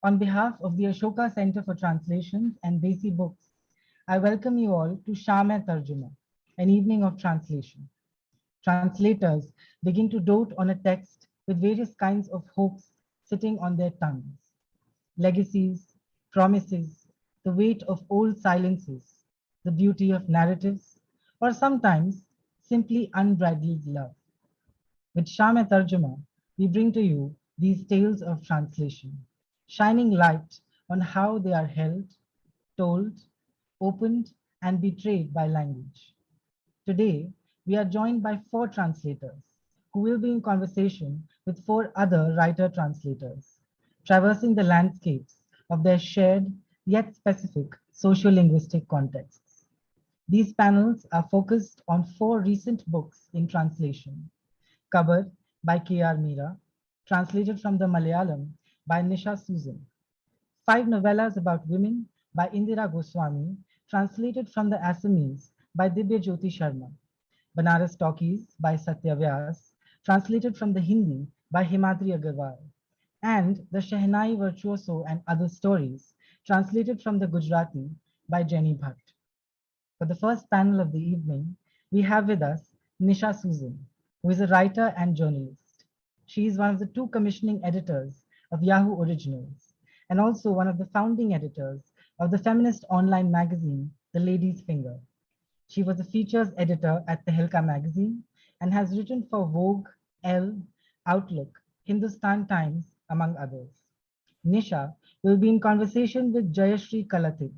On behalf of the Ashoka Center for Translations and Desi Books, I welcome you all to Shaam-e-Tarjuma, an evening of translation. Translators begin to dote on a text with various kinds of hopes sitting on their tongues. Legacies, promises, the weight of old silences, the beauty of narratives, or sometimes simply unbridled love. With Shaam-e-Tarjuma, we bring to you these tales of translation, shining light on how they are held, told, opened, and betrayed by language. Today, we are joined by four translators who will be in conversation with four other writer-translators, traversing the landscapes of their shared yet specific socio-linguistic contexts. These panels are focused on four recent books in translation: Qabar by K.R. Meera, translated from the Malayalam by Nisha Susan; five novellas about women by Indira Goswami, translated from the Assamese by Dibyajyoti Sarma; Banaras Talkies by Satya Vyas, translated from the Hindi by Himadri Agarwal; and the Shehnai, Virtuoso and Other Stories, translated from the Gujarati by Jenny Bhatt. For the first panel of the evening, we have with us Nisha Susan, who is a writer and journalist. She is one of the two commissioning editors of Yahoo Originals and also one of the founding editors of the feminist online magazine, The Lady's Finger. She was a features editor at Tehelka magazine and has written for Vogue, Elle, Outlook, Hindustan Times, among others. Nisha will be in conversation with Jayasree Kalathil,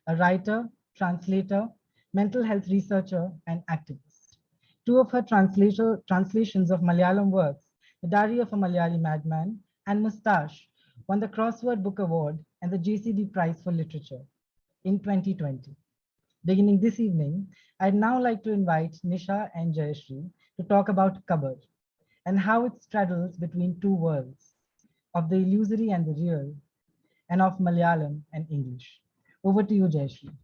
a writer, translator, mental health researcher, and activist. Two of her translations of Malayalam works, The Diary of a Malayali Madman and Moustache, won the Crossword Book Award and the JCB Prize for Literature in 2020. Beginning this evening, I'd now like to invite Nisha and Jayasree to talk about Qabar and how it straddles between two worlds, of the illusory and the real, and of Malayalam and English. Over to you, Jayasree.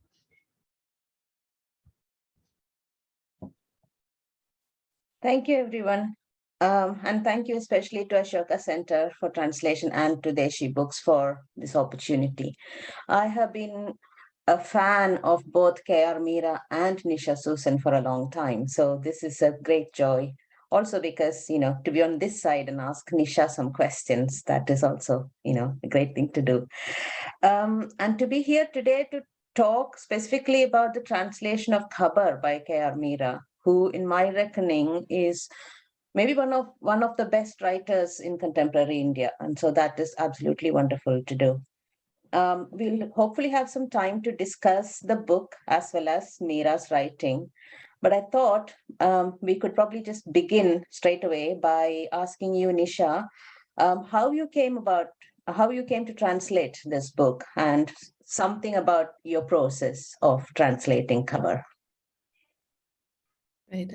Thank you, everyone. And thank you especially to Ashoka Center for Translation and to Desi Books for this opportunity. I have been a fan of both K.R. Meera and Nisha Susan for a long time. So this is a great joy. Also because, to be on this side and ask Nisha some questions, that is also, a great thing to do. And to be here today to talk specifically about the translation of Qabar by K.R. Meera, who in my reckoning is maybe one of the best writers in contemporary India. And so that is absolutely wonderful to do. We'll hopefully have some time to discuss the book as well as Meera's writing. But I thought we could probably just begin straight away by asking you, Nisha, how you came to translate this book and something about your process of translating Qabar. Right.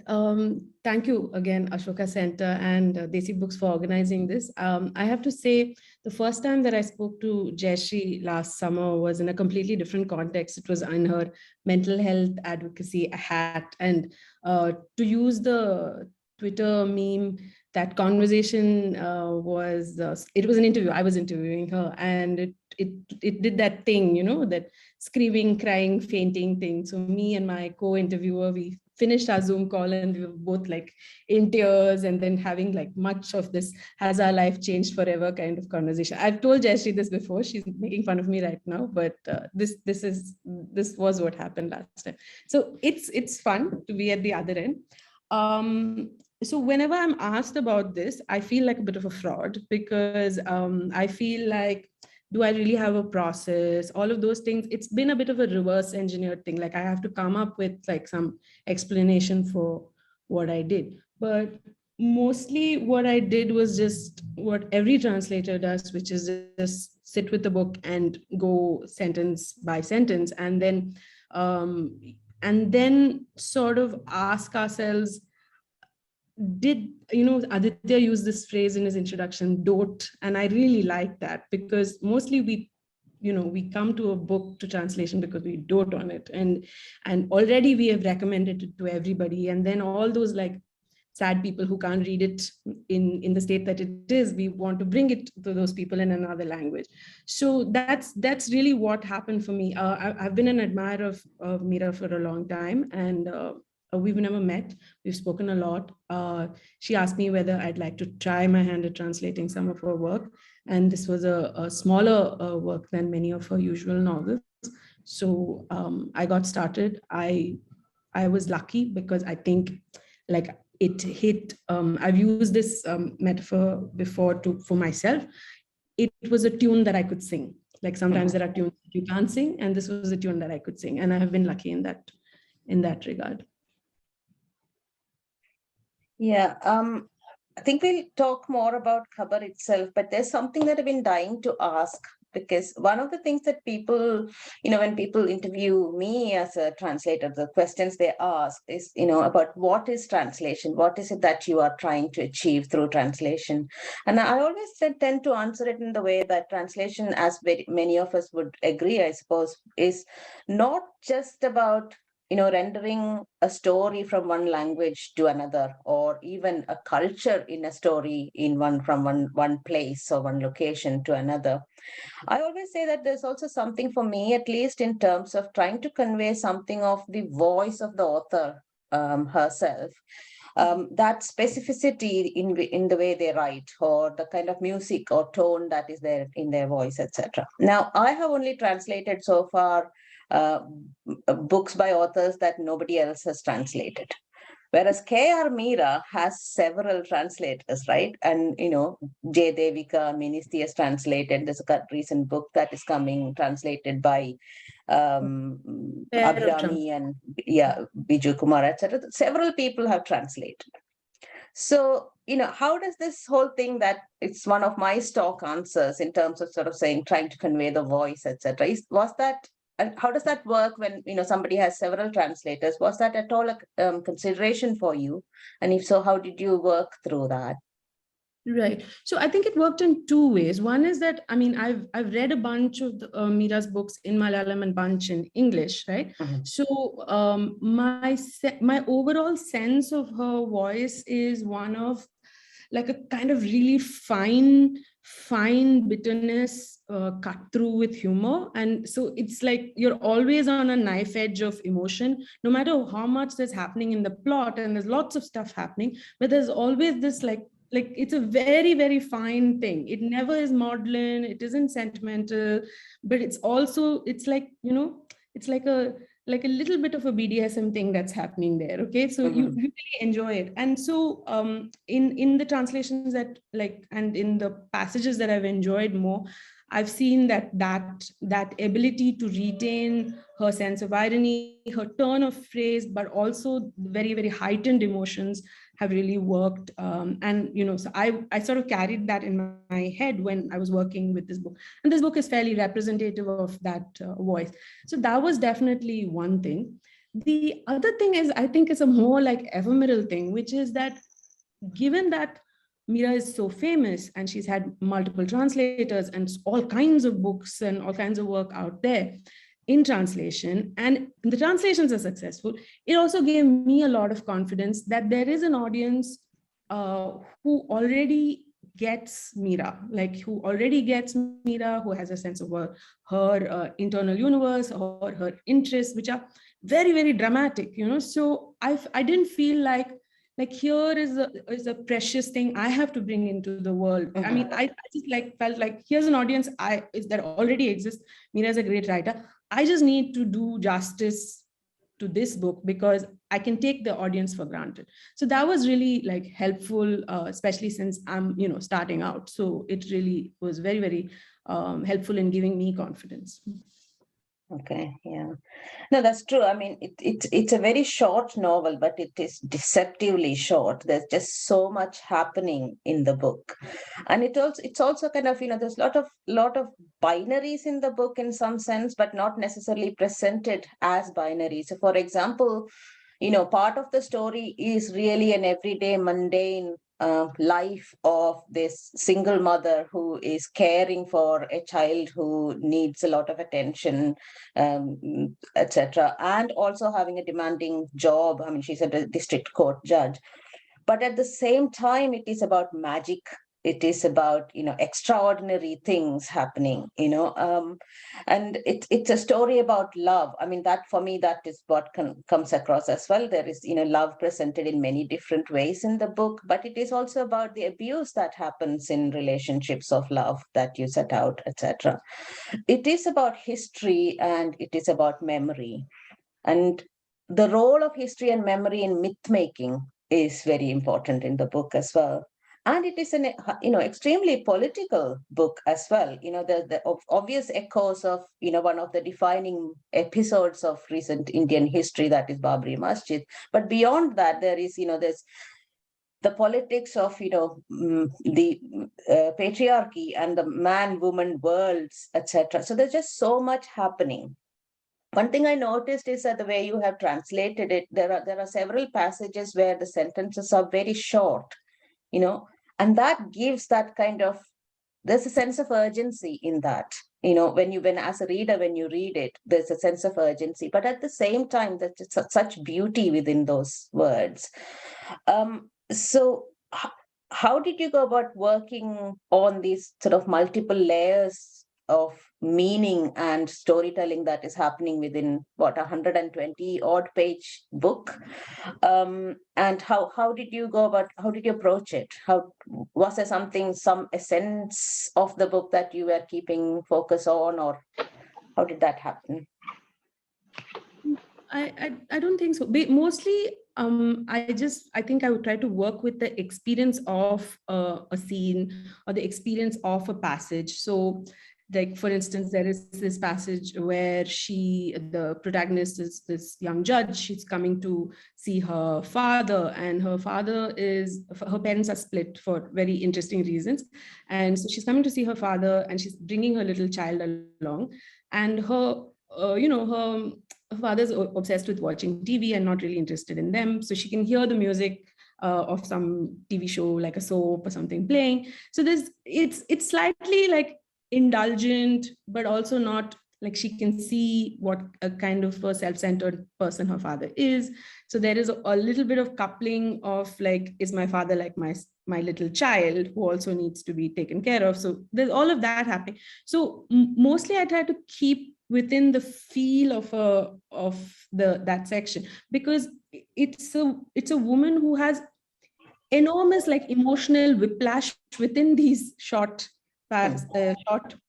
Thank you again, Ashoka Center and Desi Books for organizing this. I have to say, the first time that I spoke to Jayasree last summer was in a completely different context. It was in her mental health advocacy hat. And to use the Twitter meme, that conversation it was an interview. I was interviewing her, and it did that thing, that screaming, crying, fainting thing. So me and my co-interviewer, we finished our Zoom call and we were both like in tears and then having like much of this has our life changed forever kind of conversation. I've told Jayasree this before, she's making fun of me right now, but this was what happened last time. So it's fun to be at the other end. So whenever I'm asked about this, I feel like a bit of a fraud because I feel like, do I really have a process? All of those things. It's been a bit of a reverse engineered thing. Like I have to come up with like some explanation for what I did. But mostly what I did was just what every translator does, which is just sit with the book and go sentence by sentence, and then sort of ask ourselves, did Aditya use this phrase in his introduction, dote? And I really like that because mostly we come to a book to translation because we dote on it, and already we have recommended it to everybody, and then all those like sad people who can't read it in the state that it is. We want to bring it to those people in another language. So that's really what happened for me. I've been an admirer of Meera for a long time, and we've never met. We've spoken a lot. She asked me whether I'd like to try my hand at translating some of her work. And this was a smaller work than many of her usual novels. So I got started. I was lucky because I think like it hit, I've used this metaphor before for myself. It was a tune that I could sing. Like sometimes there are tunes that you can't sing, and this was a tune that I could sing. And I have been lucky in that regard. Yeah, I think we'll talk more about Qabar itself, but there's something that I've been dying to ask, because one of the things that people, when people interview me as a translator, the questions they ask is, about what is translation? What is it that you are trying to achieve through translation? And I always tend to answer it in the way that translation, as many of us would agree, I suppose, is not just about rendering a story from one language to another, or even a culture in a story from one place or one location to another. I always say that there's also something for me, at least in terms of trying to convey something of the voice of the author herself. That specificity in the way they write, or the kind of music or tone that is there in their voice, etc. Now, I have only translated so far books by authors that nobody else has translated. Whereas K.R. Meera has several translators, right? And, J. Devika Ministry has translated. There's a recent book that is coming translated by Abhyami and Biju Kumar, etc. Several people have translated. So, how does this whole thing that it's one of my stock answers in terms of sort of saying, trying to convey the voice, etc. How does that work when, somebody has several translators? Was that at all a consideration for you? And if so, how did you work through that? Right. So I think it worked in two ways. One is that, I've read a bunch of Meera's books in Malayalam and bunch in English, right? Mm-hmm. So my overall sense of her voice is one of like a kind of really fine bitterness cut through with humor. And so it's like you're always on a knife edge of emotion, no matter how much there's happening in the plot, and there's lots of stuff happening, but there's always this like it's a very, very fine thing. It never is maudlin, it isn't sentimental, but it's also, it's like, it's like a little bit of a BDSM thing that's happening there. Okay. So you really enjoy it. And so in the translations that and in the passages that I've enjoyed more, I've seen that ability to retain her sense of irony, her turn of phrase, but also very, very heightened emotions have really worked. So I sort of carried that in my head when I was working with this book. And this book is fairly representative of that voice. So that was definitely one thing. The other thing is, I think it's a more like ephemeral thing, which is that given that Meera is so famous and she's had multiple translators and all kinds of books and all kinds of work out there in translation, and the translations are successful, it also gave me a lot of confidence that there is an audience who already gets Meera, who has a sense of her internal universe or her interests, which are very, very dramatic, So I didn't feel like here is a precious thing I have to bring into the world. Mm-hmm. I mean, I just felt like here's an audience that already exists. Meera is a great writer. I just need to do justice to this book because I can take the audience for granted. So that was really helpful, especially since I'm starting out. So it really was very, very helpful in giving me confidence. Okay, yeah. No, that's true. I mean, it's a very short novel, but it is deceptively short. There's just so much happening in the book. And it's also kind of, there's a lot of binaries in the book in some sense, but not necessarily presented as binaries. So for example, part of the story is really an everyday mundane life of this single mother who is caring for a child who needs a lot of attention, etc. And also having a demanding job. I mean, she's a district court judge. but at the same time, it is about magic. It is about, extraordinary things happening, and it's a story about love. I mean, that for me, that is what comes across as well. There is, love presented in many different ways in the book, but it is also about the abuse that happens in relationships of love that you set out, etc. It is about history and it is about memory. And the role of history and memory in myth making is very important in the book as well. And it is an extremely political book as well. The obvious echoes of one of the defining episodes of recent Indian history, that is Babri Masjid. But beyond that, there is there's the politics of the patriarchy and the man-woman worlds, etc. So there's just so much happening. One thing I noticed is that the way you have translated it, there are several passages where the sentences are very short, and that gives that kind of, there's a sense of urgency in that. When as a reader, when you read it, there's a sense of urgency, but at the same time, there's such beauty within those words. So how did you go about working on these sort of multiple layers of meaning and storytelling that is happening within 120 odd page book? And how did you go about, how did you approach it? How was there some essence of the book that you were keeping focus on, or how did that happen? I don't think so. Mostly, I think I would try to work with the experience of a scene or the experience of a passage. So, like, for instance, there is this passage where the protagonist is this young judge. She's coming to see her father, and her parents are split for very interesting reasons. And so she's coming to see her father, and she's bringing her little child along, and her father's obsessed with watching TV and not really interested in them. So she can hear the music of some TV show, like a soap or something playing. So it's slightly like indulgent, but also not, like, she can see what a kind of a self-centered person her father is. So there is a little bit of coupling of, like, is my father like my little child who also needs to be taken care of? So there's all of that happening. So mostly I try to keep within the feel of that section, because it's a woman who has enormous, like, emotional whiplash within these short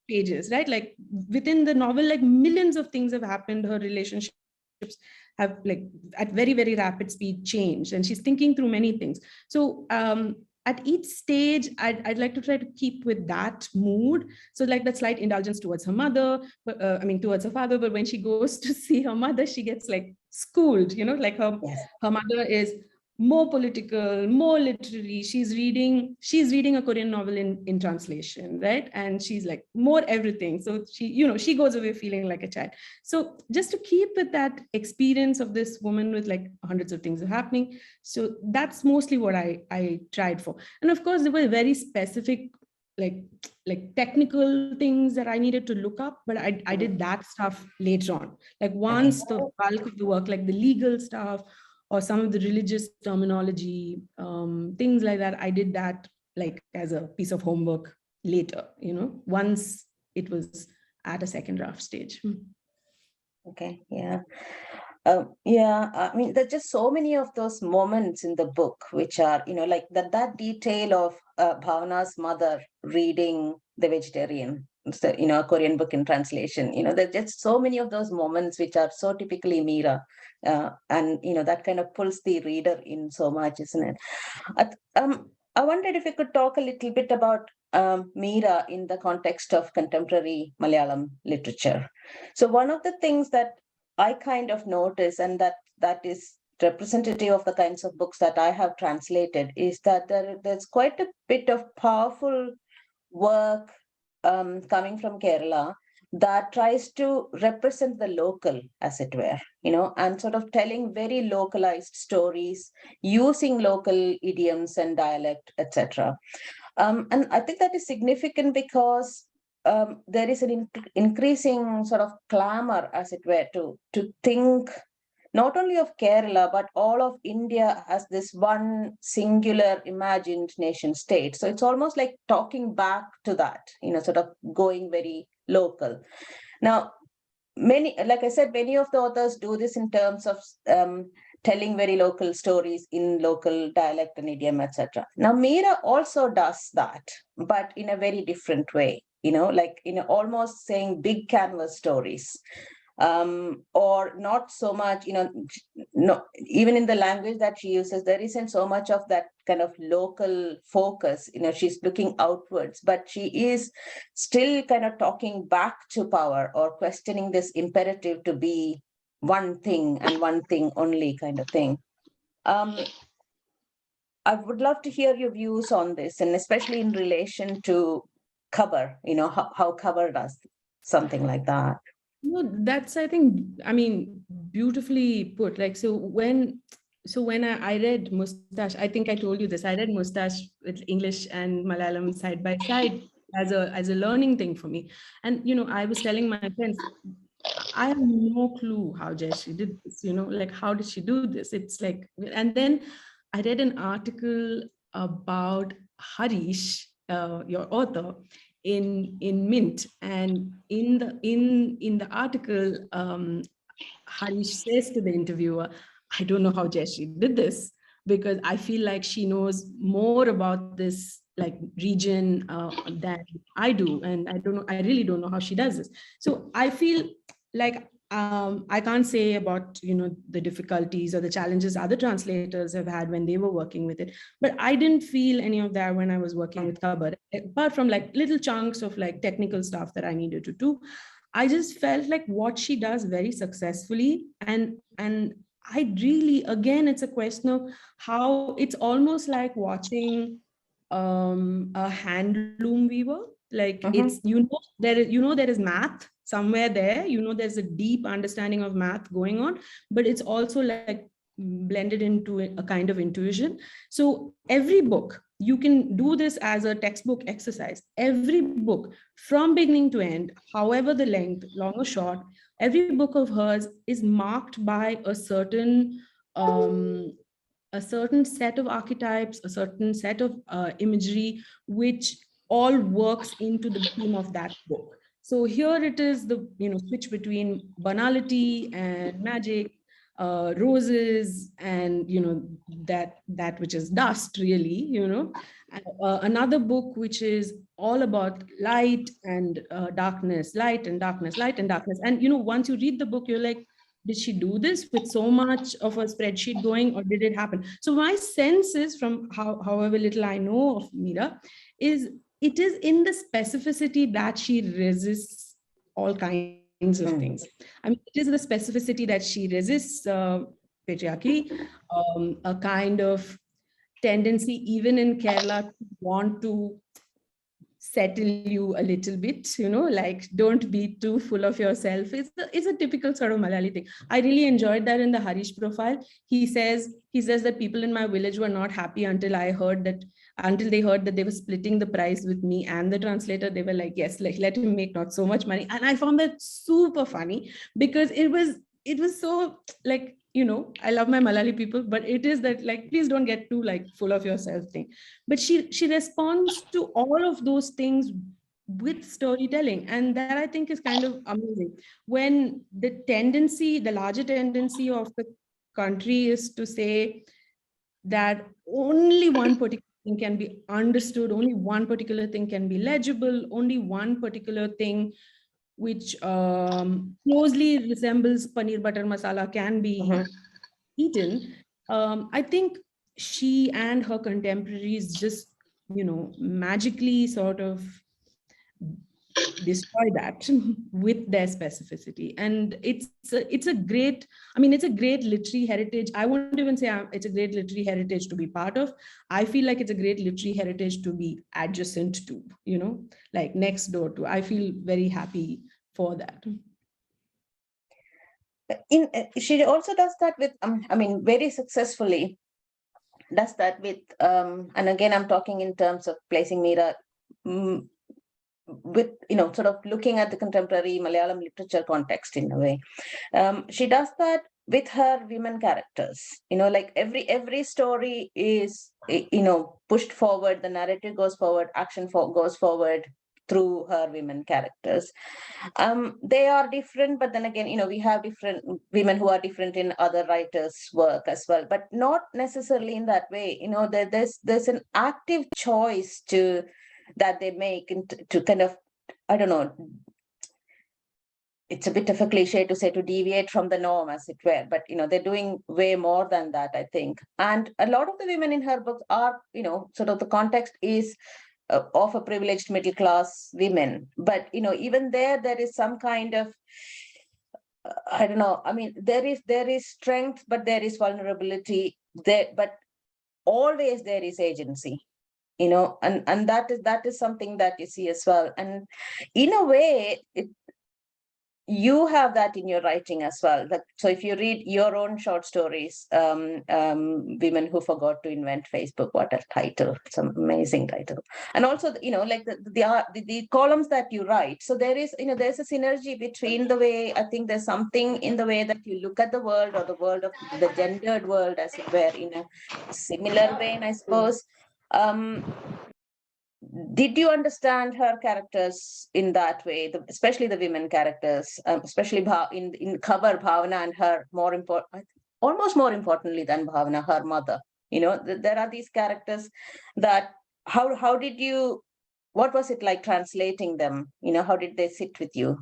pages, right? Like, within the novel, like, millions of things have happened. Her relationships have, like, at very, very rapid speed changed, and she's thinking through many things. So at each stage, I'd like to try to keep with that mood. So, like, that slight indulgence towards her mother, towards her father. But when she goes to see her mother, she gets, like, schooled, like her mother is more political, more literary. She's reading a Korean novel in translation, right? And she's, like, more everything. So she goes away feeling like a child. So just to keep with that experience of this woman with, like, hundreds of things are happening. So that's mostly what I tried for. And of course, there were very specific, like technical things that I needed to look up, but I did that stuff later on. Like, once the bulk of the work, like the legal stuff, or some of the religious terminology, things like that, I did that, like, as a piece of homework later, once it was at a second draft stage. Okay, yeah. I mean, there's just so many of those moments in the book, which are, like that detail of Bhavana's mother reading The Vegetarian, a Korean book in translation. There's just so many of those moments which are so typically Meera. And, that kind of pulls the reader in so much, isn't it? I wondered if you could talk a little bit about Meera in the context of contemporary Malayalam literature. So one of the things that I kind of notice, and that is representative of the kinds of books that I have translated, is that there's quite a bit of powerful work coming from Kerala that tries to represent the local, as it were, and sort of telling very localized stories, using local idioms and dialect, etc. And I think that is significant because there is an increasing sort of clamor, as it were, to think not only of Kerala, but all of India as this one singular imagined nation state. So it's almost like talking back to that, sort of going very local. Now, like I said, many of the authors do this in terms of telling very local stories in local dialect and idiom, etc. Now, Meera also does that, but in a very different way, like almost saying big canvas stories. Or not so much, no, even in the language that she uses, there isn't so much of that kind of local focus. She's looking outwards, but she is still kind of talking back to power or questioning this imperative to be one thing and one thing only kind of thing. I would love to hear your views on this, and especially in relation to Qabar, how Qabar does something like that. No, that's, I think, I mean, beautifully put. Like, so when I read Mustache, I think I told you this, I read Mustache with English and Malayalam side by side as a learning thing for me. And, I was telling my friends, I have no clue how Jayasree did this, like, how did she do this? It's like, and then I read an article about Harish, your author, in Mint, and in the article, Harish says to the interviewer, I don't know how Jayasree did this, because I feel like she knows more about this like region than I do, and I really don't know how she does this. So I feel like I can't say about the difficulties or the challenges other translators have had when they were working with it, but I didn't feel any of that when I was working with Qabar, apart from like little chunks of like technical stuff that I needed to do. I just felt like what she does very successfully, and I really, again, it's a question of how it's almost like watching a handloom weaver. Like it's there is math somewhere there, there's a deep understanding of math going on, but it's also like blended into a kind of intuition. So every book, you can do this as a textbook exercise. Every book from beginning to end, however the length, long or short, every book of hers is marked by a certain set of archetypes, a certain set of imagery, which all works into the theme of that book. So here it is the switch between banality and magic, roses, and that which is dust, really. Another book which is all about light and darkness, light and darkness, light and darkness. And once you read the book, you're like, did she do this with so much of a spreadsheet going, or did it happen? So my sense is, from however little I know of Meera, is it is in the specificity that she resists all kinds of things. I mean, it is the specificity that she resists patriarchy, a kind of tendency, even in Kerala, to want to settle you a little bit, like don't be too full of yourself. It's a typical sort of Malayali thing. I really enjoyed that in the Harish profile. He says that people in my village were not happy until they heard that they were splitting the price with me and the translator. They were like, yes, like let him make not so much money. And I found that super funny, because it was so like, I love my Malayali people, but it is that like, please don't get too like full of yourself thing. But she responds to all of those things with storytelling, and that I think is kind of amazing. When the larger tendency of the country is to say that only one particular thing can be understood, only one particular thing can be legible, only one particular thing which closely resembles paneer butter masala can be eaten. I think she and her contemporaries just, magically sort of destroy that with their specificity. And it's a great literary heritage. I won't even say it's a great literary heritage to be part of. I feel like it's a great literary heritage to be adjacent to, like next door to. I feel very happy for that. She also does that with, very successfully does that with, and again, I'm talking in terms of placing Meera with, sort of looking at the contemporary Malayalam literature context in a way. She does that with her women characters. Like every story is, pushed forward, the narrative goes forward, goes forward through her women characters. They are different, but then again, we have different women who are different in other writers' work as well, but not necessarily in that way. There's an active choice that they make to kind of, I don't know, it's a bit of a cliche to say, to deviate from the norm, as it were, but they're doing way more than that, I think. And a lot of the women in her books are, sort of the context is of a privileged middle class women, but even there is some kind of, I don't know, I mean, there is strength, but there is vulnerability there, but always there is agency, and that is something that you see as well. And in a way, you have that in your writing as well. So if you read your own short stories, Women Who Forgot to Invent Facebook, what a title, some amazing title. And also, like the columns that you write. So there is, there's a synergy between the way, I think there's something in the way that you look at the world, or the world of the gendered world, as it were, in a similar vein, I suppose. Did you understand her characters in that way, especially the women characters, especially in Qabar, Bhavana and her, almost more importantly than Bhavana, her mother? There are these characters that, how did you, what was it like translating them? How did they sit with you?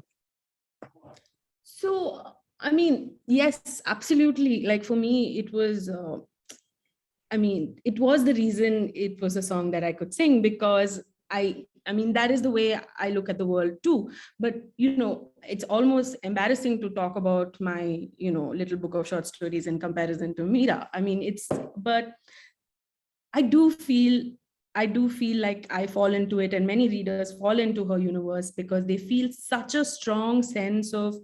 So, I mean, yes, absolutely. Like for me, it was, it was the reason it was a song that I could sing, because I mean, that is the way I look at the world too. But, it's almost embarrassing to talk about my, little book of short stories in comparison to Meera. I mean, but I do feel like I fall into it, and many readers fall into her universe because they feel such a strong sense of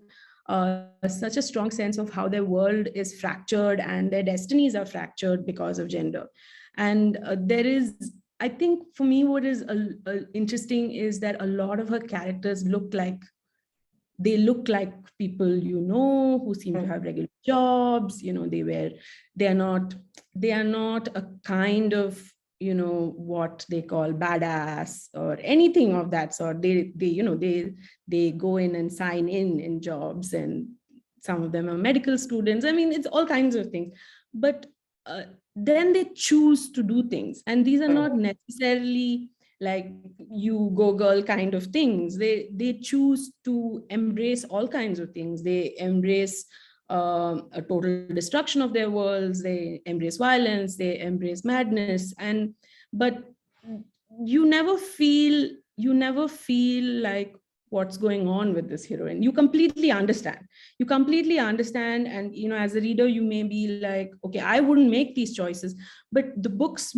how their world is fractured and their destinies are fractured because of gender. And there is, I think for me, what is interesting is that a lot of her characters look like people who seem to have regular jobs. They are not a kind of what they call badass or anything of that sort. They go in and sign in jobs, and some of them are medical students. I mean, it's all kinds of things, but then they choose to do things, and these are not necessarily like you go girl kind of things. They choose to embrace all kinds of things. They embrace a total destruction of their worlds. They embrace violence. They embrace madness. But you never feel like what's going on with this heroine. You completely understand. And as a reader, you may be like, okay, I wouldn't make these choices, but the books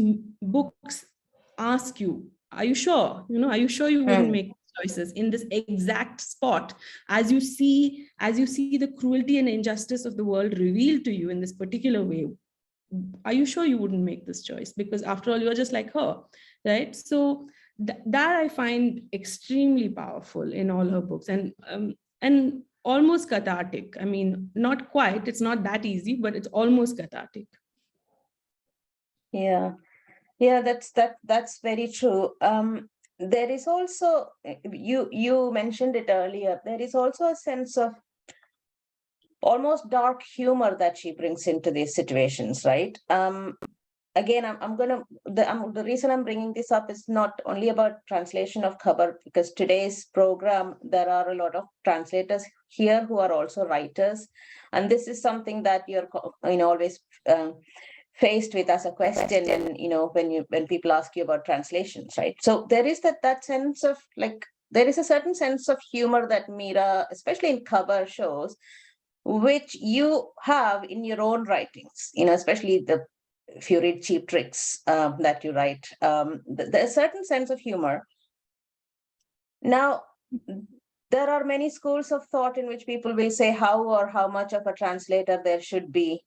ask you, are you sure? Are you sure you wouldn't make choices in this exact spot, as you see the cruelty and injustice of the world revealed to you in this particular way? Are you sure you wouldn't make this choice? Because after all, you're just like her, right? So that I find extremely powerful in all her books, and almost cathartic. I mean, not quite, it's not that easy, but it's almost cathartic. Yeah, that's very true. There is also, you mentioned it earlier, there is also a sense of almost dark humor that she brings into these situations, right? Again, the reason I'm bringing this up is not only about translation of Qabar, because today's program, there are a lot of translators here who are also writers. And this is something that you're always faced with as a question, when people ask you about translations, right? So there is that sense of, like, there is a certain sense of humor that Meera, especially in Qabar, shows, which you have in your own writings, especially if you read Cheap Tricks that you write, there's a certain sense of humor. Now, there are many schools of thought in which people will say how much of a translator there should be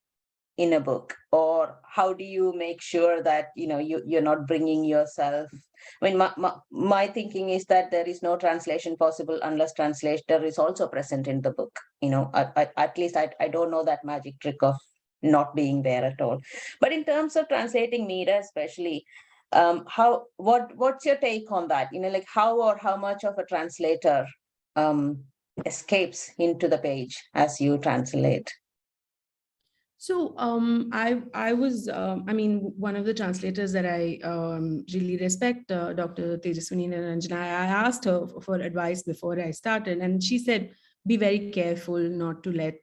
in a book? Or how do you make sure that, you're not bringing yourself? I mean, my thinking is that there is no translation possible unless translator is also present in the book. At least I don't know that magic trick of not being there at all. But in terms of translating Meera especially, what's your take on that? Like how much of a translator escapes into the page as you translate? So I was, I mean, one of the translators that I really respect, Dr. Tejaswini Niranjana, I asked her for advice before I started, and she said, be very careful not to let,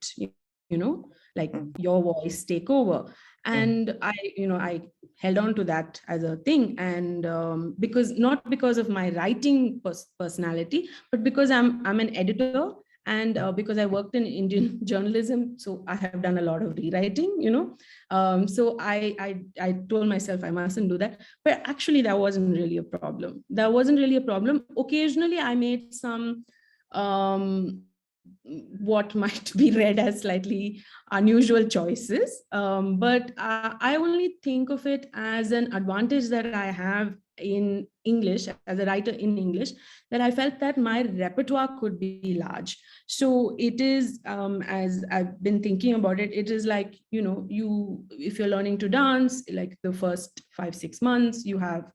like your voice take over. And I held on to that as a thing. And not because of my writing personality, but because I'm an editor. And because I worked in Indian journalism, so I have done a lot of rewriting, so I told myself I mustn't do that. But actually, that wasn't really a problem. That wasn't really a problem. Occasionally, I made some what might be read as slightly unusual choices. But I only think of it as an advantage that I have in English, as a writer in English, that I felt that my repertoire could be large. So it is, as I've been thinking about it, it is like, if you're learning to dance, like the first 5-6 months, you have,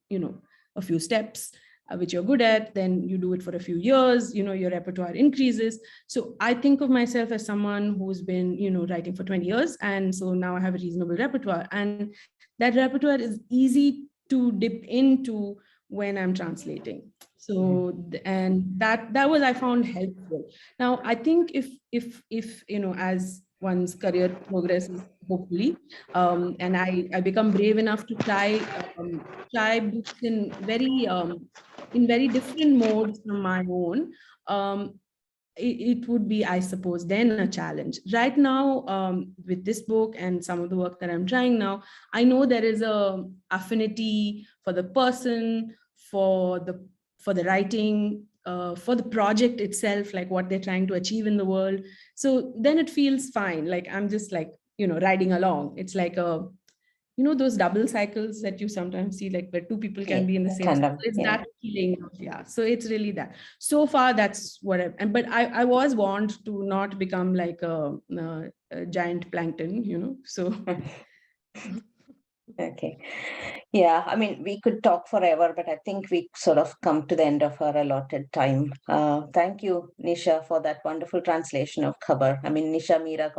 a few steps which you're good at, then you do it for a few years, your repertoire increases. So I think of myself as someone who's been, writing for 20 years. And so now I have a reasonable repertoire, and that repertoire is easy to dip into when I'm translating. So, and that was, I found helpful. Now, I think if as one's career progresses, hopefully, and I become brave enough to try books in very different modes from my own, it would be, I suppose, then a challenge. Right now, with this book and some of the work that I'm trying now, I know there is a affinity for the person, for the writing, for the project itself, like what they're trying to achieve in the world. So then it feels fine. Like I'm just like, riding along. It's like those double cycles that you sometimes see, like where two people can be in the same cycle. It's that feeling. Yeah. So it's really that. So far, that's what but I was warned to not become like a giant plankton, so. Okay. Yeah, I mean, we could talk forever, but I think we sort of come to the end of our allotted time. Thank you, Nisha, for that wonderful translation of Qabar. I mean, Nisha Meera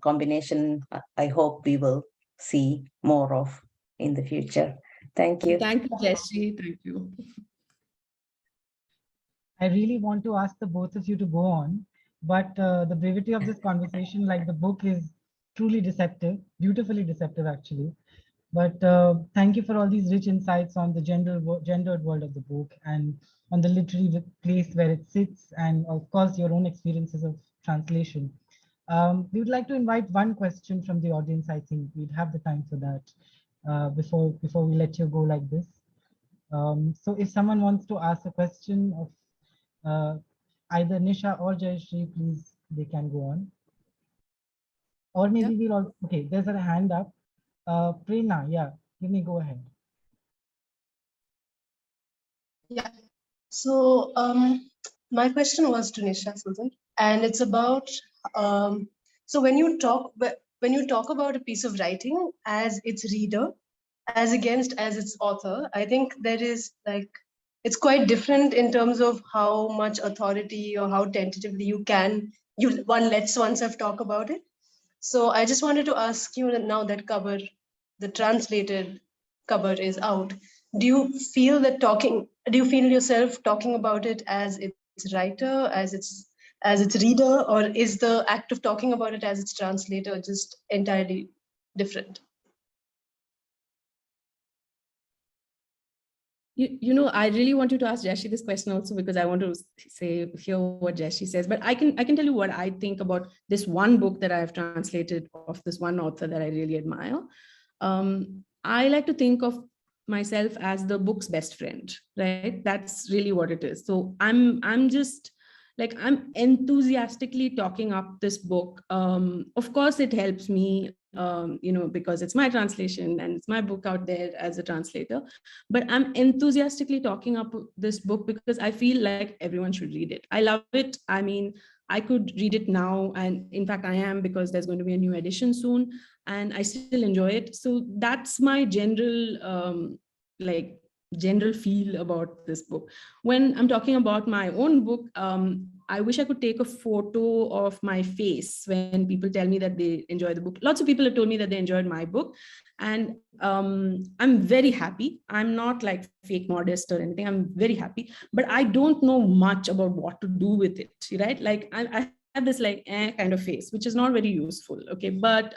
combination, I hope we will see more of in the future. Thank you. Thank you, Jayasree. Thank you. I really want to ask the both of you to go on, but the brevity of this conversation, like the book, is truly deceptive, beautifully deceptive, actually. But thank you for all these rich insights on the gendered world of the book and on the literary place where it sits, and of course, your own experiences of translation. We would like to invite one question from the audience. I think we'd have the time for that before we let you go like this. So if someone wants to ask a question of either Nisha or Jayasree, please, they can go on. Or maybe we'll all, okay, there's a hand up. Prerna, yeah, go ahead. Yeah, so my question was to Nisha Susan, and it's about, so when you talk about a piece of writing as its reader, as against as its author, I think there is like, it's quite different in terms of how much authority or how tentatively one lets oneself talk about it. So I just wanted to ask you, now that Qabar, the translated Qabar, is out, do you feel yourself talking about it as its writer, as its reader, or is the act of talking about it as its translator just entirely different? I really want you to ask Jayasree this question also, because I want to hear what Jayasree says. But I can tell you what I think about this one book that I have translated of this one author that I really admire. I like to think of myself as the book's best friend, right? That's really what it is. So I'm just like I'm enthusiastically talking up this book. Of course, it helps me, because it's my translation and it's my book out there as a translator. But I'm enthusiastically talking up this book because I feel like everyone should read it. I love it. I mean, I could read it now, and in fact, I am, because there's going to be a new edition soon, and I still enjoy it. So that's my general feel about this book. When I'm talking about my own book, I wish I could take a photo of my face when people tell me that they enjoy the book. Lots of people have told me that they enjoyed my book, and I'm very happy. I'm not like fake modest or anything. I'm very happy, but I don't know much about what to do with it, right? Like I have this like kind of face, which is not very useful. Okay, but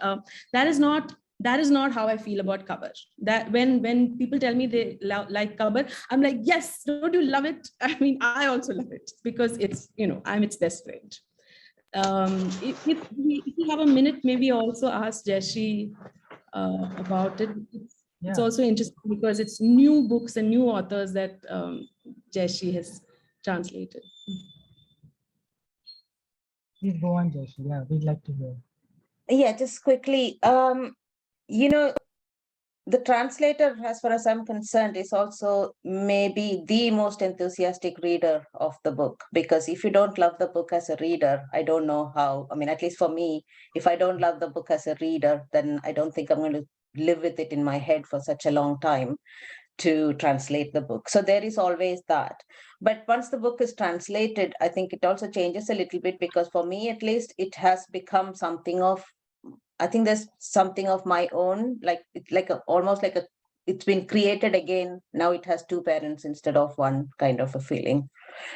that is not how I feel about Qabar. That when people tell me they like Qabar, I'm like, yes, don't you love it? I mean, I also love it because it's, I'm its best friend. If we have a minute, maybe also ask Jayasree about it. It's also interesting because it's new books and new authors that Jayasree has translated. Please go on, Jayasree. Yeah, we'd like to hear. Yeah, just quickly, the translator, as far as I'm concerned, is also maybe the most enthusiastic reader of the book, because if you don't love the book as a reader, I don't know how. I mean, at least for me, if I don't love the book as a reader, then I don't think I'm going to live with it in my head for such a long time to translate the book. So there is always that. But once the book is translated, I think it also changes a little bit, because for me, at least, it has become something of, I think there's something of my own, it's been created again. Now it has two parents instead of one, kind of a feeling.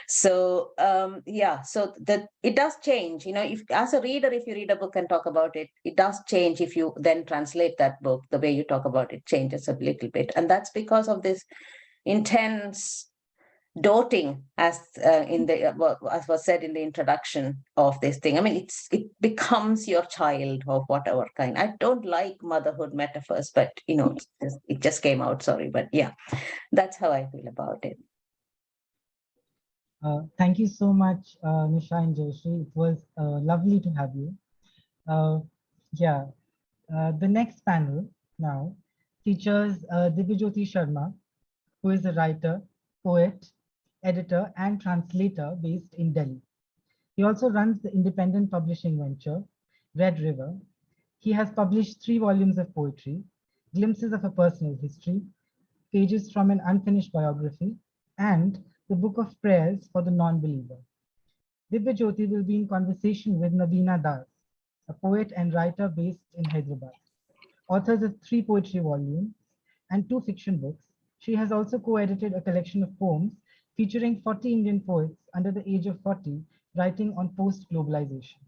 So so that it does change. If as a reader, if you read a book and talk about it, it does change. If you then translate that book, the way you talk about it changes a little bit, and that's because of this intense doting, as as was said in the introduction of this thing. I mean, it becomes your child of whatever kind. I don't like motherhood metaphors, but it just came out. Sorry, but yeah, that's how I feel about it. Thank you so much, Nisha and Jayasree. It was lovely to have you. The next panel now features Dibyajyoti Sarma, who is a writer, poet, editor, and translator based in Delhi. He also runs the independent publishing venture, Red River. He has published 3 volumes of poetry, glimpses of a personal history, pages from an unfinished biography, and the Book of Prayers for the Non-Believer. Dibyajyoti will be in conversation with Nabina Das, a poet and writer based in Hyderabad. Authors of 3 poetry volumes and 2 fiction books, she has also co-edited a collection of poems featuring 40 Indian poets under the age of 40 writing on post-globalization.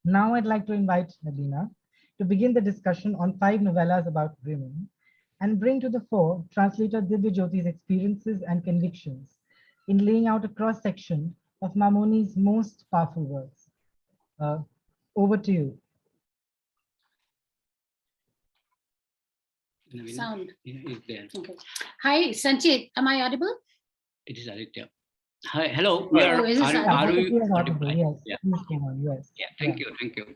Now I'd like to invite Nabina to begin the discussion on 5 novellas about women and bring to the fore translator Dibyajyoti's experiences and convictions in laying out a cross-section of Mamoni's most powerful works. Over to you. Sound. Is there. Okay. Hi, Sanchit. Am I audible? It is Aditya. Hi, hello. We are. Is this Are we audible? Yes. Yeah. Please go on. Yes. Yeah. Thank you. Thank you.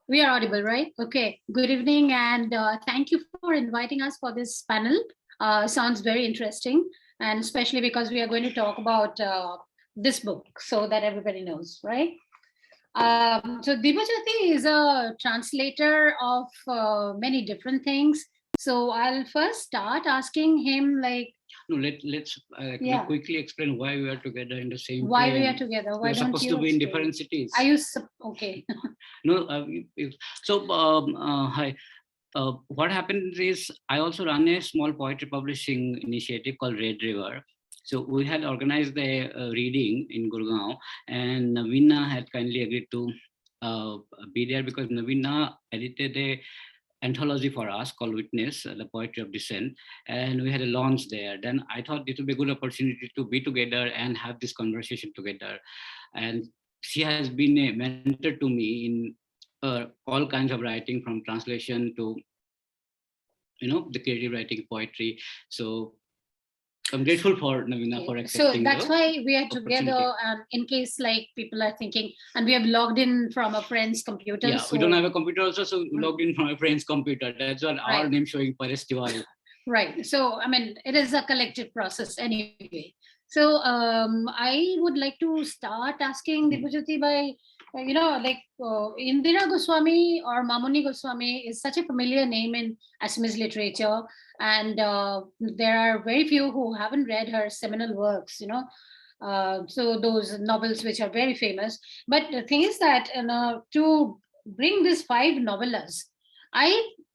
We are audible, right? Okay. Good evening, and thank you for inviting us for this panel. Sounds very interesting, and especially because we are going to talk about this book, so that everybody knows, right? So Dibyajyoti is a translator of many different things. So I'll first start asking him, like, no, let's quickly explain why we are together in the same. Why we are together? Why we are don't supposed you to be in explain? different cities. Are you okay? No. Hi. What happens is I also run a small poetry publishing initiative called Red River. So we had organized a reading in Gurgaon, and Nabina had kindly agreed to be there because Nabina edited a anthology for us called Witness, the Poetry of Dissent, and we had a launch there. Then I thought it would be a good opportunity to be together and have this conversation together. And she has been a mentor to me in all kinds of writing, from translation to the creative writing, poetry. So I'm grateful for Nabina for So accepting. that's why we are opportunity. together, and in case like people are thinking, and we have logged in from a friend's computer. Yeah, we don't have a computer also, so Mm. logged in from a friend's computer. That's what our Right. name showing Paresh Tiwari. Right. So, I mean, it is a collective process anyway. So, I would like to start asking Dibyajyoti by, Indira Goswami or Mohini Goswami is such a familiar name in Assamese literature. And there are very few who haven't read her seminal works, so those novels which are very famous. But the thing is that, to bring these 5 novellas,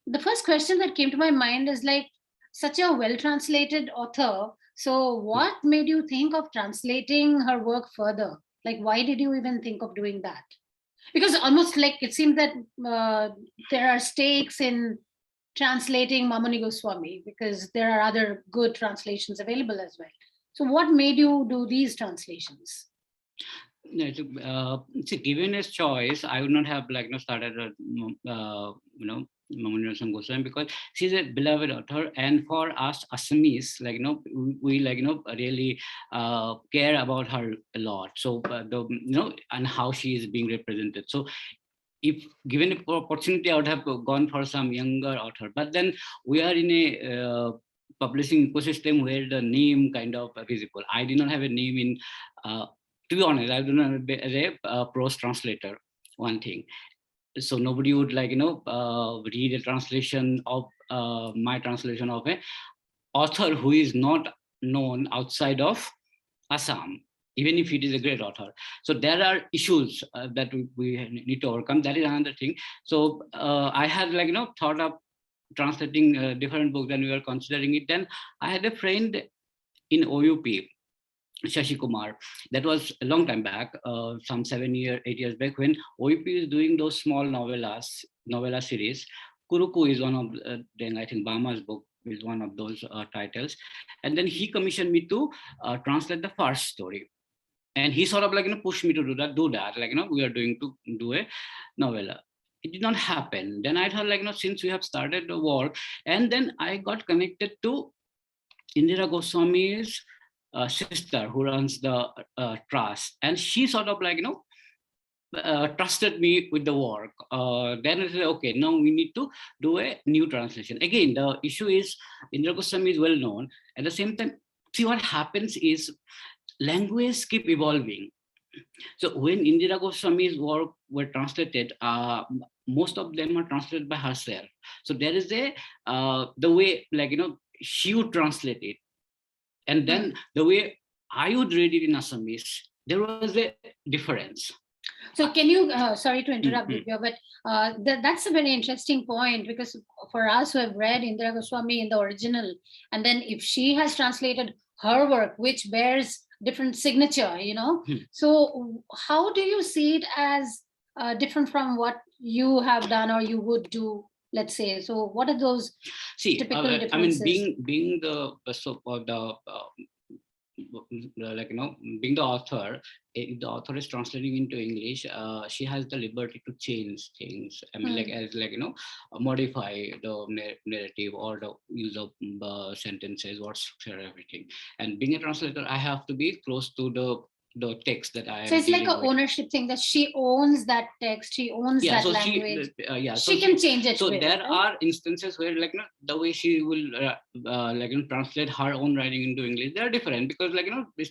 the first question that came to my mind is like, such a well-translated author. So what made you think of translating her work further? Like, why did you even think of doing that? Because almost like it seems that there are stakes in translating Mohini Goswami because there are other good translations available as well. So what made you do these translations? See, given a choice, I would not have started Mohini Goswami because she's a beloved author, and for us Assamese, we really care about her a lot. So and how she is being represented. So if given an opportunity, I would have gone for some younger author. But then we are in a publishing ecosystem where the name kind of visible. I did not have a name in. To be honest, I do not have a prose translator. One thing. So nobody would read a translation of my translation of a author who is not known outside of Assam, even if it is a great author. So there are issues that we need to overcome. That is another thing. So I had thought of translating different books, and we were considering it. Then I had a friend in OUP, Shashi Kumar. That was a long time back, some 8 years back, when OUP is doing those small novella series. Kuruku is one of them. I think Bama's book is one of those titles. And then he commissioned me to translate the first story. And he sort of pushed me to do that. We are doing to do a novella. It did not happen. Then I thought since we have started the work, and then I got connected to Indira Goswami's sister who runs the trust, and she sort of trusted me with the work. Then I said, okay, now we need to do a new translation. Again, the issue is Indira Goswami is well known. At the same time, see what happens is language keep evolving. So when Indira Goswami's work were translated, most of them are translated by herself. So there is a the way she would translate it. And then the way I would read it in Assamese, there was a difference. So can you, sorry to interrupt, Divya, but that's a very interesting point, because for us who have read Indira Goswami in the original, and then if she has translated her work, which bears different signature, so how do you see it as different from what you have done or you would do, let's say? So what are those typical differences? I mean, being the being the author, if the author is translating into English, she has the liberty to change things. I mean, modify the narrative or the use of sentences, word structure, everything. And being a translator, I have to be close to the text that I am. So it's like an with. ownership thing, that she owns that text, she owns that language. She can change it. So there are instances where the way she will translate her own writing into English, they're different because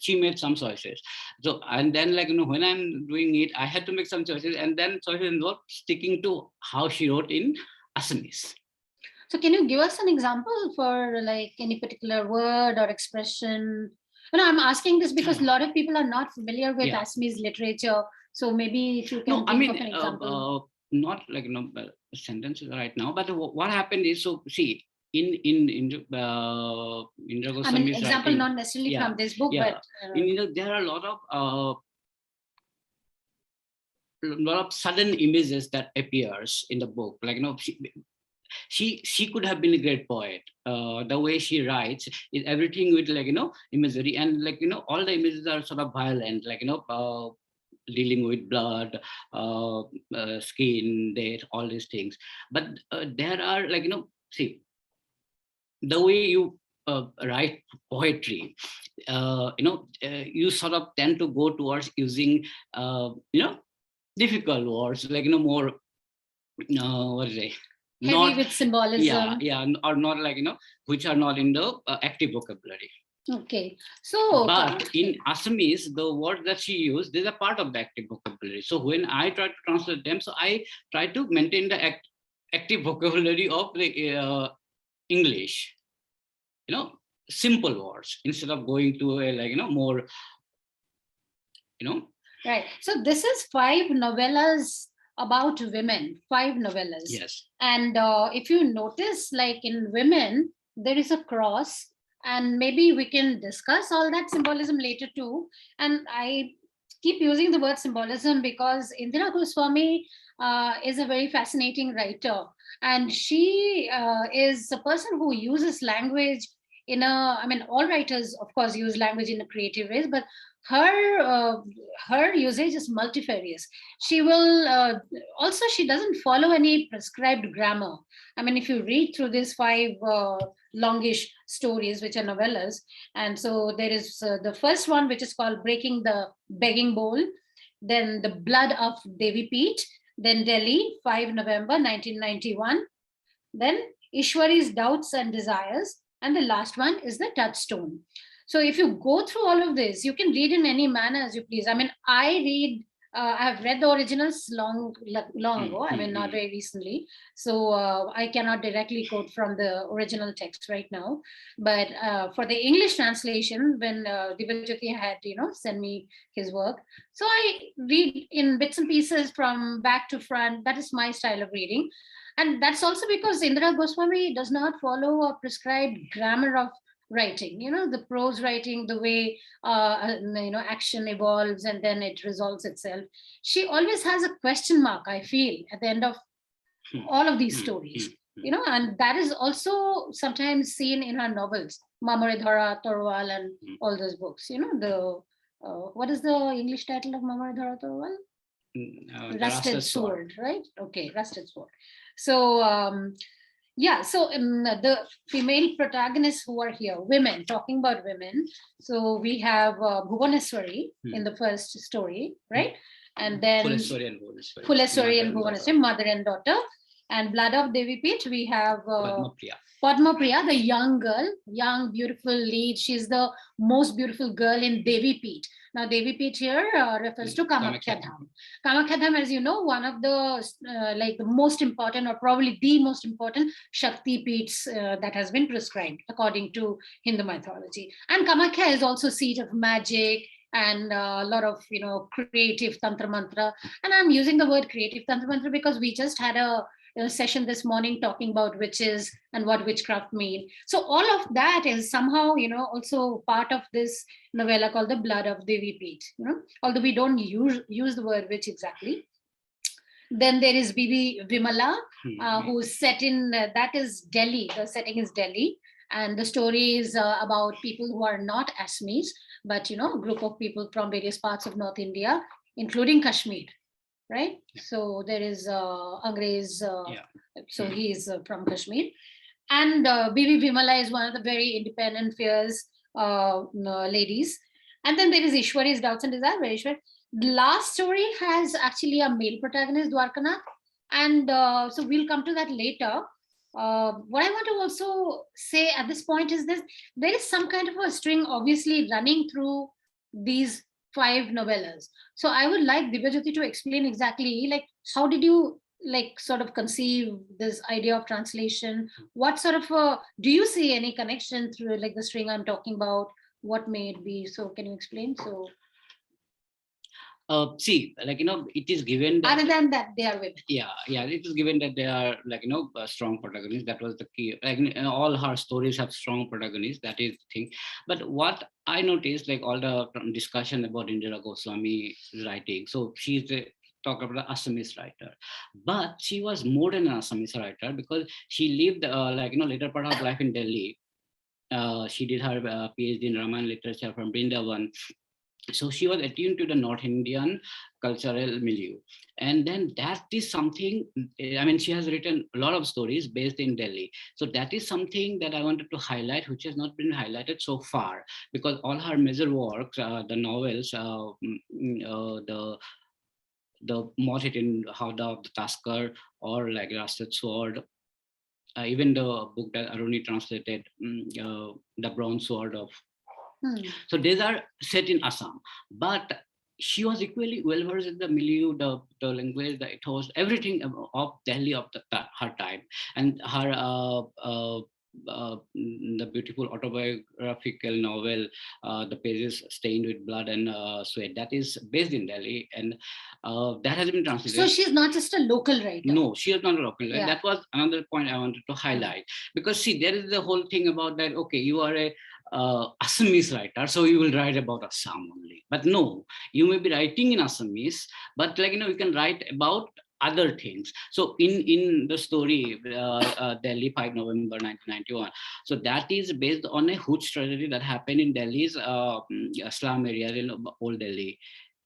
she made some choices. So and then when I'm doing it, I had to make some choices, and then choices involve sticking to how she wrote in Assamese. So can you give us an example for any particular word or expression? I'm asking this because a lot of people are not familiar with Assamese literature. So maybe if you can think of an example. Not sentences right now, but what happened is, so see, in Indira Goswami's, I mean, example not necessarily from this book, but there are a lot of sudden images that appears in the book. She could have been a great poet. The way she writes is everything with imagery, and all the images are sort of violent, dealing with blood, skin, death, all these things. But there are see, the way you write poetry, you sort of tend to go towards using, difficult words, like, more, what is it? Heavy with symbolism. Yeah, or not like, which are not in the active vocabulary. Okay, so but in Assamese, the words that she used, they're a part of the active vocabulary. So when I try to translate them, so I try to maintain the active vocabulary of the English, simple words, instead of going to a more, right. So this is 5 novellas about women, 5 novellas. Yes. And if you notice, like in women, there is a cross, and maybe we can discuss all that symbolism later too. And I keep using the word symbolism because Indira Goswami is a very fascinating writer, and she is a person who uses language in a, I mean, all writers of course use language in a creative ways, but her usage is multifarious. She will also, she doesn't follow any prescribed grammar. I mean, if you read through these 5 longish stories, which are novellas, and so there is the first one, which is called Breaking the Begging Bowl, then The Blood of Devi Peet, then Delhi, 5 November 1991, then Ishwari's Doubts and Desires, and the last one is The Touchstone. So if you go through all of this, you can read in any manner as you please. I mean, I have read the originals long ago, I mean, not very recently. So I cannot directly quote from the original text right now. But for the English translation, when Dibyajyoti had, sent me his work, so I read in bits and pieces from back to front. That is my style of reading. And that's also because Indira Goswami does not follow a prescribed grammar of writing, the prose writing, the way action evolves and then it resolves itself. She always has a question mark, I feel, at the end of all of these stories, and that is also sometimes seen in her novels, Mamaridhara Torwal and all those books. What is the English title of Mamaridhara Torwal? Rusted Sword, right? Okay, Rusted Sword. So so the female protagonists who are here, women, talking about women. So we have Bhuvaneswari in the first story, right? And then Phuleswari and Bhuvaneswari, mother and daughter. And Blood of Devi Peet, we have Padma Priya, the young girl, young, beautiful lead. She's the most beautiful girl in Devi Peet. Now, Devi Peet here refers to Kamakhya Dham. Kamakhya Dham, as you know, one of the the most important, or probably the most important Shakti Peets that has been prescribed according to Hindu mythology. And Kamakhya is also seat of magic and a lot of creative tantra mantra. And I'm using the word creative tantra mantra because we just had a session this morning talking about witches and what witchcraft mean. So all of that is somehow also part of this novella called The Blood of Devi Peet, although we don't use the word witch exactly. Then there is Bibi Vimala, who's set in that is Delhi. The setting is Delhi, and the story is about people who are not Assamese, but a group of people from various parts of North India, including Kashmir. Right, so there is Angrez, so he is from Kashmir, and Bibi Vimala is one of the very independent, fierce ladies. And then there is Ishwari's Doubts and Desires, where the last story has actually a male protagonist, Dwarkanath, and so we'll come to that later. What I want to also say at this point is this: there is some kind of a string obviously running through these 5 novellas. So I would like Dibyajyoti to explain exactly how did you sort of conceive this idea of translation? What sort of do you see any connection through the string I'm talking about? What may it be? So can you explain? So see, it is given that, other than that they are women. Yeah, it is given that they are strong protagonists. That was the key. All her stories have strong protagonists. That is the thing. But what I noticed, all the discussion about Indira Goswami writing. So she's talk about the Assamese writer, but she was more than an Assamese writer because she lived later part of life in Delhi. She did her PhD in Ramayana literature from Vrindavan. So she was attuned to the North Indian cultural milieu. And then that is something, I mean, she has written a lot of stories based in Delhi. So that is something that I wanted to highlight, which has not been highlighted so far, because all her major works, the novels, the Moth in Howdah of the Tasker, or like Rusted Sword, even the book that Aruni translated, The Bronze Sword of. So these are set in Assam, but she was equally well versed in the milieu, the language, the ethos, everything of Delhi of her time, and her the beautiful autobiographical novel, The Pages Stained with Blood and Sweat, that is based in Delhi, and that has been translated. So she's not just a local writer. No, she is not a local. Yeah. That was another point I wanted to highlight, because see, there is the whole thing about that. Okay, you are a Assamese writer, so you will write about Assam only. But no, you may be writing in Assamese, but like, you can write about other things. So in the story, Delhi 5 November 1991, so that is based on a huge tragedy that happened in Delhi's slum area in old Delhi.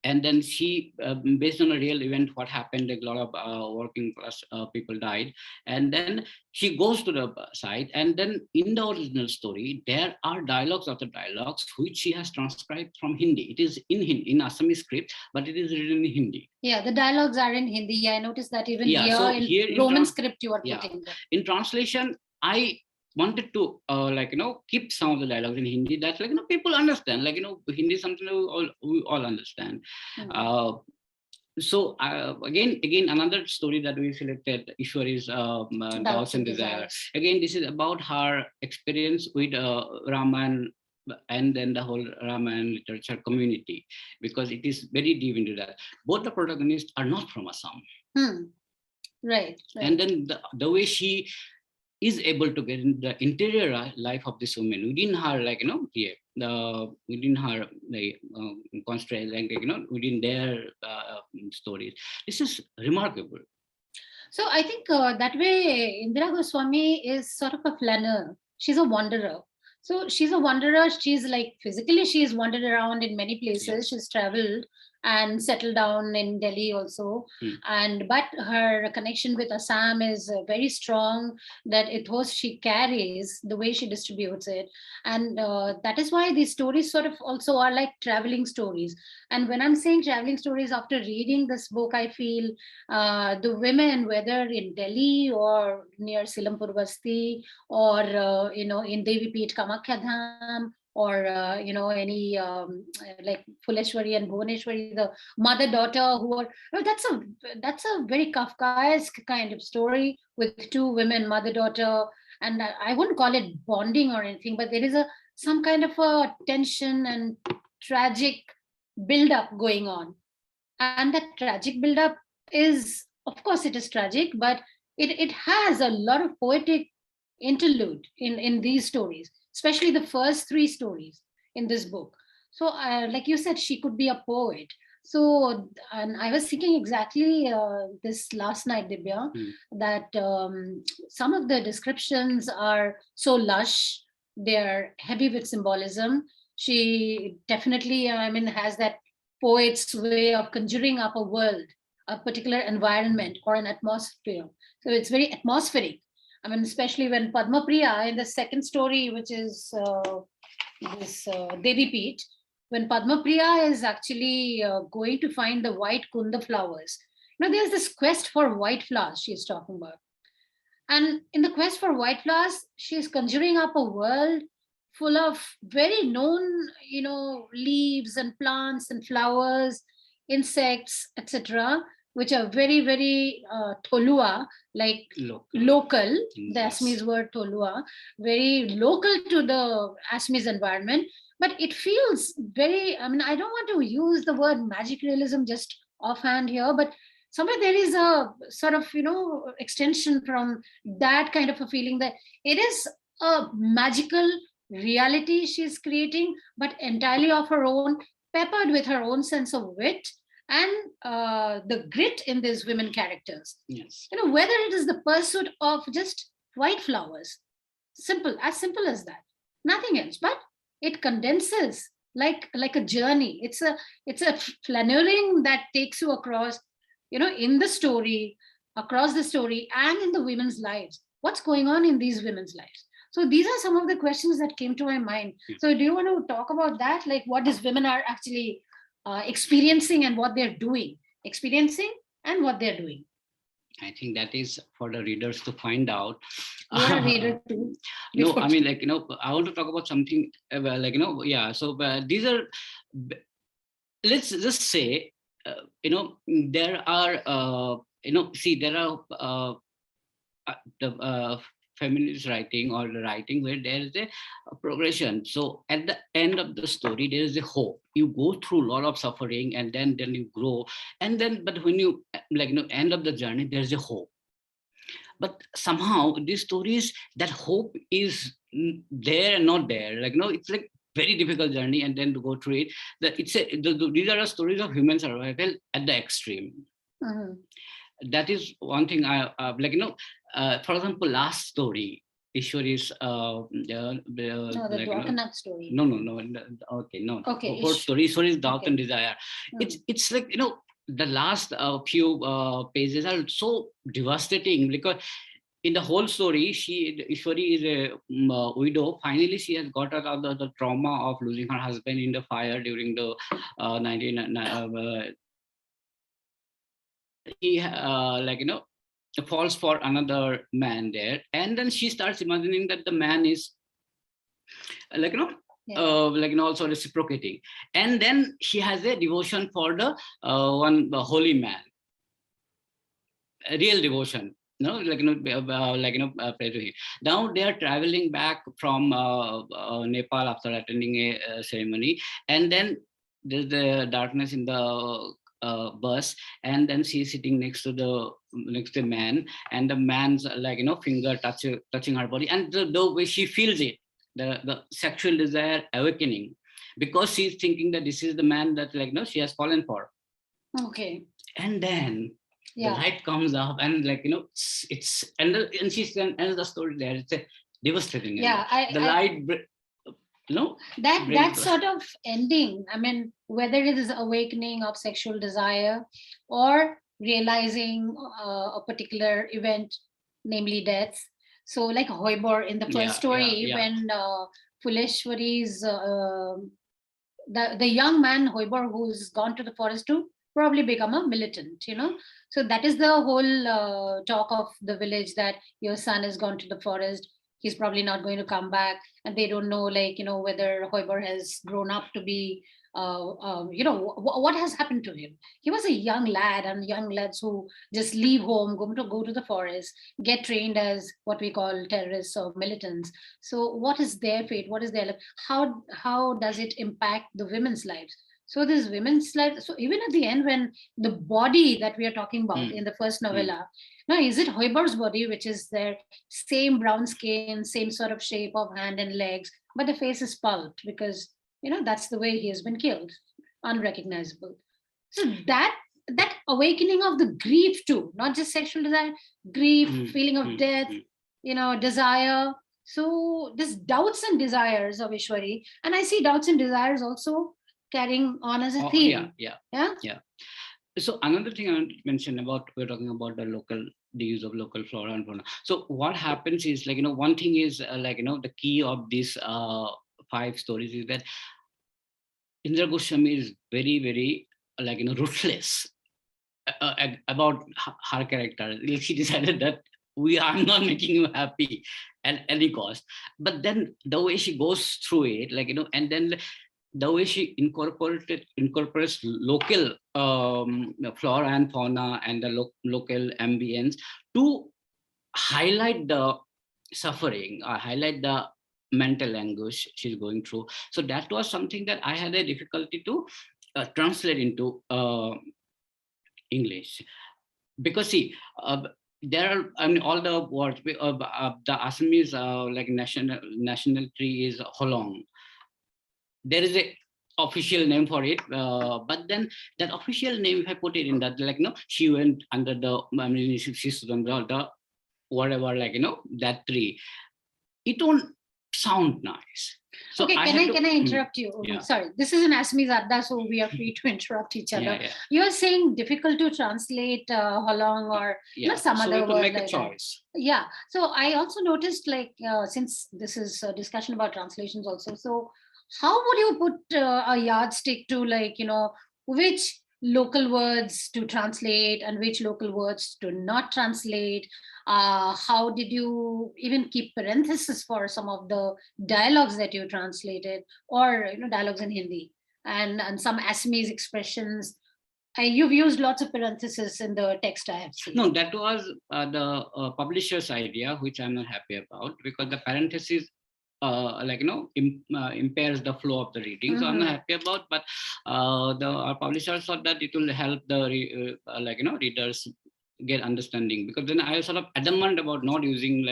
And then she, based on a real event, what happened, a lot of working class people died. And then she goes to the site, and then in the original story, there are dialogues after dialogues, which she has transcribed from Hindi. It is in Hindi, in Assamese script, but it is written in Hindi. Yeah, the dialogues are in Hindi. Yeah, I noticed that even here in Roman Roman script you are putting them. In translation, I wanted to keep some of the dialogues in Hindi that people understand, Hindi is something we all understand. So again another story that we selected, Ishwari's Doubts and Desire. Again, this is about her experience with Raman and then the whole Ramayana literature community, because it is very deep into that. Both the protagonists are not from Assam. Right. And then the way she is able to get in the interior life of this woman within her, within her constraint, within their stories. This is remarkable. So I think that way Indira Goswami is sort of a flaneur. She's a wanderer. So she's a wanderer. She's like physically she's wandered around in many places. Yes. She's traveled and settled down in Delhi also. But her connection with Assam is very strong, that ethos she carries, the way she distributes it. And that is why these stories sort of also are like traveling stories. And when I'm saying traveling stories, after reading this book, I feel the women, whether in Delhi or near Silampur Basti or, in Devi Peeth Kamakhya Dham, or any like Phuleshwari and Bhuvaneshwari, the mother-daughter who are, that's a very Kafkaesque kind of story with two women, mother-daughter, and I wouldn't call it bonding or anything, but there is some kind of a tension and tragic build-up going on. And that tragic build-up is, of course, it is tragic, but it has a lot of poetic interlude in these stories, especially the first three stories in this book. So like you said, she could be a poet. So, and I was thinking exactly this last night, Dibya, that some of the descriptions are so lush, they're heavy with symbolism. She definitely, has that poet's way of conjuring up a world, a particular environment or an atmosphere. So it's very atmospheric. Especially when Padma Priya in the second story, which is this Devi Peeth, when Padma Priya is actually going to find the white kunda flowers. There's this quest for white flowers she's talking about. And in the quest for white flowers, she's conjuring up a world full of very known, leaves and plants and flowers, insects, etc., which are very, very Tolua, like local, the Assamese word Tolua, very local to the Assamese environment. But it feels very, I don't want to use the word magic realism just offhand here, but somewhere there is a sort of, extension from that kind of a feeling that it is a magical reality she's creating, but entirely of her own, peppered with her own sense of wit and the grit in these women characters. Yes. Whether it is the pursuit of just white flowers, simple as that, nothing else, but it condenses like a journey. It's a flaneuring that takes you across, in the story, across the story, and in the women's lives. What's going on in these women's lives? So these are some of the questions that came to my mind. So do you want to talk about that? Like what these women are actually experiencing and what they're doing, experiencing and what they're doing. I think that is for the readers to find out. You're a reader too. No, I mean, I want to talk about something yeah. So these are, let's just say, there are, there are the feminist writing or the writing where there is a progression. So at the end of the story, there is a hope. You go through a lot of suffering and then you grow. And then, but when you end of the journey, there's a hope. But somehow these stories, that hope is there and not there. It's like very difficult journey, and then to go through it. These are stories of human survival at the extreme. That is one thing I for example, last story, Ishwari's the Dwarkanath story. No. Okay, no. Okay. Fourth story, Ishwari's Doubt and Desire. It's like, the last few pages are so devastating, because in the whole story, Ishwari is a widow. Finally, she has got out of the trauma of losing her husband in the fire during the he falls for another man there, and then she starts imagining that the man is also reciprocating, and then she has a devotion for the holy man, a real devotion. Pray to him. Now they are traveling back from Nepal after attending a ceremony, and then there's the darkness in the bus, and then she's sitting next to the man, and the man's finger touching her body, and the way she feels it, the sexual desire awakening, because she's thinking that this is the man that she has fallen for. Okay. And then the light comes up, and it's and she ends the story there. It's a devastating. Light. That sort of ending, I mean, whether it is awakening of sexual desire or realizing a particular event, namely death. So like Hoibor in the first story, when Fuleshwari's the young man Hoibor, who's gone to the forest to probably become a militant, so that is the whole talk of the village, that your son has gone to the forest, he's probably not going to come back, and they don't know whether Hoibor has grown up to be what has happened to him. He was a young lad, and young lads who just leave home, go to the forest, get trained as what we call terrorists or militants. So what is their fate? What is their life? How does it impact the women's lives? So this women's life, so even at the end, when the body that we are talking about in the first novella, now is it Hoiber's body, which is their same brown skin, same sort of shape of hand and legs, but the face is pulped because that's the way he has been killed, unrecognizable. So that awakening of the grief too, not just sexual desire, grief, feeling of death, desire. So this doubts and desires of Ishwari, and I see doubts and desires also carrying on as a theme. Yeah. So another thing I want to mention about, we're talking about the use of local flora and fauna. So what happens is one thing is the key of these 5 stories is that Indira Goswami is very, very ruthless about her character. She decided that I'm not making you happy at any cost. But then the way she goes through it, and then the way she incorporates local flora and fauna and the local ambience to highlight the suffering, or highlight the mental anguish she's going through. So that was something that I had a difficulty to translate into English, because see, there are, I mean, all the words, the Assamese national tree is holong. There is a official name for it, but then that official name, if I put it in that, she went under the, I mean, she's the whatever, that tree. It won't sound nice. So okay, can I interrupt you? Yeah. Sorry, this is an Assamese Adda, so we are free to interrupt each other. Yeah. You're saying difficult to translate Holong or some so other to word make a like choice. that. Yeah. So I also noticed, like, since this is a discussion about translations also, so how would you put a yardstick to, like, which local words to translate and which local words to not translate? How did you even keep parentheses for some of the dialogues that you translated, or dialogues in Hindi and some Assamese expressions? You've used lots of parentheses in the text I have seen. No, that was the publisher's idea, which I'm not happy about, because the parentheses impairs the flow of the reading. So I'm not happy about, but our publisher thought that it will help the readers get understanding, because then I was sort of adamant about not using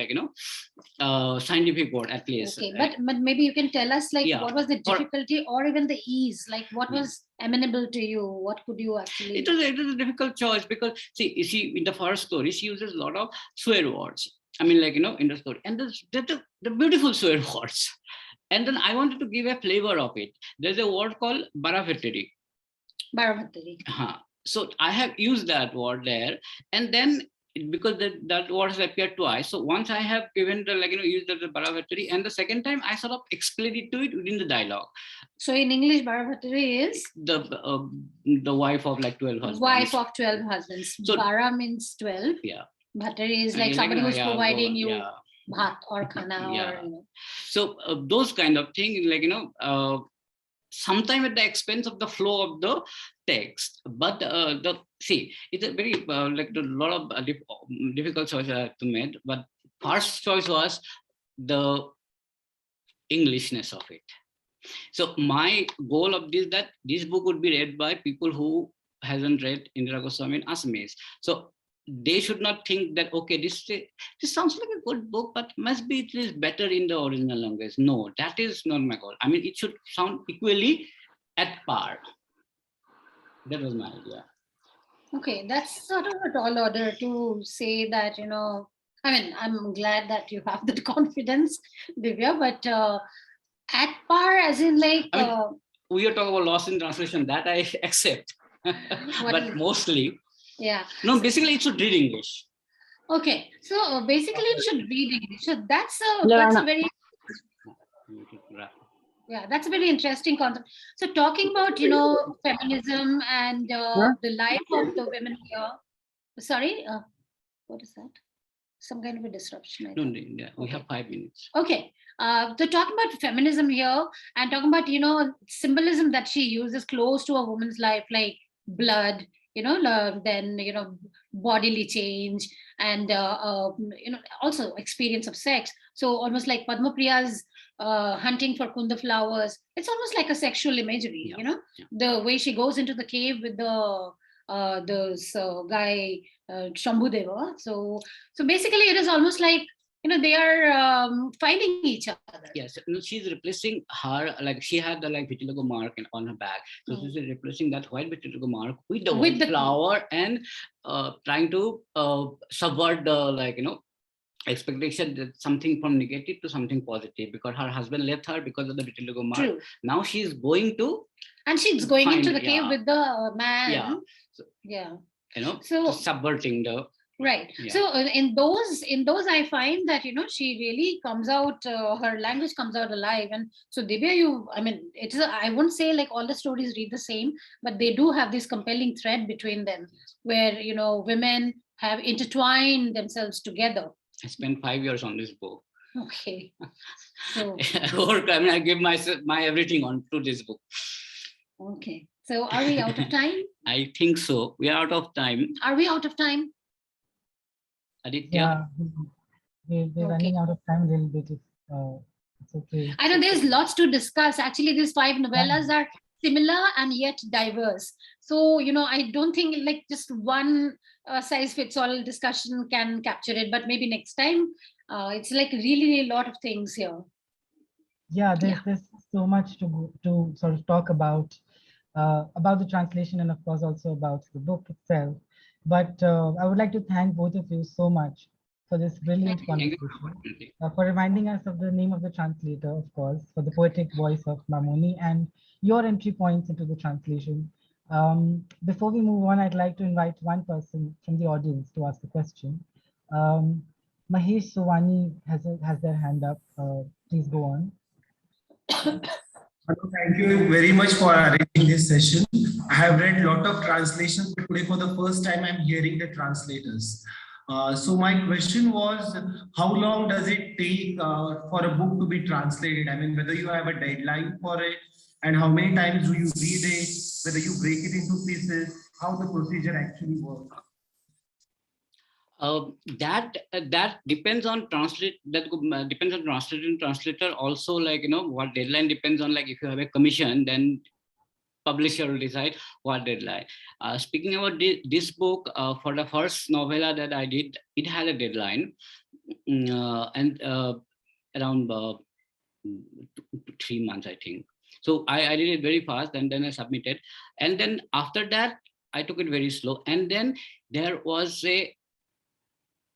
scientific word at least. Okay, but maybe you can tell us, like, what was the difficulty or even the ease? Like, what was amenable to you? What could you actually? It was a difficult choice, because see, in the first story, she uses a lot of swear words. I mean, in the story, and the beautiful swear words. And then I wanted to give a flavor of it. There's a word called baraveteri. Baraveteri. So I have used that word there, and then because that word has appeared twice. So once I have given the used the baraveteri, and the second time I sort of explained it to it within the dialogue. So in English, baraveteri is the wife of 12 husbands. Wife of 12 husbands. So bara means 12. Yeah. Bhatari is like somebody who's providing you bhat or khana. Yeah. So those kind of things, sometime at the expense of the flow of the text, but it's a very a lot of difficult choices I have to make. But first choice was the Englishness of it. So my goal of this book would be read by people who hasn't read Indira Goswami in Assamese. So they should not think that, okay, this sounds like a good book, but must be at least better in the original language. No, that is not my goal. I mean, it should sound equally at par. That was my idea. Okay, that's sort of a tall order to say that, I mean, I'm glad that you have that confidence, Divya, but at par, as in we are talking about loss in translation, that I accept. But mostly, yeah. No, basically it should read English. Okay, so basically it should read English. So that's a very that's a very interesting concept. So talking about feminism and the life of the women here. Sorry, what is that? Some kind of a disruption. No, we have 5 minutes. Okay, so talking about feminism here and talking about symbolism that she uses close to a woman's life, like blood, then bodily change, and also experience of sex. So almost like Padma Priya's hunting for kunda flowers, it's almost like a sexual imagery. The way she goes into the cave with the guy Shambhudeva. So basically it is almost like they are finding each other. Yes, she's replacing her, she had the vitiligo mark on her back. So she's replacing that white vitiligo mark with the flower and trying to subvert the expectation that something from negative to something positive, because her husband left her because of the vitiligo mark. True. Now she's going to, and she's going into the cave with the man. So subverting the. Right. Yeah. So in those, I find that she really comes out. Her language comes out alive. And so Dibya, I wouldn't say like all the stories read the same, but they do have this compelling thread between them, where women have intertwined themselves together. I spent 5 years on this book. Okay. So I give my everything on to this book. Okay. So are we out of time? I think so. We are out of time. Are we out of time? Aditya? Yeah, we're running out of time a little bit. It's okay. I know there's lots to discuss. Actually, these 5 novellas are similar and yet diverse. So, I don't think like just one size fits all discussion can capture it, but maybe next time it's like really a lot of things here. Yeah, there's so much to sort of talk about the translation and of course also about the book itself. But I would like to thank both of you so much for this brilliant Thank you. conversation, for reminding us of the name of the translator, of course, for the poetic voice of Mohini and your entry points into the translation. Before we move on, I'd like to invite one person from the audience to ask the question. Mahesh Sowani has their hand up. Please go on. Thank you very much for arranging this session. I have read a lot of translations, but today for the first time I'm hearing the translators. So my question was, how long does it take for a book to be translated? I mean, whether you have a deadline for it, and how many times do you read it, whether you break it into pieces, how the procedure actually works? That depends on translate. That depends on translator and translator. Also, like, you know, what deadline depends on. Like, if you have a commission, then publisher will decide what deadline. Speaking about this book, for the first novella that I did, it had a deadline, and around 3 months, I think. So I did it very fast, and then I submitted. And then after that, I took it very slow. And then there was a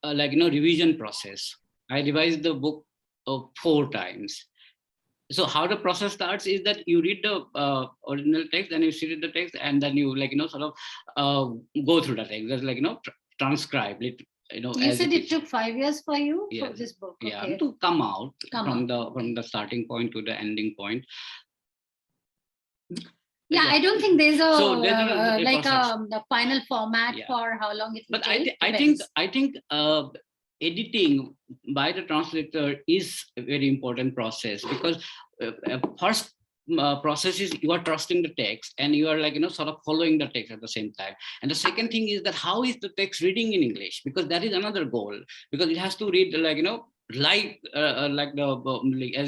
revision process. I revised the book 4 times. So how the process starts is that you read the original text, and you see the text, and then you sort of go through the text. That's transcribe it. You said it took 5 years for you for this book. Yeah, okay. to come out from the starting point to the ending point. Yeah, I don't think there's a the final format for how long it will take. I think editing by the translator is a very important process, because first process is you are trusting the text, and you are sort of following the text at the same time. And the second thing is that how is the text reading in English, because that is another goal, because it has to read as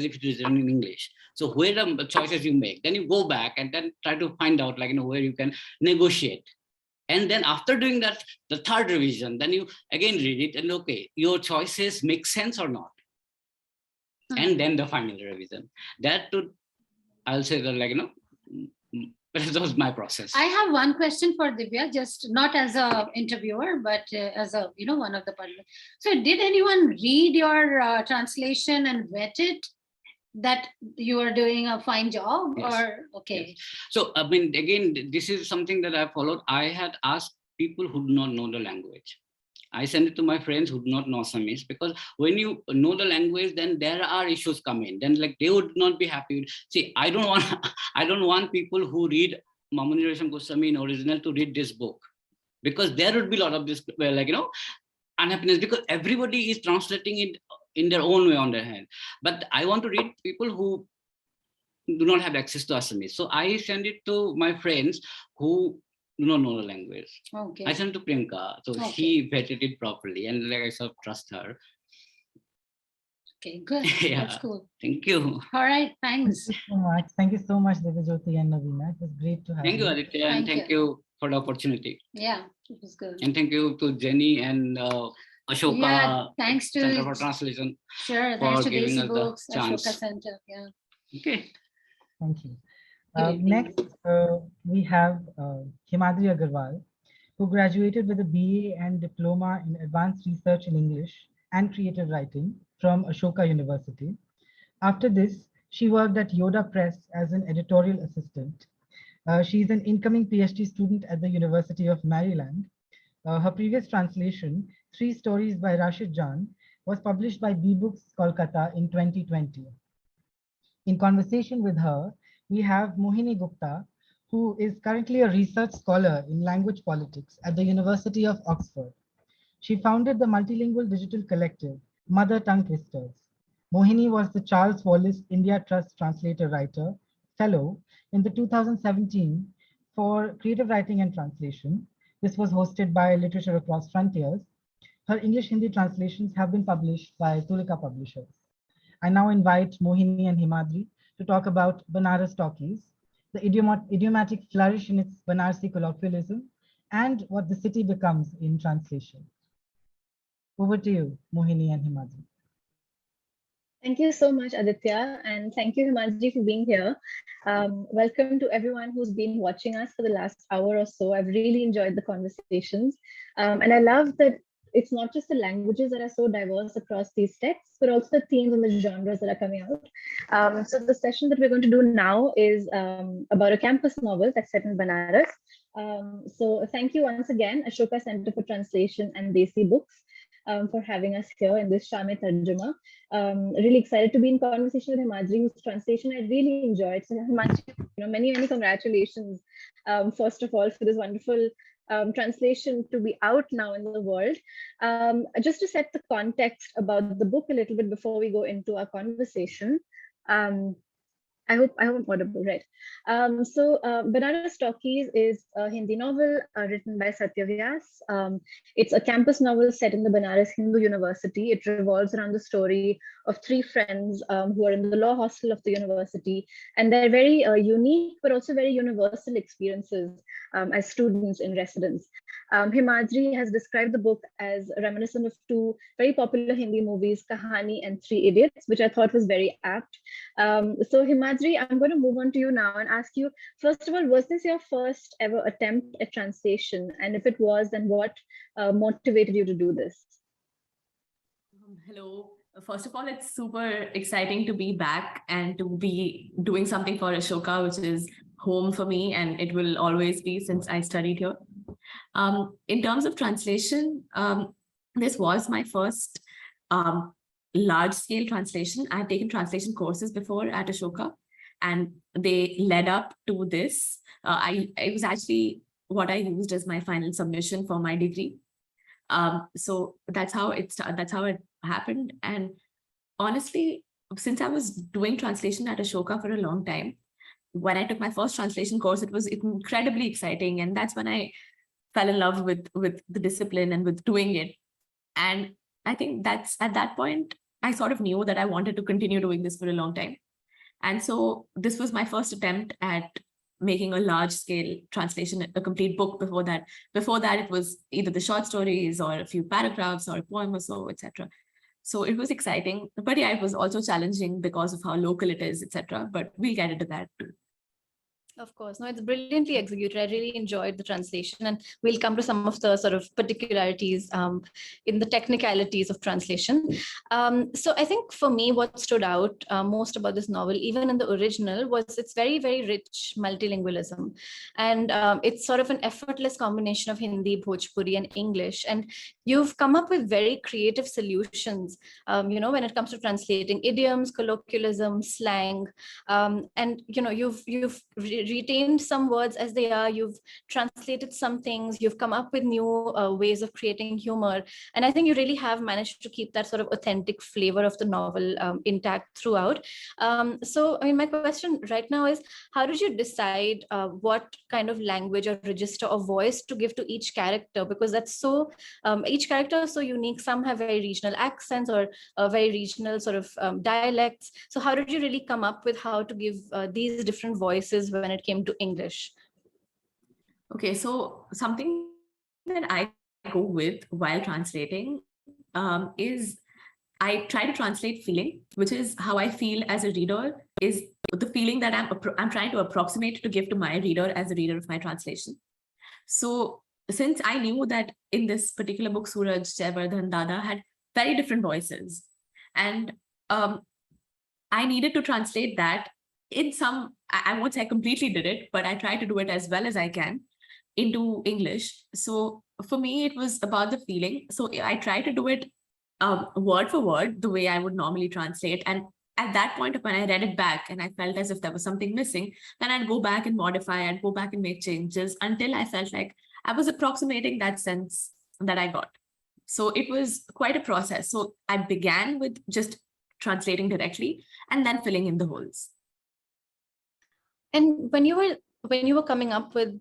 if it is written in English. So where the choices you make, then you go back and then try to find out where you can negotiate. And then after doing that, the third revision, then you again read it and okay, your choices make sense or not. And then the final revision. That too, I'll say that that was my process. I have one question for Dibya, just not as a interviewer, but as a one of the participants. So did anyone read your translation and vet it that you are doing a fine job? Yes. Or okay? Yes. So I mean, again, this is something that I followed. I had asked people who do not know the language. I send it to my friends who do not know Assamese, because when you know the language, then there are issues come in. Then they would not be happy. See, I don't want people who read Mohini Goswami in original to read this book, because there would be a lot of this unhappiness, because everybody is translating it in their own way on their hand. But I want to read people who do not have access to Assamese. So I send it to my friends who do not know the language. Okay. I sent to Priyanka, so she vetted it properly, and I sort of trust her. Okay, good. Yeah. That's cool. Thank you. All right, thanks. Thank you so much. Thank you so much, Dibyajyoti and Nabina. It was great to have you. Thank you, Aditya, and thank you for the opportunity. Yeah, it was good. And thank you to Jenny and Ashoka. Yeah, thanks to Center for Translation. Sure, thanks to giving Desi us Books, the chance. Ashoka Center. Yeah. Okay. Thank you. Good evening. Next, we have Himadri Agarwal, who graduated with a BA and Diploma in Advanced Research in English and Creative Writing from Ashoka University. After this, she worked at Yoda Press as an editorial assistant. She is an incoming PhD student at the University of Maryland. Her previous translation, 3 Stories by Rashid Jan, was published by B-Books Kolkata in 2020. In conversation with her, we have Mohini Gupta, who is currently a research scholar in language politics at the University of Oxford. She founded the multilingual digital collective, Mother Tongue Twisters. Mohini was the Charles Wallace India Trust Translator Writer Fellow in the 2017 for Creative Writing and Translation. This was hosted by Literature Across Frontiers. Her English-Hindi translations have been published by Tulika Publishers. I now invite Mohini and Himadri to talk about Banaras Talkies, the idiomatic flourish in its Banarsi colloquialism, and what the city becomes in translation. Over to you, Mohini and Himadri. Thank you so much, Aditya, and thank you, Himadri, for being here. Welcome to everyone who's been watching us for the last hour or so. I've really enjoyed the conversations, and I love that it's not just the languages that are so diverse across these texts, but also the themes and the genres that are coming out. So the session that we're going to do now is about a campus novel that's set in Banaras. So thank you once again, Ashoka Center for Translation and Desi Books, for having us here in this Shaam-e-Tarjuma. Really excited to be in conversation with Himadri, whose translation I really enjoyed. So Himadri, many congratulations, first of all, for this wonderful translation to be out now in the world. Just to set the context about the book a little bit before we go into our conversation. I hope I'm audible, right? So Banaras Talkies is a Hindi novel written by Satya, Vyas. It's a campus novel set in the Banaras Hindu University. It revolves around the story of three friends who are in the law hostel of the university, and they're very unique, but also very universal experiences as students in residence. Himadri has described the book as reminiscent of two very popular Hindi movies, Kahani and Three Idiots, which I thought was very apt. So Himadri, I'm going to move on to you now and ask you, first of all, was this your first ever attempt at translation? And if it was, then what motivated you to do this? Hello. First of all, it's super exciting to be back and to be doing something for Ashoka, which is home for me, and it will always be since I studied here. In terms of translation, this was my first large-scale translation. I've taken translation courses before at Ashoka, and they led up to this. It was actually what I used as my final submission for my degree. So that's how it happened. And honestly, since I was doing translation at Ashoka for a long time, when I took my first translation course, it was incredibly exciting, and that's when I fell in love with the discipline and with doing it. And I think that's at that point, I sort of knew that I wanted to continue doing this for a long time. And so this was my first attempt at making a large scale translation, a complete book. Before that, it was either the short stories or a few paragraphs or a poem or so, etc. So it was exciting, but yeah, it was also challenging because of how local it is, etc. But we'll get into that too. Of course. No, it's brilliantly executed. I really enjoyed the translation, and we'll come to some of the sort of particularities in the technicalities of translation. So I think for me, what stood out most about this novel, even in the original, was its very, very rich multilingualism. And it's sort of an effortless combination of Hindi, Bhojpuri, and English. And you've come up with very creative solutions, when it comes to translating idioms, colloquialism, slang, and, you've retained some words as they are, you've translated some things, you've come up with new ways of creating humor. And I think you really have managed to keep that sort of authentic flavor of the novel intact throughout. So, my question right now is, how did you decide what kind of language or register or voice to give to each character? Because that's so, each character is so unique. Some have very regional accents or very regional sort of dialects. So how did you really come up with how to give these different voices when it came to English? Okay, so something that I go with while translating is I try to translate feeling, which is how I feel as a reader, is the feeling that I'm trying to approximate to give to my reader as a reader of my translation. So since I knew that in this particular book, Suraj, Jayavardhan, Dada had very different voices, and I needed to translate that in some, I won't say I completely did it, but I try to do it as well as I can into English. So for me, it was about the feeling. So I try to do it word for word, the way I would normally translate. And at that point, when I read it back and I felt as if there was something missing, then I'd go back and modify, I'd go back and make changes until I felt like I was approximating that sense that I got. So it was quite a process. So I began with just translating directly and then filling in the holes. And when you were coming up with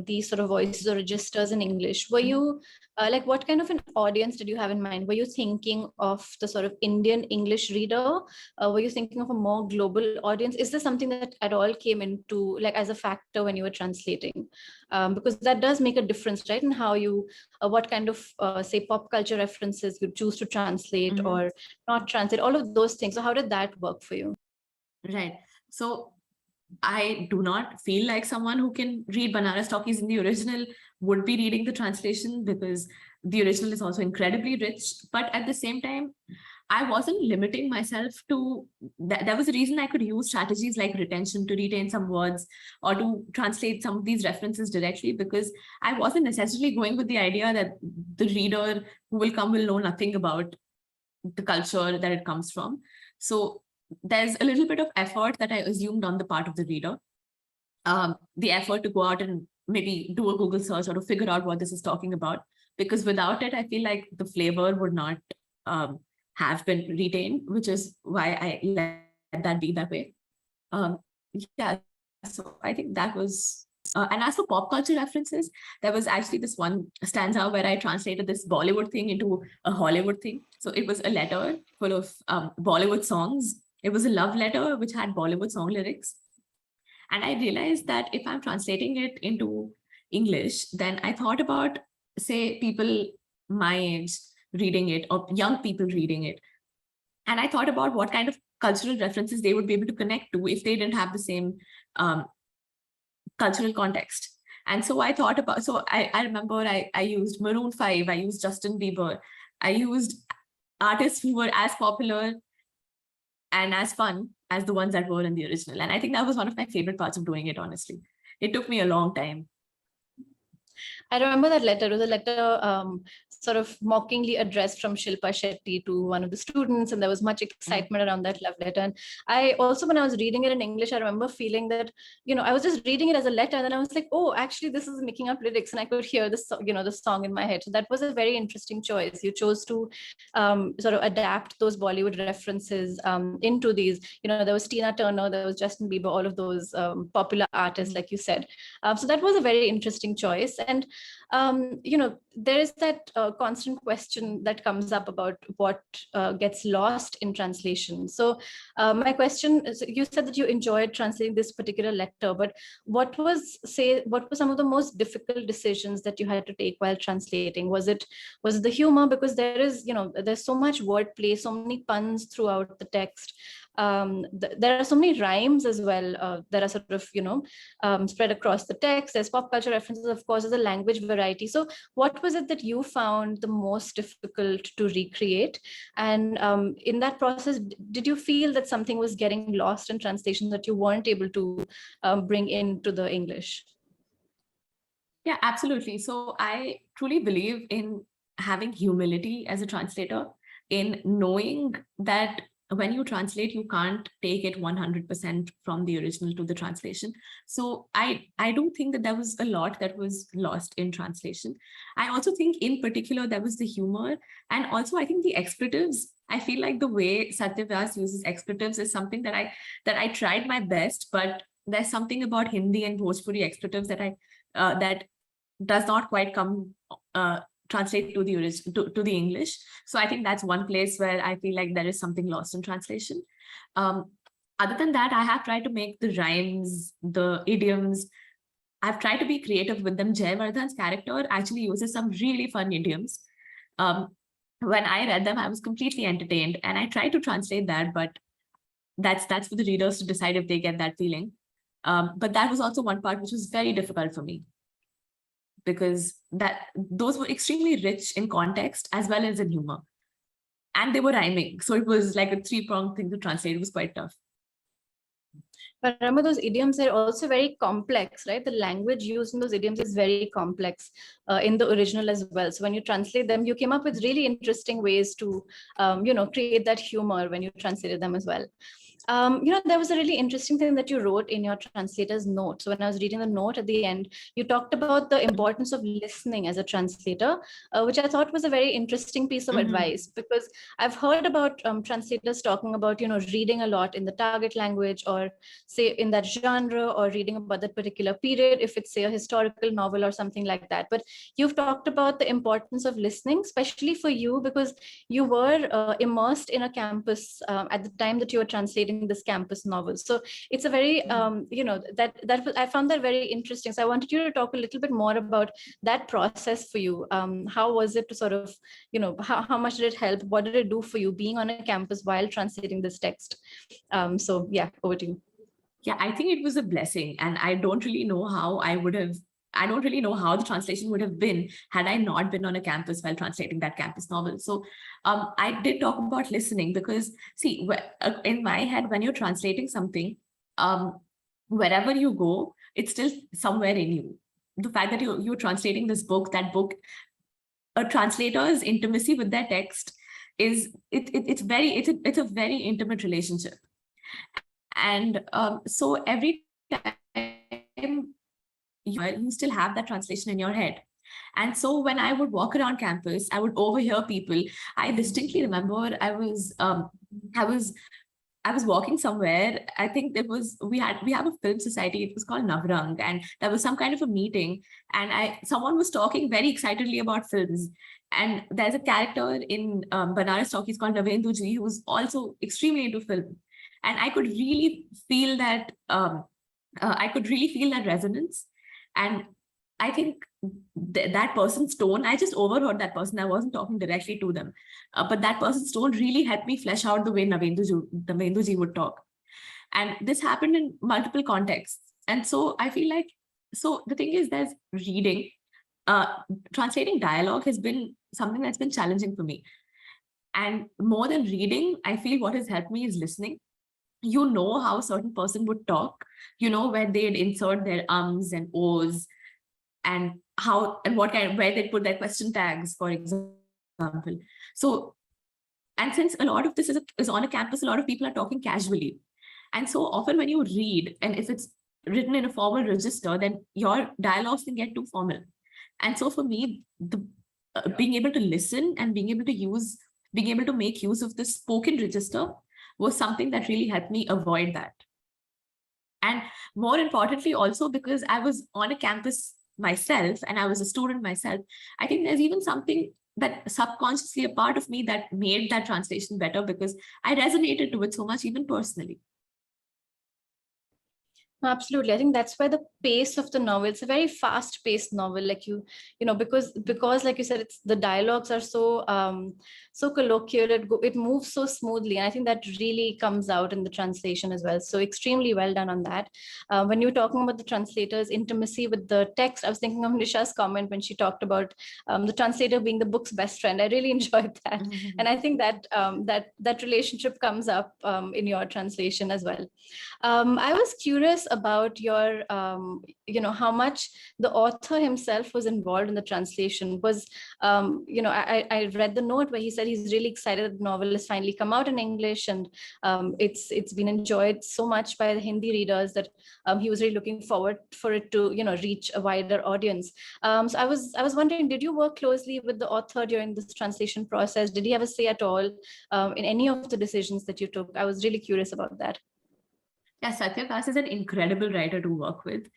these sort of voices or registers in English, were you like, what kind of an audience did you have in mind? Were you thinking of the sort of Indian English reader? Were you thinking of a more global audience? Is there something that at all came into, like, as a factor when you were translating? Because that does make a difference, right? In how you, what kind of, say, pop culture references you choose to translate or not translate, all of those things. So how did that work for you? Right. So I do not feel like someone who can read Banaras Talkies in the original would be reading the translation, because the original is also incredibly rich, but at the same time, I wasn't limiting myself to that. There was a reason I could use strategies like retention to retain some words or to translate some of these references directly, because I wasn't necessarily going with the idea that the reader who will come will know nothing about the culture that it comes from. So there's a little bit of effort that I assumed on the part of the reader. The effort to go out and maybe do a Google search or to figure out what this is talking about, because without it, I feel like the flavor would not have been retained, which is why I let that be that way. Yeah, so I think that was, and as for pop culture references, there was actually this one stanza where I translated this Bollywood thing into a Hollywood thing. So it was a letter full of Bollywood songs. It was a love letter which had Bollywood song lyrics. And I realized that if I'm translating it into English, then I thought about, say, people my age reading it or young people reading it. And I thought about what kind of cultural references they would be able to connect to if they didn't have the same cultural context. And so I thought about, so I remember I used Maroon 5, I used Justin Bieber, I used artists who were as popular and as fun as the ones that were in the original. And I think that was one of my favorite parts of doing it, honestly. It took me a long time. I remember that letter. It was a letter sort of mockingly addressed from Shilpa Shetty to one of the students, and there was much excitement around that love letter. And I also, when I was reading it in English, I remember feeling that, you know, I was just reading it as a letter, and then I was like, oh, actually, this is making up lyrics, and I could hear the, you know, the song in my head. So that was a very interesting choice. You chose to sort of adapt those Bollywood references into these. You know, there was Tina Turner, there was Justin Bieber, all of those popular artists, like you said. So that was a very interesting choice. And you know, there is that constant question that comes up about what gets lost in translation. So my question is, you said that you enjoyed translating this particular letter, but what were some of the most difficult decisions that you had to take while translating? Was it the humor? Because there is, you know, there's so much wordplay, so many puns throughout the text. There are so many rhymes as well that are sort of, you know, spread across the text. There's pop culture references, of course, there's a language variety. So what was it that you found the most difficult to recreate? And in that process, did you feel that something was getting lost in translation that you weren't able to bring into the English? Yeah, absolutely. So I truly believe in having humility as a translator, in knowing that when you translate, you can't take it 100% from the original to the translation. So I don't think that there was a lot that was lost in translation. I also think in particular, there was the humor. And also I think the expletives, I feel like the way Satya Vyas uses expletives is something that I tried my best, but there's something about Hindi and Bhojpuri expletives that that does not quite come translate to the English. So I think that's one place where I feel like there is something lost in translation. Other than that, I have tried to make the rhymes, the idioms, I've tried to be creative with them. Jayavardhan's character actually uses some really fun idioms. When I read them, I was completely entertained, and I tried to translate that, but that's for the readers to decide if they get that feeling. But that was also one part which was very difficult for me, because those were extremely rich in context as well as in humor. And they were rhyming. So it was like a three-pronged thing to translate. It was quite tough. But remember, those idioms are also very complex, right? The language used in those idioms is very complex in the original as well. So when you translate them, you came up with really interesting ways to, create that humor when you translated them as well. There was a really interesting thing that you wrote in your translator's note. So when I was reading the note at the end, you talked about the importance of listening as a translator, which I thought was a very interesting piece of advice, because I've heard about translators talking about, reading a lot in the target language, or say in that genre, or reading about that particular period, if it's say a historical novel or something like that. But you've talked about the importance of listening, especially for you, because you were immersed in a campus at the time that you were translating this campus novel. So it's a very, that I found that very interesting. So I wanted you to talk a little bit more about that process for you. How was it to sort of, how much did it help? What did it do for you being on a campus while translating this text? So yeah, over to you. Yeah, I think it was a blessing, and I don't really know how I would have I don't really know how the translation would have been had I not been on a campus while translating that campus novel. So I did talk about listening because, see, in my head, when you're translating something, wherever you go, it's still somewhere in you. The fact that you're translating this book, that book, a translator's intimacy with their text is it's a very intimate relationship. And so every time you still have that translation in your head. And so when I would walk around campus, I would overhear people. I distinctly remember I was walking somewhere. I think we have a film society. It was called Navrang, and there was some kind of a meeting, and someone was talking very excitedly about films. And there's a character in Banaras Talkies called Navenduji, who's also extremely into film. And I could really feel that resonance. And I think that person's tone, I just overheard that person. I wasn't talking directly to them. But that person's tone really helped me flesh out the way Navenduji would talk. And this happened in multiple contexts. And so I feel like, so the thing is, there's reading. Translating dialogue has been something that's been challenging for me. And more than reading, I feel what has helped me is listening. You know how a certain person would talk, you know, where they'd insert their ums and ohs, and where they'd put their question tags, for example. So, and since a lot of this is on a campus, a lot of people are talking casually. And so often when you read, and if it's written in a formal register, then your dialogues can get too formal. And so for me, being able to listen and being able to make use of the spoken register was something that really helped me avoid that. And more importantly, also because I was on a campus myself and I was a student myself, I think there's even something that subconsciously a part of me that made that translation better because I resonated to it so much, even personally. Absolutely. I think that's why the pace of the novel, it's a very fast paced novel, like because like you said, the dialogues are so colloquial, it moves so smoothly. And I think that really comes out in the translation as well. So extremely well done on that. When you were talking about the translator's intimacy with the text, I was thinking of Nisha's comment when she talked about the translator being the book's best friend. I really enjoyed that. Mm-hmm. And I think that that relationship comes up in your translation as well. I was curious about your, how much the author himself was involved in the translation. Was, I read the note where he said he's really excited that the novel has finally come out in English, and it's been enjoyed so much by the Hindi readers that he was really looking forward for it to, reach a wider audience. So I was wondering, did you work closely with the author during this translation process? Did he have a say at all in any of the decisions that you took? I was really curious about that. Yeah, Satya is an incredible writer to work with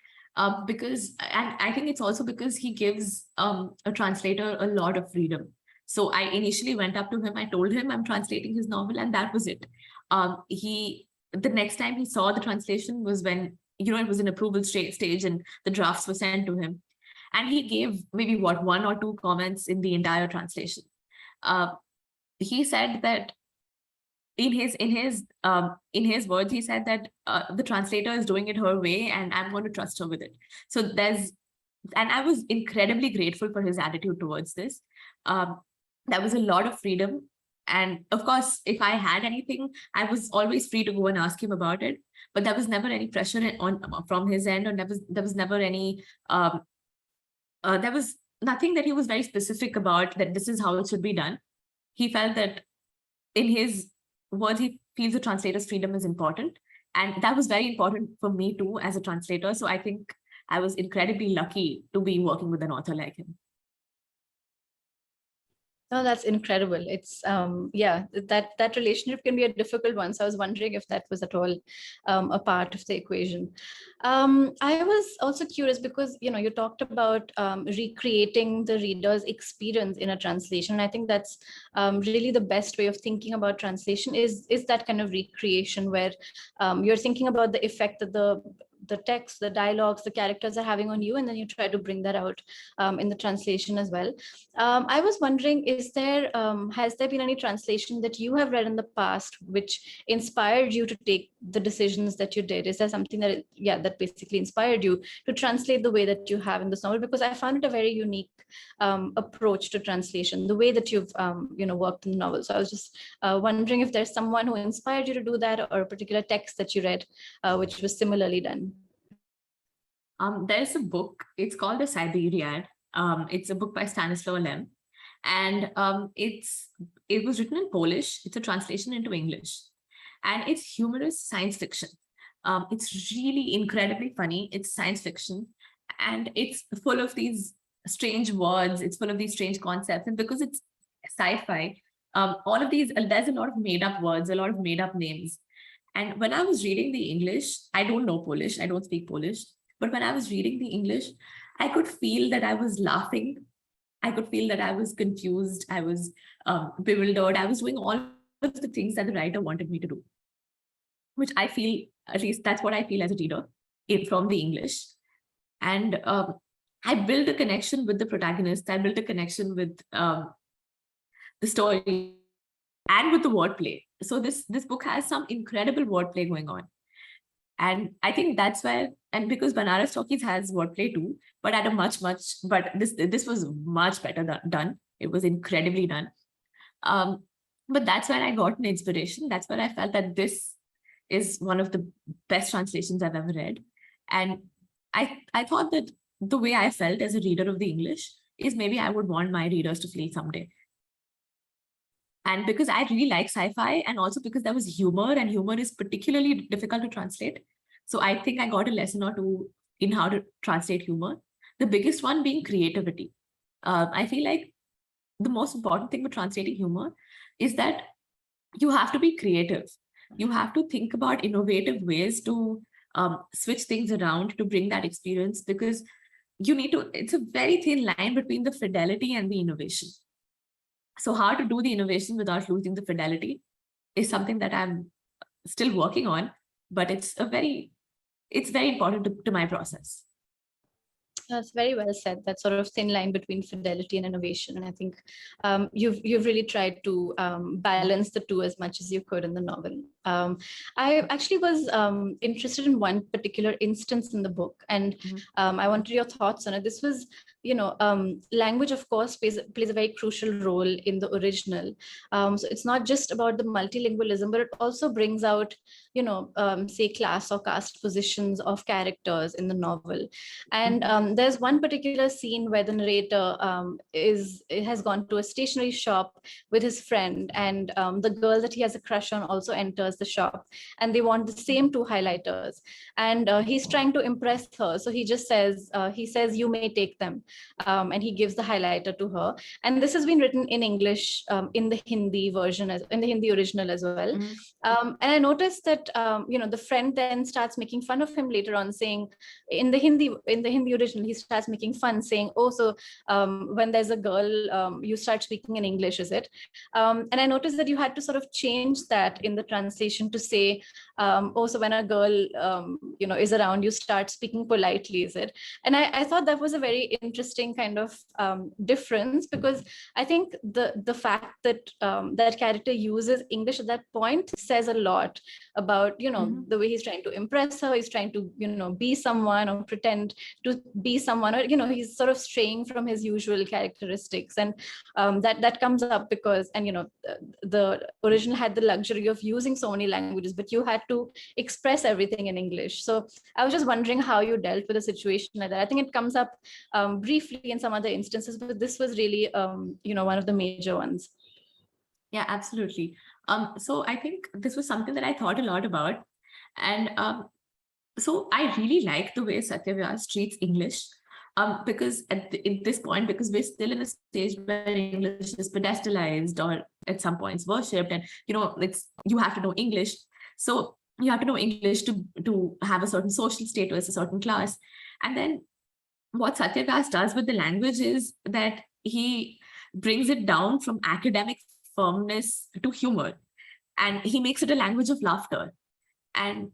because, and I think it's also because he gives a translator a lot of freedom. So I initially went up to him, I told him I'm translating his novel, and that was it. The next time he saw the translation was when, it was an approval stage and the drafts were sent to him. And he gave maybe one or two comments in the entire translation. He said that in his words, he said that the translator is doing it her way and I'm going to trust her with it. So and I was incredibly grateful for his attitude towards this. There was a lot of freedom. And of course, if I had anything, I was always free to go and ask him about it. But there was never any pressure from his end, or there was never any, there was nothing that he was very specific about that this is how it should be done. He felt that in his words, he feels the translator's freedom is important. And that was very important for me too, as a translator. So I think I was incredibly lucky to be working with an author like him. Oh, that's incredible. It's that relationship can be a difficult one. So I was wondering if that was at all a part of the equation. I was also curious because, you talked about recreating the reader's experience in a translation. I think that's really the best way of thinking about translation is that kind of recreation where you're thinking about the effect that the the text, the dialogues, the characters are having on you, and then you try to bring that out in the translation as well. I was wondering, has there been any translation that you have read in the past which inspired you to take the decisions that you did? Is there something that, that basically inspired you to translate the way that you have in this novel? Because I found it a very unique approach to translation, the way that you've worked in the novel. So I was just wondering if there's someone who inspired you to do that, or a particular text that you read which was similarly done. There's a book, it's called The Siberiad. It's a book by Stanislaw Lem, and it was written in Polish. It's a translation into English, and it's humorous science fiction. It's really incredibly funny. It's science fiction, and it's full of these strange words. It's full of these strange concepts, and because it's sci-fi, all of these, there's a lot of made-up words, a lot of made-up names. And when I was reading the English, I don't know Polish, I don't speak Polish, but when I was reading the English, I could feel that I was laughing. I could feel that I was confused. I was bewildered. I was doing all of the things that the writer wanted me to do, which I feel, at least that's what I feel as a reader from the English. And I built a connection with the protagonist. I built a connection with the story and with the wordplay. So this book has some incredible wordplay going on. And I think that's why, and because Banaras Talkies has wordplay too, but at a but this was much better done. It was incredibly done. But that's where I got an inspiration. That's where I felt that this is one of the best translations I've ever read. And I thought that the way I felt as a reader of the English is maybe I would want my readers to feel someday. And because I really like sci-fi, and also because there was humor, and humor is particularly difficult to translate. So I think I got a lesson or two in how to translate humor. The biggest one being creativity. I feel like the most important thing with translating humor is that you have to be creative. You have to think about innovative ways to switch things around to bring that experience, because you need to, it's a very thin line between the fidelity and the innovation. So how to do the innovation without losing the fidelity is something that I'm still working on, but it's very important to my process. That's very well said. That sort of thin line between fidelity and innovation, and I think you've really tried to balance the two as much as you could in the novel. I actually was interested in one particular instance in the book, and I wanted your thoughts on it. This was, language, of course, plays a very crucial role in the original. So it's not just about the multilingualism, but it also brings out, say, class or caste positions of characters in the novel. And there's one particular scene where the narrator has gone to a stationery shop with his friend, and the girl that he has a crush on also enters the shop, and they want the same two highlighters, and he's trying to impress her. So he just says, you may take them, and he gives the highlighter to her. And this has been written in English in the Hindi version, in the Hindi original as well. And I noticed that the friend then starts making fun of him later on, saying in the Hindi original, he starts making fun, saying, oh, so when there's a girl, you start speaking in English, is it? And I noticed that you had to sort of change that in the translation to say, oh, so when a girl is around, you start speaking politely, is it? And I thought that was a very interesting kind of difference, because I think the fact that that character uses English at that point says a lot about the way he's trying to impress her. He's trying to be someone or pretend to be someone, or he's sort of straying from his usual characteristics. And that comes up because, and the original had the luxury of using so many languages, but you had to express everything in English. So I was just wondering how you dealt with a situation like that. I think it comes up briefly in some other instances, but this was really one of the major ones. Yeah, absolutely. So I think this was something that I thought a lot about. And so I really like the way Satya Vyas treats English, because at this point, because we're still in a stage where English is pedestalized or at some points worshipped, and you have to know English. So you have to know English to have a certain social status, a certain class. And then what Satya Vyas does with the language is that he brings it down from academic firmness to humor, and he makes it a language of laughter. And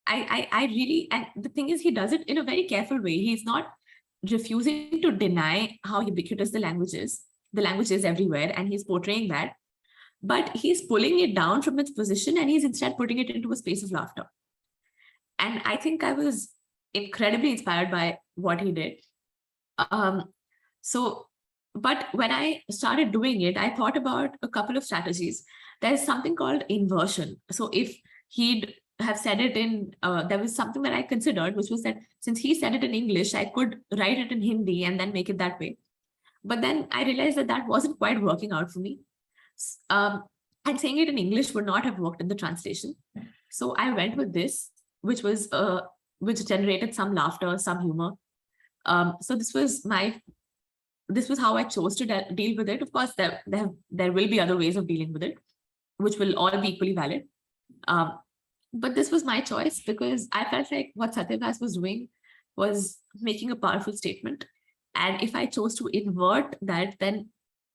I really, and the thing is, he does it in a very careful way. He's not refusing to deny how ubiquitous the language is. The language is everywhere, and he's portraying that. But he's pulling it down from its position, and he's instead putting it into a space of laughter. And I think I was incredibly inspired by what he did. But when I started doing it, I thought about a couple of strategies. There's something called inversion. So if he'd have said it in, there was something that I considered, which was that since he said it in English, I could write it in Hindi and then make it that way. But then I realized that that wasn't quite working out for me. And saying it in English would not have worked in the translation. So I went with this, which generated some laughter, some humor. So this was how I chose to deal with it. Of course, there will be other ways of dealing with it, which will all be equally valid. But this was my choice because I felt like what Satya Vyas was doing was making a powerful statement. And if I chose to invert that, then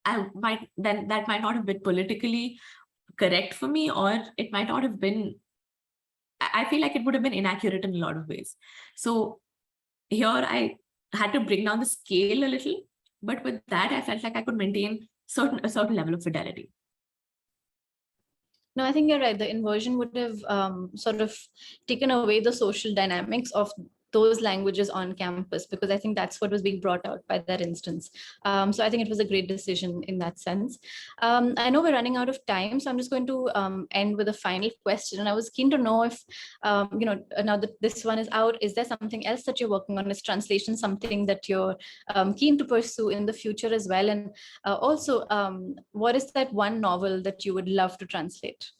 that might not have been politically correct for me, or it might not have been, I feel like it would have been inaccurate in a lot of ways. So here I had to bring down the scale a little, but with that, I felt like I could maintain a certain level of fidelity. No, I think you're right. The inversion would have sort of taken away the social dynamics of those languages on campus, because I think that's what was being brought out by that instance. So I think it was a great decision in that sense. I know we're running out of time, so I'm just going to end with a final question. And I was keen to know if, now that this one is out, is there something else that you're working on? Is translation something that you're keen to pursue in the future as well? And also, what is that one novel that you would love to translate?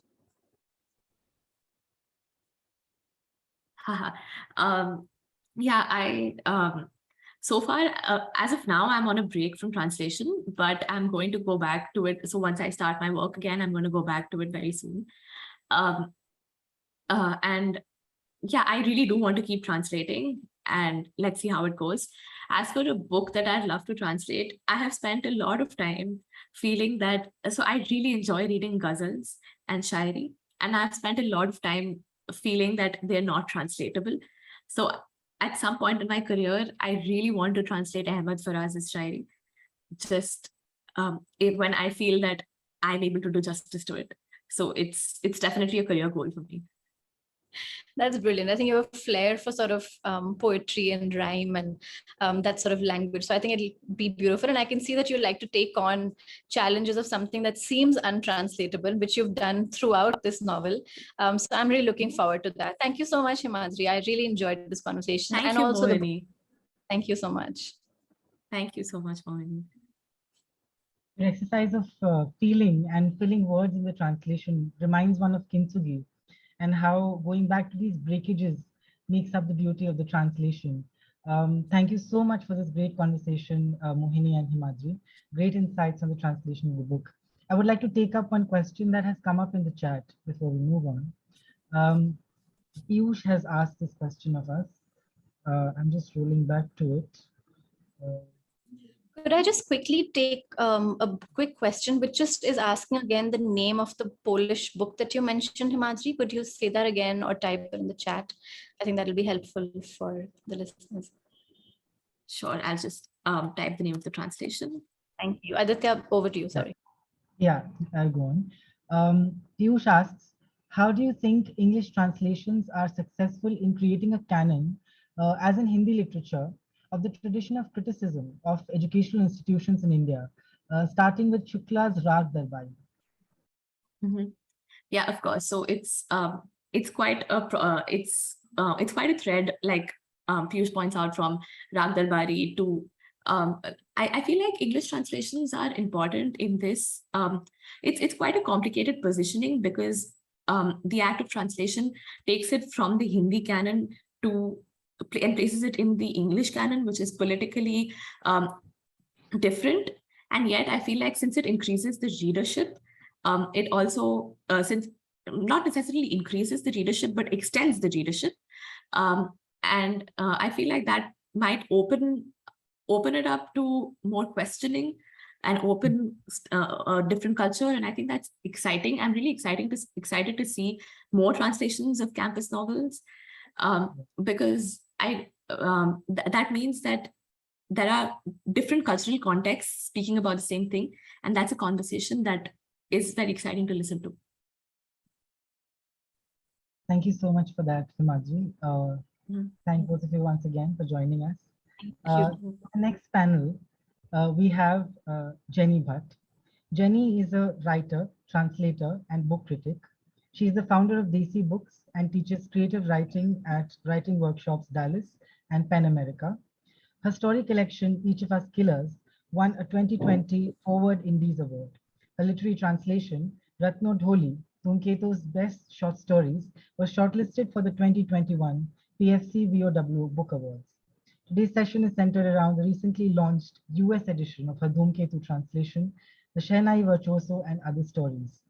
So far, as of now, I'm on a break from translation, but I'm going to go back to it. So once I start my work again, I'm going to go back to it very soon. And yeah, I really do want to keep translating, and let's see how it goes. As for a book that I'd love to translate, I have spent a lot of time feeling that, so I really enjoy reading ghazals and shairi, and I've spent a lot of time feeling that they're not translatable. So at some point in my career, I really want to translate Ahmad Faraz's shairi, just when I feel that I'm able to do justice to it. So it's definitely a career goal for me. That's brilliant. I think you have a flair for sort of poetry and rhyme and that sort of language. So I think it'll be beautiful. And I can see that you like to take on challenges of something that seems untranslatable, which you've done throughout this novel. So I'm really looking forward to that. Thank you so much, Himadri. I really enjoyed this conversation. Thank you, also Mohini. Thank you so much. Thank you so much, Mohini. The exercise of feeling and filling words in the translation reminds one of Kintsugi, and how going back to these breakages makes up the beauty of the translation. Thank you so much for this great conversation, Mohini and Himadri. Great insights on the translation of the book. I would like to take up one question that has come up in the chat before we move on. Piyush has asked this question of us. I'm just rolling back to it. Could I just quickly take a quick question, which just is asking again the name of the Polish book that you mentioned, Himadri? Could you say that again or type it in the chat? I think that'll be helpful for the listeners. Sure, I'll just type the name of the translation. Thank you. Aditya, over to you, sorry. Yeah, I'll go on. Piyush asks, how do you think English translations are successful in creating a canon, as in Hindi literature, of the tradition of criticism of educational institutions in India, starting with Shukla's Rag Darbari? Yeah, of course. So it's quite a thread, like Piyush points out, from Rag Darbari to I feel like English translations are important in this. It's quite a complicated positioning, because the act of translation takes it from the Hindi canon and places it in the English canon, which is politically different. And yet I feel like since it increases the readership, it also, since not necessarily increases the readership, but extends the readership. And I feel like that might open it up to more questioning and open a different culture. And I think that's exciting. I'm really excited to see more translations of campus novels. because that means that there are different cultural contexts speaking about the same thing, and that's a conversation that is very exciting to listen to. Thank you so much for that, Himadri. Thank both of you once again for joining us. The next panel, we have Jenny Bhatt. Jenny is a writer, translator, and book critic. She is the founder of Desi Books and teaches creative writing at writing workshops Dallas and Pen America. Her story collection, Each of Us Killers, won a 2020 Forward Indies Award. Her literary translation, Ratno Dholi, Dhumketu's Best Short Stories, was shortlisted for the 2021 PFC VOW Book Awards. Today's session is centered around the recently launched US edition of her Dhumketu translation, The Shehnai, Virtuoso, and Other Stories.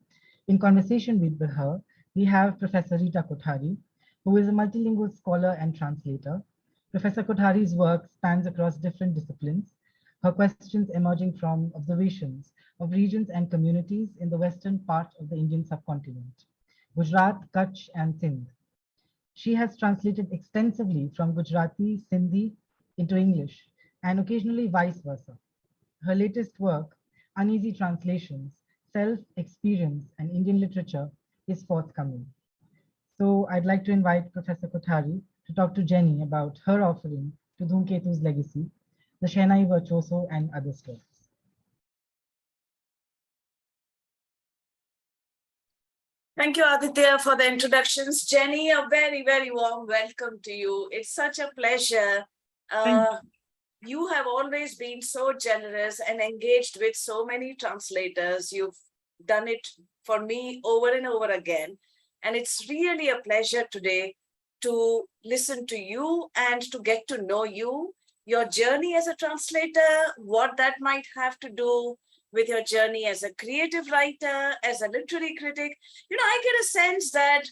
In conversation with her, we have Professor Rita Kothari, who is a multilingual scholar and translator. Professor Kothari's work spans across different disciplines, her questions emerging from observations of regions and communities in the western part of the Indian subcontinent, Gujarat, Kutch, and Sindh. She has translated extensively from Gujarati, Sindhi into English, and occasionally vice versa. Her latest work, Uneasy Translations, Self, Experience, and Indian Literature, is forthcoming. So I'd like to invite Professor Kothari to talk to Jenny about her offering to Dhumketu's legacy, The Shehnai, Virtuoso, and Other Stories. Thank you, Aditya, for the introductions. Jenny, a very, very warm welcome to you. It's such a pleasure. You have always been so generous and engaged with so many translators. You've done it for me over and over again. And it's really a pleasure today to listen to you and to get to know you, your journey as a translator, what that might have to do with your journey as a creative writer, as a literary critic. You know, I get a sense that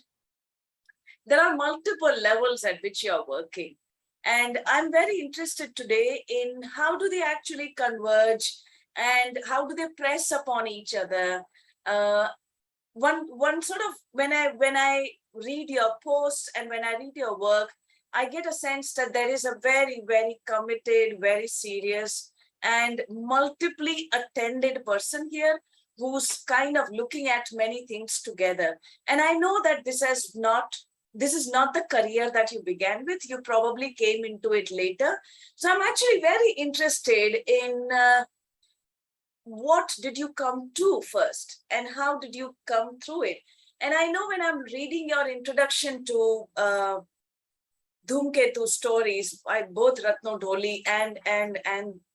there are multiple levels at which you're working. And I'm very interested today in how do they actually converge and how do they press upon each other. One sort of, when I read your posts and when I read your work, I get a sense that there is a very, very committed, very serious and multiply attended person here who's kind of looking at many things together. And I know that this is not the career that you began with. You probably came into it later. So I'm actually very interested in what did you come to first and how did you come through it? And I know when I'm reading your introduction to Dhumketu stories by both Ratno Dholi and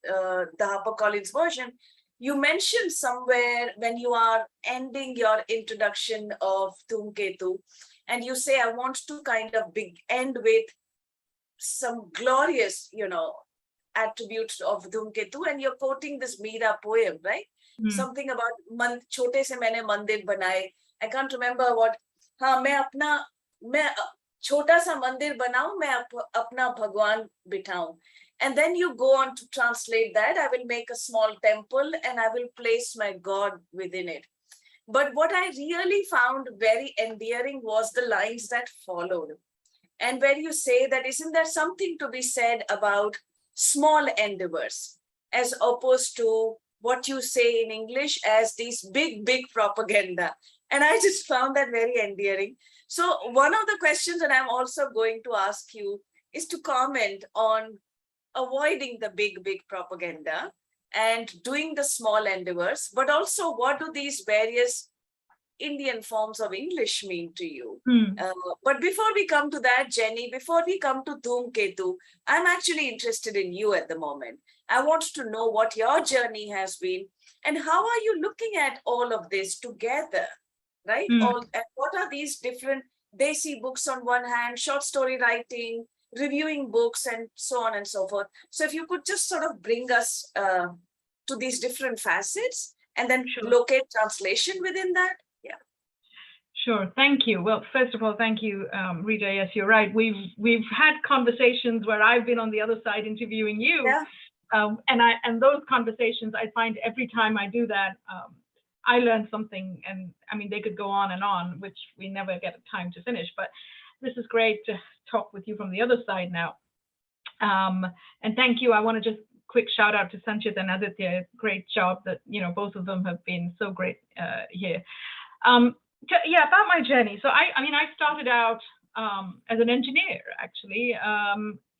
the HarperCollins version, you mentioned somewhere when you are ending your introduction of Dhumketu, and you say, I want to kind of end with some glorious, attributes of Dhumketu, and you're quoting this Meera poem, right? Something about chote se maine mandir banaye. I can't remember what. मैं छोटा सा मंदिर बनाऊं, मैं अपना भगवान बिठाऊं. And then you go on to translate that. I will make a small temple and I will place my God within it. But what I really found very endearing was the lines that followed. And where you say that, isn't there something to be said about small endeavors as opposed to what you say in English as these big, big propaganda. And I just found that very endearing. So one of the questions that I'm also going to ask you is to comment on avoiding the big, big propaganda and doing the small endeavors, but also what do these various Indian forms of English mean to you? But before we come to that, Jenny, before we come to Dhumketu, I'm actually interested in you at the moment. I want to know what your journey has been and how are you looking at all of this together, right? And what are these different Desi books on one hand, short story writing, reviewing books, and so on and so forth. So if you could just sort of bring us to these different facets and then locate translation within that. Yeah. Sure. Thank you. Well, first of all, thank you, Rita. Yes, you're right. We've had conversations where I've been on the other side interviewing you. Yeah. And those conversations, I find every time I do that, I learn something. And I mean, they could go on and on, which we never get time to finish. But this is great to talk with you from the other side now. And thank you. I want to just quick shout out to Sanchit and Aditya. Great job that, both of them have been so great here. Yeah, about my journey. So I mean, I started out as an engineer, actually,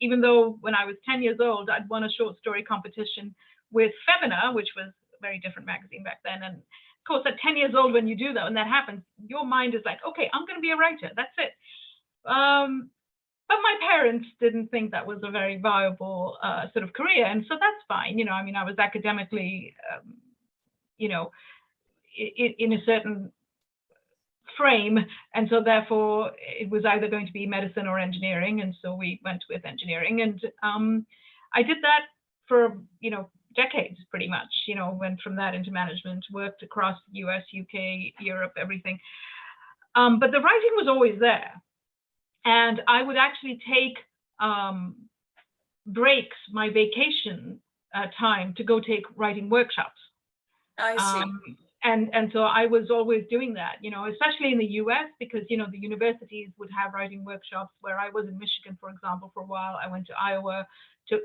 even though when I was 10 years old, I'd won a short story competition with Femina, which was a very different magazine back then. And of course, at 10 years old, when you do that, when that happens, your mind is like, okay, I'm going to be a writer. That's it. But my parents didn't think that was a very viable sort of career. And so that's fine. I mean, I was academically, in a certain frame. And so therefore, it was either going to be medicine or engineering. And so we went with engineering. And I did that for, decades, pretty much, went from that into management, worked across the US, UK, Europe, everything. But the writing was always there. And I would actually take breaks, my vacation time, to go take writing workshops. I see. And so I was always doing that, especially in the US, because, the universities would have writing workshops. Where I was in Michigan, for example, for a while. I went to Iowa,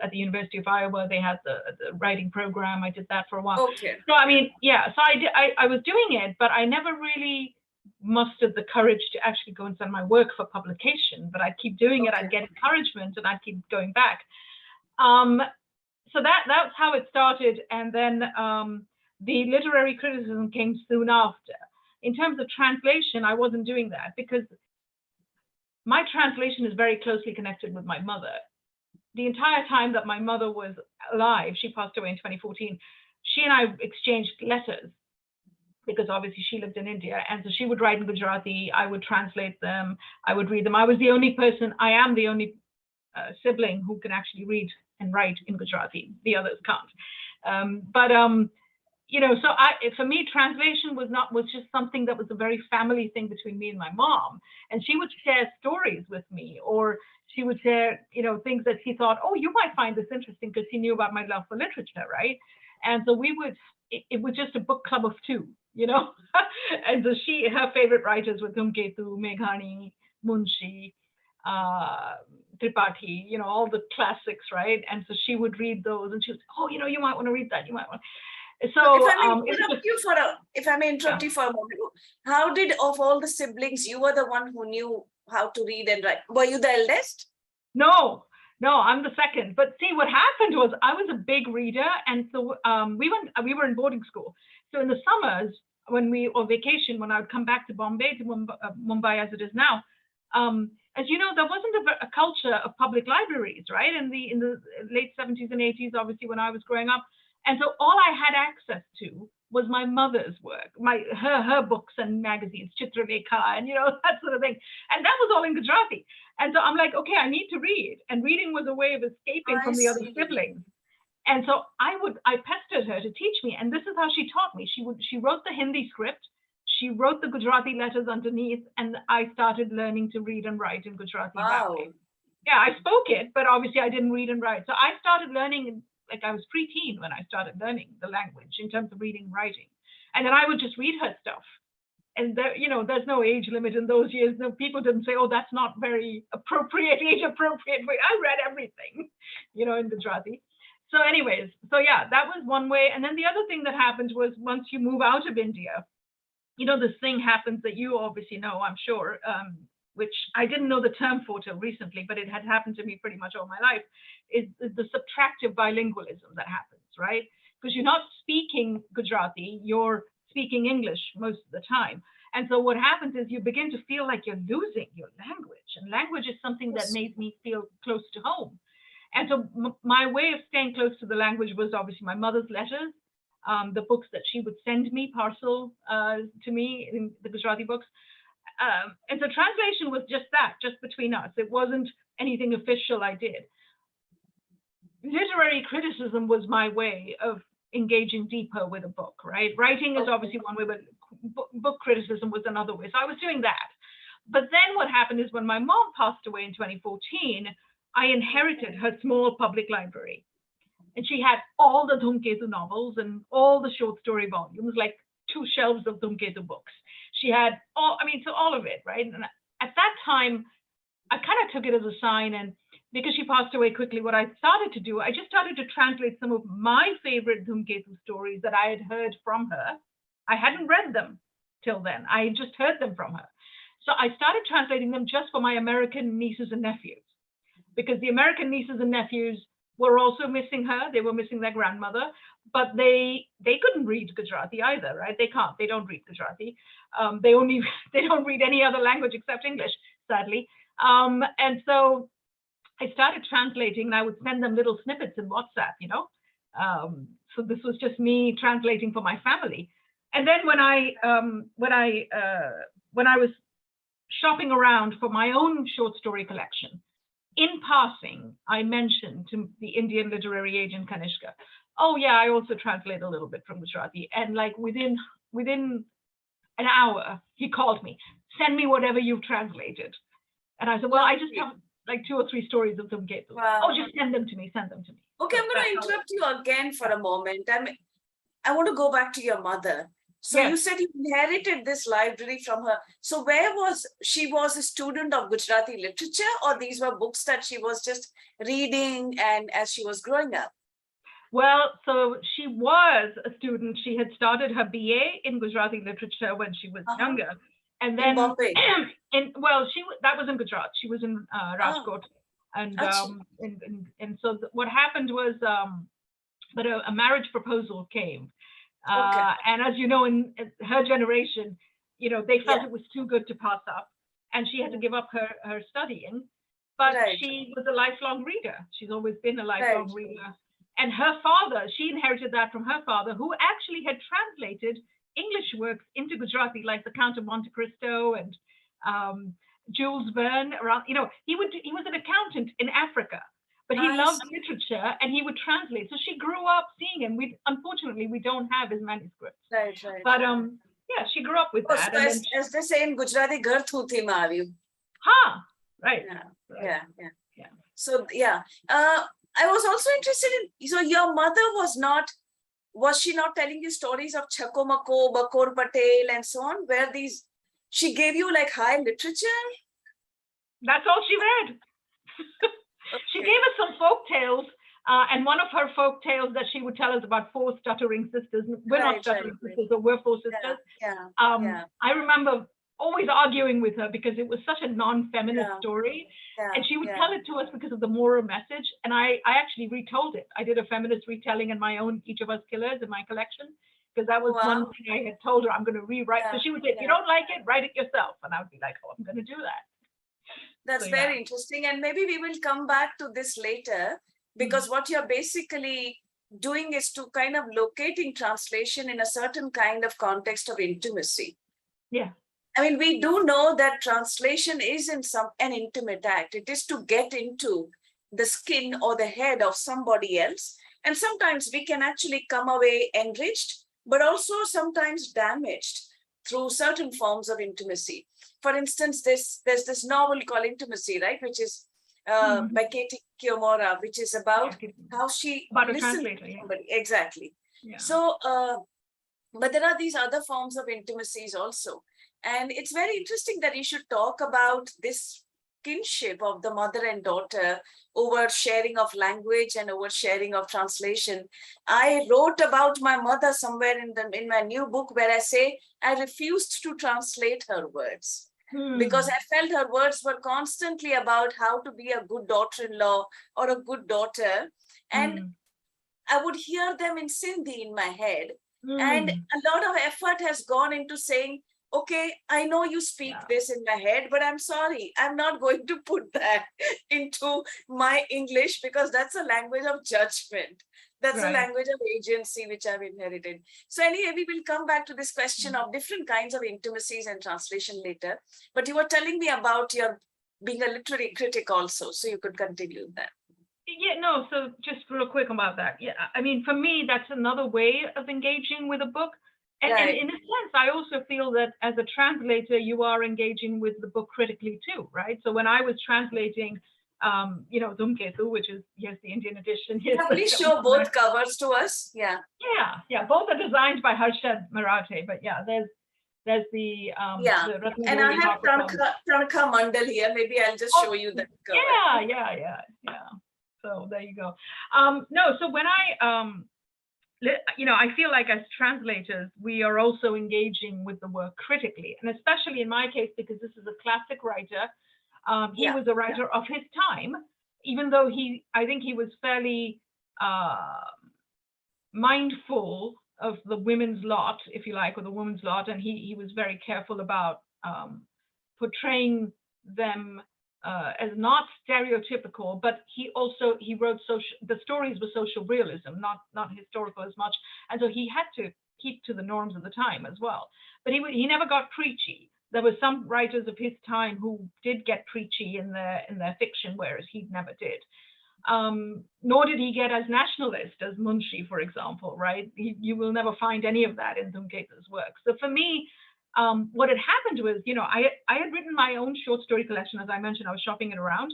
at the University of Iowa, they had the writing program. I did that for a while. Okay. So, I mean, yeah, so I was doing it, but I never really mustered the courage to actually go and send my work for publication. But I'd keep doing it. I'd get encouragement and I'd keep going back. So that's how it started. And then the literary criticism came soon after. In terms of translation, I wasn't doing that because my translation is very closely connected with my mother. The entire time that my mother was alive, she passed away in 2014, she and I exchanged letters because obviously she lived in India. And so she would write in Gujarati, I would translate them, I would read them. I am the only sibling who can actually read and write in Gujarati. The others can't. So for me, translation was just something that was a very family thing between me and my mom. And she would share stories with me, or she would share, things that she thought, oh, you might find this interesting, because she knew about my love for literature, right? And so it was just a book club of two, And so her favorite writers were Dhumketu, Meghani, Munshi, Tripathi, all the classics, right? And so she would read those, and she was, oh, you might want to read that. You might want. So if I may interrupt you for a moment, how did, of all the siblings, you were the one who knew how to read and write? Were you the eldest? No, I'm the second. But see, what happened was I was a big reader, and so we were in boarding school. So in the summers, or vacation, when I would come back to Bombay, to Mumbai as it is now, as you know, there wasn't a culture of public libraries, right? In the late 70s and 80s, obviously, when I was growing up. And so all I had access to was my mother's work, her books and magazines, Chitralekha, and that sort of thing. And that was all in Gujarati. And so I'm like, okay, I need to read. And reading was a way of escaping from the other siblings. And so I pestered her to teach me. And this is how she taught me. She wrote the Hindi script. She wrote the Gujarati letters underneath. And I started learning to read and write in Gujarati. Wow. That way. Yeah, I spoke it, but obviously I didn't read and write. So I started learning, like I was preteen when I started learning the language in terms of reading and writing. And then I would just read her stuff. And there's no age limit in those years. No, people didn't say, oh, that's not very appropriate, age appropriate. I read everything, in Gujarati. So anyways, yeah, that was one way. And then the other thing that happened was once you move out of India, this thing happens that you obviously know, I'm sure, which I didn't know the term for till recently, but it had happened to me pretty much all my life, is the subtractive bilingualism that happens, right? Because you're not speaking Gujarati, you're speaking English most of the time. And so what happens is you begin to feel like you're losing your language. And language is something that made me feel close to home. And so my way of staying close to the language was obviously my mother's letters, the books that she would send me, parcel to me, in the Gujarati books. And so translation was just that, just between us. It wasn't anything official I did. Literary criticism was my way of engaging deeper with a book, right? Writing is obviously one way, but book criticism was another way. So I was doing that. But then what happened is when my mom passed away in 2014, I inherited her small public library. And she had all the Dhumketu novels and all the short story volumes, like 2 shelves of Dhumketu books. She had all of it, right? And at that time, I kind of took it as a sign, and because she passed away quickly, what I started to do, I just started to translate some of my favorite Dhumketu stories that I had heard from her. I hadn't read them till then. I had just heard them from her. So I started translating them just for my American nieces and nephews, because the American nieces and nephews were also missing her. They were missing their grandmother, but they couldn't read Gujarati either, right? They can't. They don't read Gujarati. They don't read any other language except English, sadly. And so I started translating, and I would send them little snippets in WhatsApp, you know. So this was just me translating for my family. And then when I was shopping around for my own short story collection, in passing, I mentioned to the Indian literary agent Kanishka, oh yeah, I also translate a little bit from Gujarati. And like within an hour, he called me, send me whatever you've translated. And I said, well, I just have like 2 or 3 stories of Dhumketu. Wow. Oh, just send them to me, send them to me. Okay, I'm going to interrupt you again for a moment. I want to go back to your mother. So Yes. you said you inherited this library from her. So where was she a student of Gujarati literature, or these were books that she was just reading and as she was growing up? Well, so she was a student. She had started her BA in Gujarati literature when she was younger. And then, Bombay. That was in Gujarat. She was in Rajkot. And so what happened was that a marriage proposal came. And as you know, in her generation, you know, they felt it was too good to pass up, and she had to give up her studying. But she was a lifelong reader. She's always been a lifelong reader. And her father, she inherited that from her father, who actually had translated English works into Gujarati, like The Count of Monte Cristo and Jules Verne. Around, you know, he was an accountant in Africa. But he loved literature, and he would translate. So she grew up seeing him. Unfortunately, we don't have his manuscripts. Right. But yeah, she grew up with that. So as they say in Gujarati, ghar thuthi maaryu. Right. Yeah. So yeah, I was also interested in. So your mother was she not telling you stories of Chakko Makko, Bakor Patel, and so on? Where she gave you like high literature? That's all she read. She gave us some folk tales, and one of her folk tales that she would tell us about 4 stuttering sisters. We're not stuttering sisters, but we're 4 sisters. I remember always arguing with her because it was such a non-feminist story, and she would tell it to us because of the moral message. And I actually retold it. I did a feminist retelling in my own Each of Us Killers in my collection, because that was one thing I had told her I'm going to rewrite. So she would say, if you don't like it, write it yourself. And I would be like, oh, I'm going to do that. That's very interesting. And maybe we will come back to this later, because what you're basically doing is to kind of locating translation in a certain kind of context of intimacy. Yeah. I mean, we do know that translation is an intimate act. It is to get into the skin or the head of somebody else. And sometimes we can actually come away enriched, but also sometimes damaged through certain forms of intimacy. For instance, there's this novel called Intimacy, right? Which is by Katie Kiyomura, which is about how she listens to somebody. Exactly. Yeah. So, but there are these other forms of intimacies also. And it's very interesting that you should talk about this kinship of the mother and daughter over sharing of language and over sharing of translation. I wrote about my mother somewhere in my new book, where I say I refused to translate her words because I felt her words were constantly about how to be a good daughter-in-law or a good daughter. And I would hear them in Sindhi in my head. And a lot of effort has gone into saying, okay, I know you speak this in my head, but I'm sorry, I'm not going to put that into my English, because that's a language of judgment. That's a language of agency, which I've inherited. So anyway, we will come back to this question of different kinds of intimacies and translation later. But you were telling me about your being a literary critic also, so you could continue that. Yeah, no, so just real quick about that. Yeah, I mean, for me, that's another way of engaging with a book. And in a sense, I also feel that as a translator, you are engaging with the book critically too, right? So when I was translating, you know, Dhumketu, which is, here's the Indian edition. Please show both covers to us. Yeah. Yeah, both are designed by Harshad Marathe, but yeah, there's There's the and I have Pranaka Mandal here. Maybe I'll just show you that cover. Yeah. So there you go. No, so when I I feel like as translators, we are also engaging with the work critically, and especially in my case, because this is a classic writer. He was a writer of his time, even though I think he was fairly mindful of the women's lot, if you like, or the woman's lot, and he was very careful about portraying them as not stereotypical, but he wrote the stories were social realism, not historical as much, and so he had to keep to the norms of the time as well. But he never got preachy. There were some writers of his time who did get preachy in their fiction, whereas he never did. Nor did he get as nationalist as Munshi, for example, right? You will never find any of that in Dhumketu's work. So for me, what had happened was, I had written my own short story collection. As I mentioned, I was shopping it around.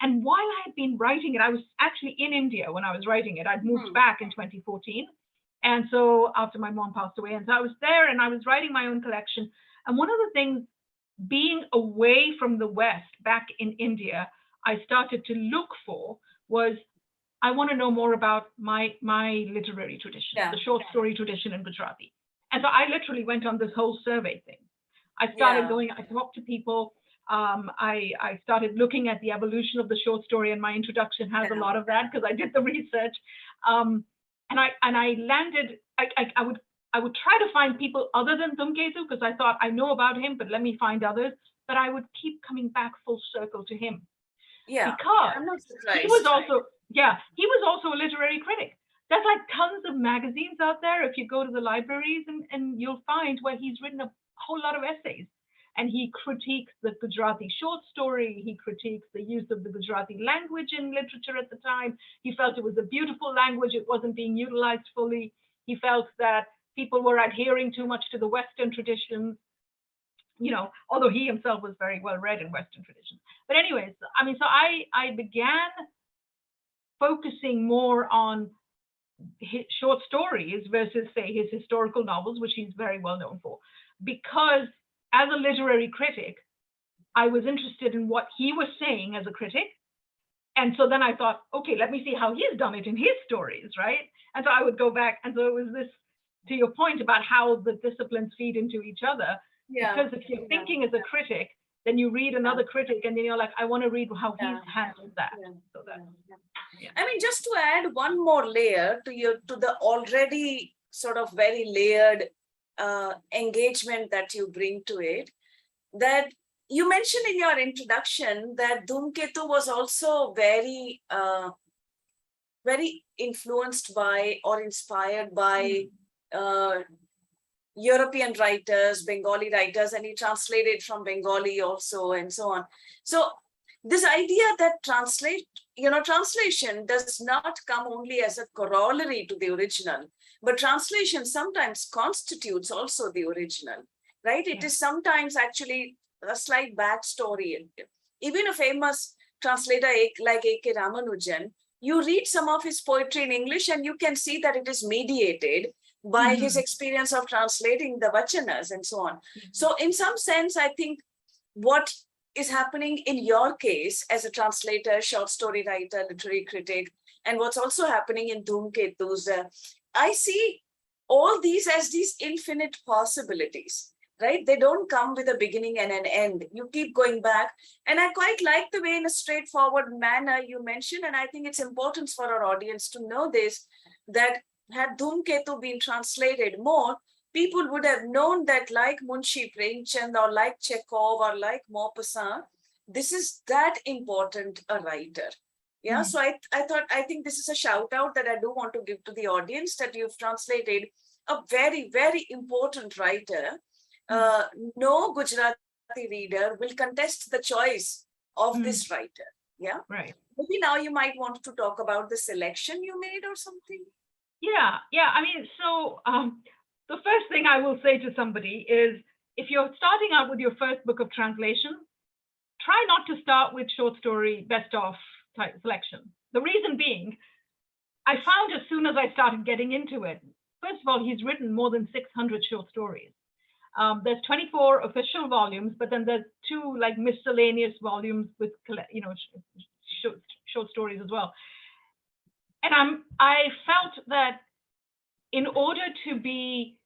And while I had been writing it, I was actually in India when I was writing it. I'd moved back in 2014. And so after my mom passed away, and so I was there and I was writing my own collection. And one of the things, being away from the West back in India, I started to look for was, I want to know more about my literary tradition, the short story tradition in Gujarati. And so I literally went on this whole survey thing. I started I talked to people. I started looking at the evolution of the short story, and my introduction has a lot of that because I did the research. And I landed, I would try to find people other than Dhumketu, because I thought I know about him, but let me find others. But I would keep coming back full circle to him. Because I'm not surprised. he was also a literary critic. There's like tons of magazines out there if you go to the libraries, and you'll find where he's written a whole lot of essays. And he critiques the Gujarati short story. He critiques the use of the Gujarati language in literature at the time. He felt it was a beautiful language. It wasn't being utilized fully. He felt that people were adhering too much to the Western traditions, although he himself was very well read in Western traditions. But anyways, so I began focusing more on his short stories versus, say, his historical novels, which he's very well known for, because as a literary critic, I was interested in what he was saying as a critic. And so then I thought, okay, let me see how he's done it in his stories, right? And so I would go back. And so it was this, to your point about how the disciplines feed into each other. Because if you're thinking as a critic, then you read another critic and then you're like, I want to read how he's handled that. So I mean, just to add one more layer to the already sort of very layered engagement that you bring to it, that you mentioned in your introduction that Dhumketu was also very, very influenced by or inspired by European writers, Bengali writers, and he translated from Bengali also, and so on. So this idea that translation does not come only as a corollary to the original, but translation sometimes constitutes also the original, right? It is sometimes actually a slight backstory. Even a famous translator like A.K. Ramanujan, you read some of his poetry in English and you can see that it is mediated by his experience of translating the vachanas and so on. So in some sense, I think what is happening in your case as a translator, short story writer, literary critic, and what's also happening in Dhumketu's, I see all these as these infinite possibilities, right? They don't come with a beginning and an end. You keep going back. And I quite like the way in a straightforward manner you mentioned, and I think it's important for our audience to know this, that had Dhumketu been translated more, people would have known that like Munshi Premchand or like Chekhov or like Maupassant, this is that important a writer. So I think this is a shout out that I do want to give to the audience, that you've translated a very, very important writer. No Gujarati reader will contest the choice of this writer. Right. Maybe now you might want to talk about the selection you made or something. I mean, so the first thing I will say to somebody is, if you're starting out with your first book of translation, try not to start with short story best of type selection. The reason being, I found as soon as I started getting into it, first of all, he's written more than 600 short stories. There's 24 official volumes, but then there's 2 like miscellaneous volumes with, you know, short stories as well. And I felt that in order to be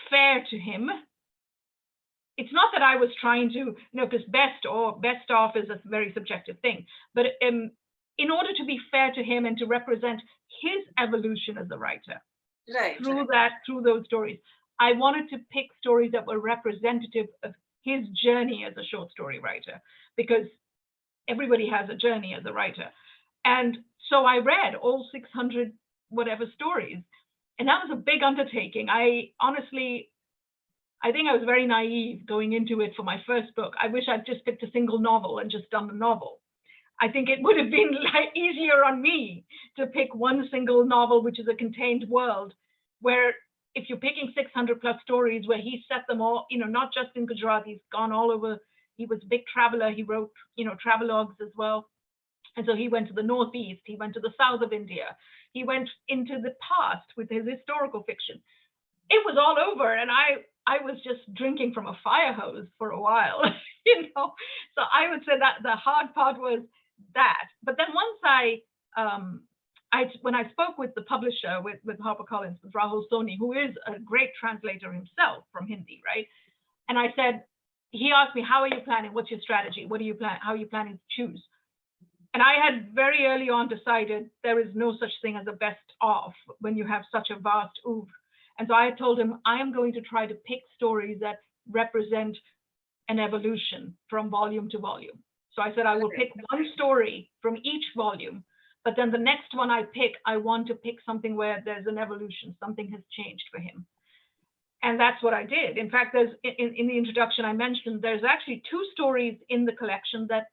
fair to him, it's not that I was trying to, you know, because best of is a very subjective thing, but in order to be fair to him and to represent his evolution as a writer, through those stories, I wanted to pick stories that were representative of his journey as a short story writer, because everybody has a journey as a writer. And so I read all 600 whatever stories, and that was a big undertaking. I think I was very naive going into it for my first book. I wish I'd just picked a single novel and just done the novel. I think it would have been like easier on me to pick one single novel, which is a contained world, where if you're picking 600 plus stories where he set them all, you know, not just in Gujarati, he's gone all over. He was a big traveler. He wrote, you know, travelogues as well. And so he went to the Northeast, he went to the south of India, he went into the past with his historical fiction. It was all over, and I was just drinking from a fire hose for a while, you know. So I would say that the hard part was that. But then once when I spoke with the publisher, with HarperCollins, with Rahul Soni, who is a great translator himself from Hindi, right? And I said, he asked me, how are you planning? What's your strategy? What do you plan? How are you planning to choose? And I had very early on decided there is no such thing as a best of when you have such a vast oeuvre. And so I told him, I am going to try to pick stories that represent an evolution from volume to volume. So I said, I will pick one story from each volume, but then the next one I pick, I want to pick something where there's an evolution, something has changed for him. And that's what I did. In fact, there's in the introduction I mentioned, there's actually 2 stories in the collection that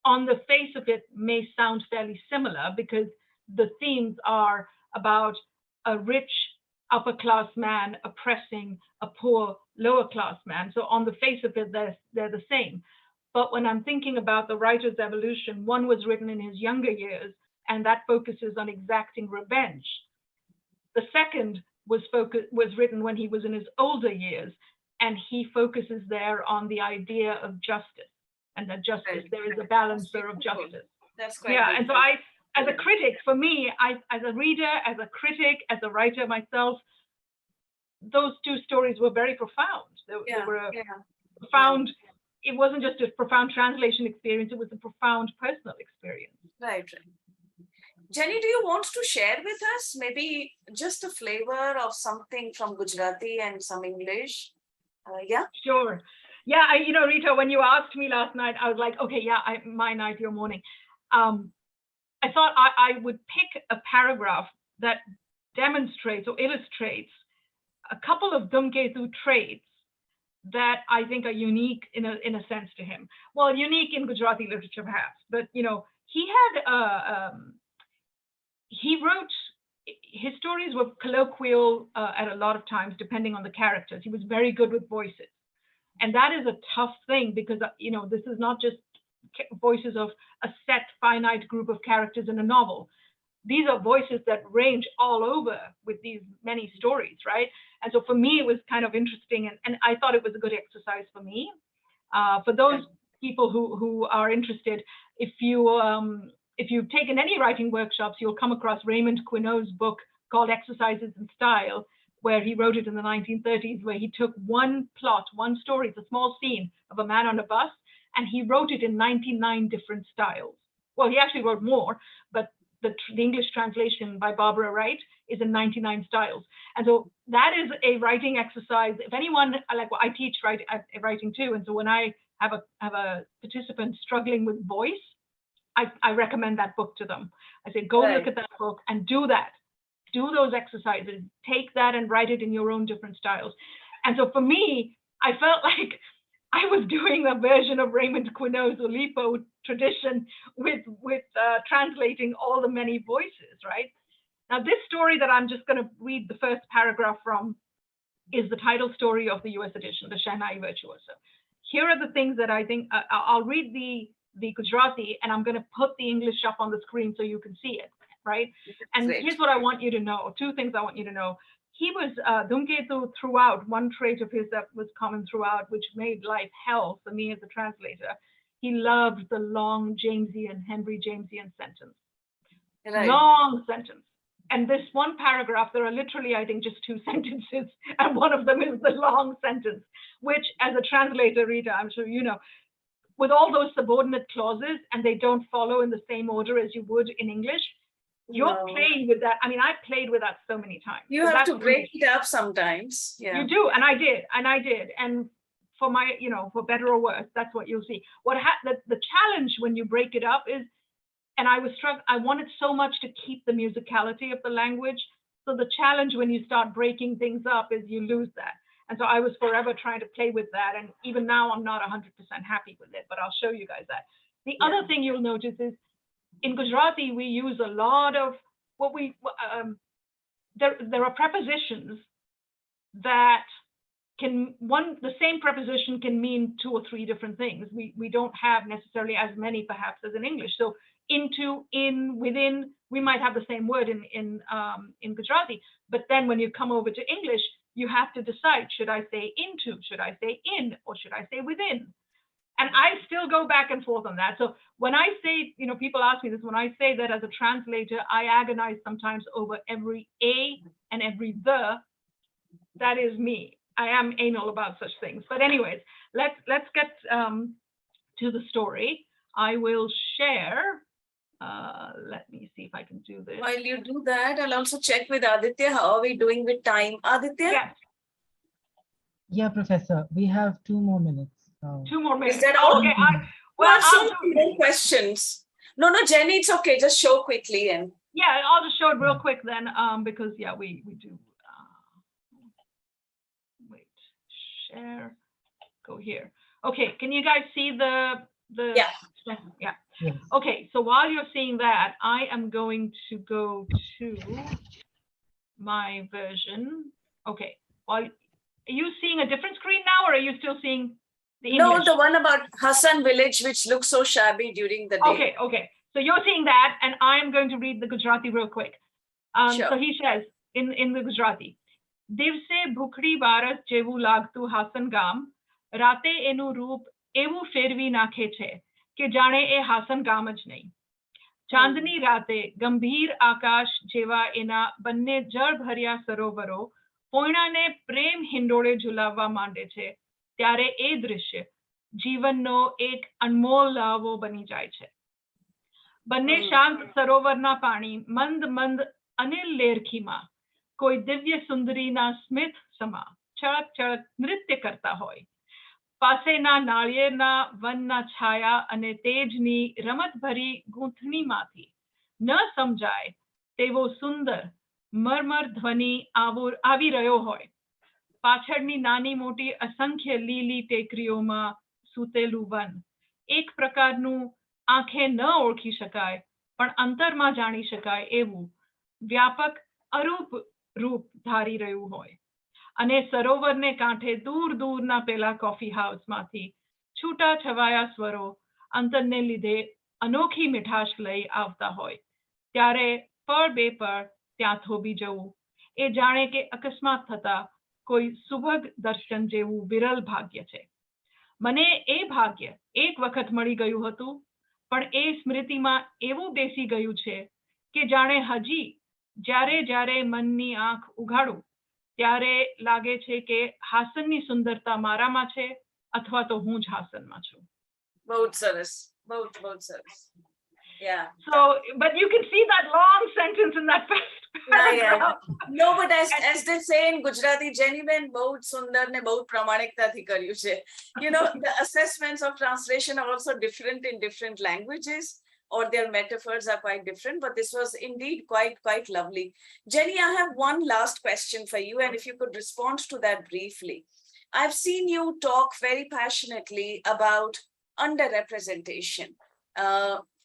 on the face of it may sound fairly similar, because the themes are about a rich upper class man oppressing a poor lower class man. So on the face of it, they're the same. But when I'm thinking about the writer's evolution, one was written in his younger years, and that focuses on exacting revenge. The second was written when he was in his older years, and he focuses there on the idea of justice, and that justice, there is a balancer of justice. That's quite and so I, as a critic, for me, as a reader, as a critic, as a writer myself, those 2 stories were very profound. They were profound. It wasn't just a profound translation experience, it was a profound personal experience. Right. Jenny, do you want to share with us maybe just a flavor of something from Gujarati and some English? Yeah? Sure. Yeah, you know, Rita, when you asked me last night, I was like, okay, yeah, my night, your morning. I thought I would pick a paragraph that demonstrates or illustrates a couple of Dhumketu traits that I think are unique in a sense to him. Well, unique in Gujarati literature perhaps, but you know, he wrote, his stories were colloquial at a lot of times, depending on the characters. He was very good with voices. And that is a tough thing, because you know, this is not just voices of a set finite group of characters in a novel. These are voices that range all over with these many stories, right? And so for me, it was kind of interesting, and I thought it was a good exercise for me. For those people who are interested, if you've taken any writing workshops, you'll come across Raymond Queneau's book called Exercises in Style, where he wrote it in the 1930s, where he took one plot, one story, it's a small scene of a man on a bus, and he wrote it in 99 different styles. Well, he actually wrote more, but the English translation by Barbara Wright is in 99 styles. And so that is a writing exercise. If anyone, like, well, I teach writing too, and so when I have a participant struggling with voice, I recommend that book to them. I say, go look at that book and do that. Do those exercises, take that and write it in your own different styles. And so for me, I felt like I was doing a version of Raymond Queneau's Oulipo tradition with translating all the many voices, right? Now, this story that I'm just going to read the first paragraph from is the title story of the US edition, the Shehnai Virtuoso. Here are the things that I think, I'll read the Gujarati, and I'm going to put the English up on the screen so you can see it, right? And here's what I want you to know, 2 things I want you to know. he was Dhumketu throughout. One trait of his that was common throughout, which made life hell for me as a translator. He loved the long Jamesian, Henry Jamesian sentence. Right. Long sentence. And this one paragraph, there are literally, I think, just 2 sentences, and one of them is the long sentence, which as a translator, Rita, I'm sure you know, with all those subordinate clauses, and they don't follow in the same order as you would in English, you're playing with that. I mean, I played with that so many times. You have to break it up sometimes. Yeah. You do, and I did. And for my, you know, for better or worse, that's what you'll see. The challenge when you break it up is, and I was struck, I wanted so much to keep the musicality of the language. So the challenge when you start breaking things up is you lose that. And so I was forever trying to play with that. And even now I'm not 100% happy with it, but I'll show you guys that. The other thing you'll notice is in Gujarati, we use a lot of what there are prepositions that the same preposition can mean 2 or 3 different things. We don't have necessarily as many perhaps as in English. So into, in, within, we might have the same word in Gujarati, but then when you come over to English, you have to decide, should I say into, should I say in, or should I say within? And I still go back and forth on that. So when I say, you know, people ask me this, when I say that as a translator, I agonize sometimes over every A and every the, that is me. I am anal about such things. But anyways, let's get to the story. I will share. Let me see if I can do this. While you do that, I'll also check with Aditya. How are we doing with time? Aditya? Yes. Yeah, Professor, we have 2 more minutes. 2 more minutes. Is that all? Okay. Well, so many questions. No, Jenny, it's okay. Just show quickly. And yeah, I'll just show it real quick then, because yeah, we do. Wait, share. Go here. Okay, can you guys see the? Yeah. Yeah. Yes. Okay, so while you're seeing that, I am going to go to my version. Okay, are you seeing a different screen now, or are you still seeing the English? No, the one about Hassan village, which looks so shabby during the day. Okay. So you're seeing that, and I'm going to read the Gujarati real quick. Sure. So he says in the Gujarati, Divse bhukri baras jevu lagtu Hassan gam, rate enu roop evu fervi nakhe che, ke jane e Hassan gam જ નહીં. ચાંદની રાતે ગંભીર આકાશ જેવા એના બંને જળ ભર્યા સરોવરો પોયણાને પ્રેમ હિંડોળે ઝુલાવવા માંડે છે, ત્યારે એ દૃશ્ય જીવનનો એક અનમોલ લાવો બની જાય છે. બંને શાંત સરોવરના પાણી મંદ મંદ અનિલ લેરખીમાં કોઈ દિવ્ય સુંદરીના સ્મિત સમા ચળક ચળક નૃત્ય કરતા હોય. પાસેના નાળિયેરના વનના છાયા અને તેજની રમતભરી ગૂંથણીમાંથી ન સમજાય તેવો સુંદર મરમર ધ્વનિ આવી રહ્યો હોય. પાછળની નાની મોટી અસંખ્ય લીલી ટેકરીઓમાં સૂતેલું વન એક પ્રકારનું આંખે ન ઓળખી શકાય પણ અંતરમાં જાણી શકાય એવું વ્યાપક અરૂપ રૂપ ધારી રહ્યું હોય. અને સરોવરને કાંઠે દૂર દૂરના પેલા કોફી હાઉસમાંથી છૂટા છવાયા સ્વરો અંતરને લીધે અનોખી મિઠાશ લઈ આવતા હોય. ત્યારે પળ બે પળ ત્યાં થોભી જવું એ જાણે કે અકસ્માત થતા કોઈ સુભગ દર્શન જેવું વિરલ ભાગ્ય છે. મને એ ભાગ્ય એક વખત મળી ગયું હતું, પણ એ સ્મૃતિમાં એવું બેસી ગયું છે કે જાણે હજી જ્યારે જ્યારે મનની આંખ ઉઘાડું ત્યારે લાગે છે કે હાસનની સુંદરતા મારામાં છે અથવા તો હું જ હાસનમાં છું. બહુ સરસ. Yeah. So, but you can see that long sentence in that first paragraph. No, but as they say in Gujarati, Jenny Ben bahut sundar ne bahut pramaniktathi karyu છે. You know, the assessments of translation are also different in different languages, or their metaphors are quite different, but this was indeed quite lovely. Jenny, I have one last question for you, and if you could respond to that briefly. I've seen you talk very passionately about underrepresentation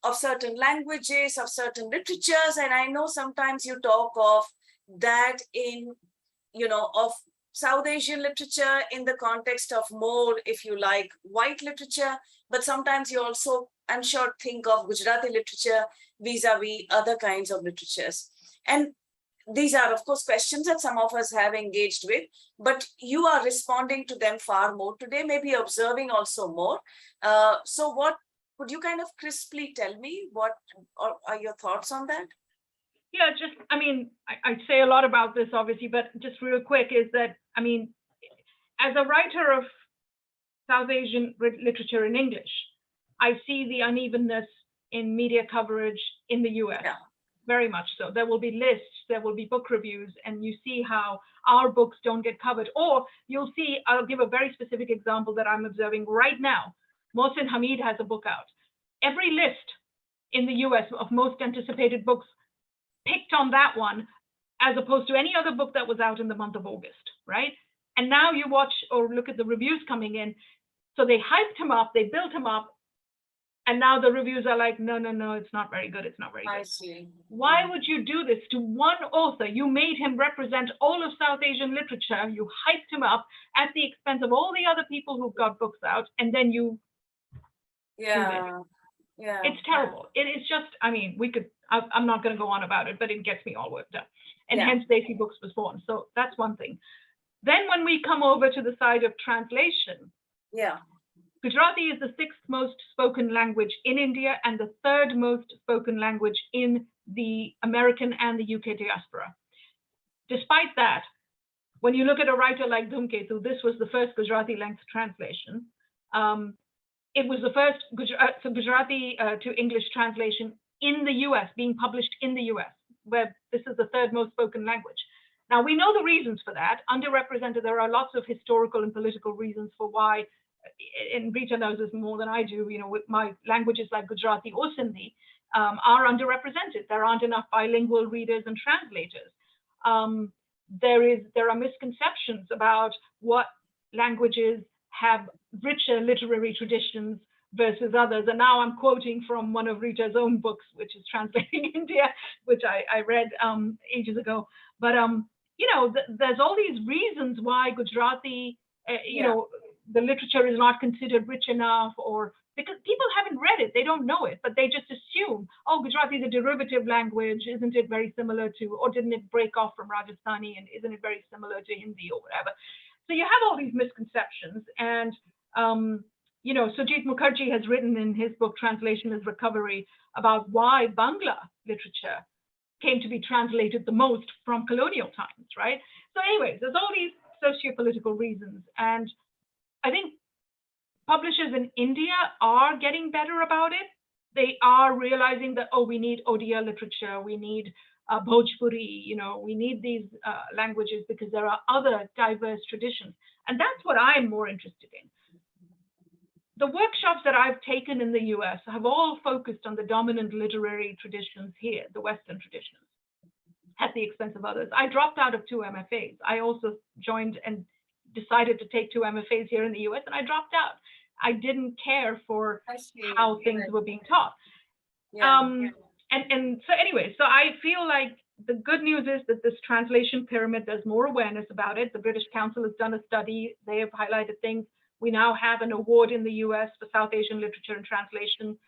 of certain languages, of certain literatures, and I know sometimes you talk of that in, you know, of South Asian literature in the context of more, if you like, white literature, but sometimes you also, I'm sure, think of Gujarati literature vis-a-vis other kinds of literatures. And these are, of course, questions that some of us have engaged with, but you are responding to them far more today, maybe observing also more. So what, could you kind of crisply tell me what are your thoughts on that? Yeah, just, I mean, I say a lot about this, obviously, but just real quick is that, I mean, as a writer of South Asian literature in English, I see the unevenness in media coverage in the US. Yeah. Very much so. There will be lists, there will be book reviews, and you see how our books don't get covered. Or you'll see, I'll give a very specific example that I'm observing right now. Mohsin Hamid has a book out. Every list in the US of most anticipated books picked on that one as opposed to any other book that was out in the month of August, right? And now you watch or look at the reviews coming in. So they hyped him up, they built him up, and now the reviews are like, no, it's not very good, it's not very good. I see. Why would you do this to one author? You made him represent all of South Asian literature, you hyped him up at the expense of all the other people who've got books out, and then you Yeah. It's terrible. It is just, I mean, I'm not going to go on about it, but it gets me all worked up. And hence Desi Books was born. So that's one thing. Then when we come over to the side of translation, Gujarati is the 6th most spoken language in India and the 3rd most spoken language in the American and the UK diaspora. Despite that, when you look at a writer like Dhumketu, this was the first Gujarati length translation. It was the first Gujarati to English translation in the US, being published in the US, where this is the 3rd most spoken language. Now, we know the reasons for that. Underrepresented, there are lots of historical and political reasons for why, and Rita knows this more than I do, you know, with my languages like Gujarati or Sindhi are underrepresented. There aren't enough bilingual readers and translators. There are misconceptions about what languages have richer literary traditions versus others. And now I'm quoting from one of Rita's own books, which is Translating India, which I read ages ago. But, you know, there's all these reasons why Gujarati, you know, the literature is not considered rich enough, or because people haven't read it, they don't know it, but they just assume, oh, Gujarati is a derivative language, isn't it very similar to, or didn't it break off from Rajasthani, and isn't it very similar to Hindi or whatever? So you have all these misconceptions, and you know, Sujit Mukherjee has written in his book Translation is Recovery about why Bangla literature came to be translated the most from colonial times, right? So anyways, there's all these socio-political reasons, and I think publishers in India are getting better about it. They are realizing that, oh, we need Odia literature, we need Bhojpuri, you know, we need these languages because there are other diverse traditions. And that's what I'm more interested in. The workshops that I've taken in the US have all focused on the dominant literary traditions here, the Western traditions, at the expense of others. I dropped out of 2 MFAs. I also joined and decided to take 2 MFAs here in the US, and I dropped out. I didn't care for how things were being taught. And so anyway, so I feel like the good news is that this translation pyramid, there's more awareness about it. The British Council has done a study. They have highlighted things. We now have an award in the US for South Asian literature and translation.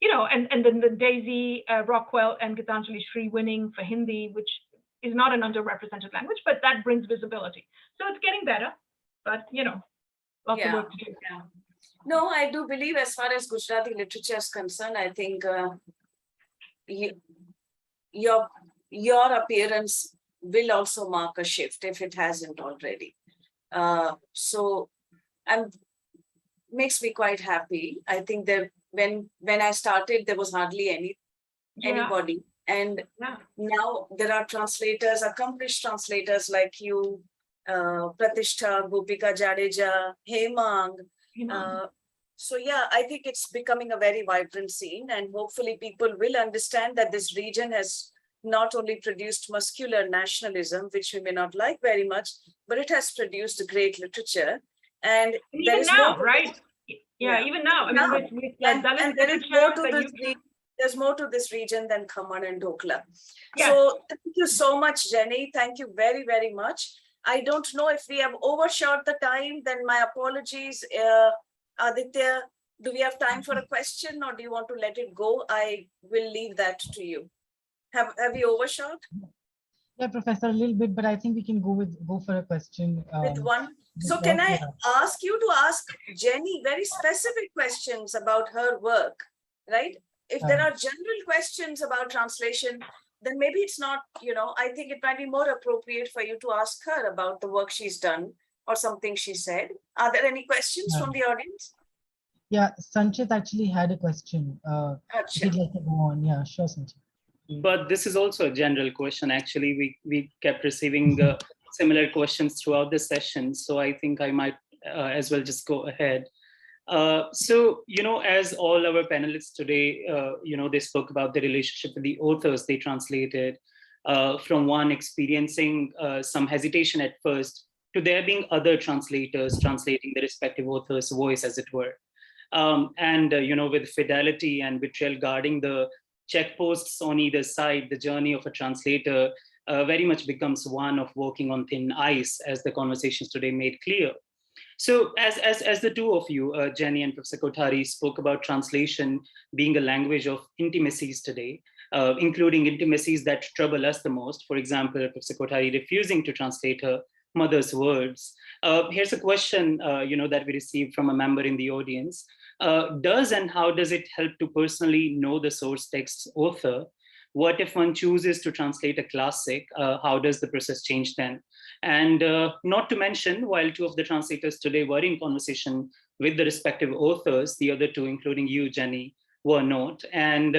You know, and then the Desi Rockwell and Gitanjali Shree winning for Hindi, which is not an underrepresented language, but that brings visibility. So it's getting better, but you know, lots of work to do. No, I do believe as far as Gujarati literature is concerned, I think your appearance will also mark a shift if it hasn't already. So makes me quite happy. I think that when I started, there was hardly anybody. And now there are translators, accomplished translators like you, Pratishtha, Gopika Jadeja, Hemang. So yeah, I think it's becoming a very vibrant scene, and hopefully people will understand that this region has not only produced muscular nationalism, which we may not like very much, but it has produced great literature. And there is now, right? Yeah, even now. I mean, and there is more to this region. There's more to this region than Khaman and Dokla. So thank you so much, Jenny. Thank you very, very much. I don't know if we have overshot the time, then my apologies. Aditya, do we have time for a question, or do you want to let it go? I will leave that to you. Have we overshot? Yeah, Professor, a little bit, but I think we can go for a question. With one. So can I ask you to ask Jenny very specific questions about her work, right? If there are general questions about translation, then maybe it's not, I think it might be more appropriate for you to ask her about the work she's done or something she said. Are there any questions from the audience? Yeah, Sanchit actually had a question. If you'd like to go on. Yeah, sure, Sanchit. But this is also a general question. Actually, we kept receiving similar questions throughout the session. So I think I might as well just go ahead. So, as all our panelists today, they spoke about the relationship with the authors they translated, from one experiencing some hesitation at first to there being other translators translating the respective author's voice, as it were. With fidelity and betrayal guarding the checkposts on either side, the journey of a translator very much becomes one of walking on thin ice, as the conversations today made clear. So as the two of you, Jenny and Professor Kothari, spoke about translation being a language of intimacies today, including intimacies that trouble us the most. For example, Professor Kothari refusing to translate her mother's words. Here's a question that we received from a member in the audience. Does and how does it help to personally know the source text's author? What if one chooses to translate a classic? How does the process change then? And not to mention, while two of the translators today were in conversation with the respective authors, the other two, including you, Jenny, were not. And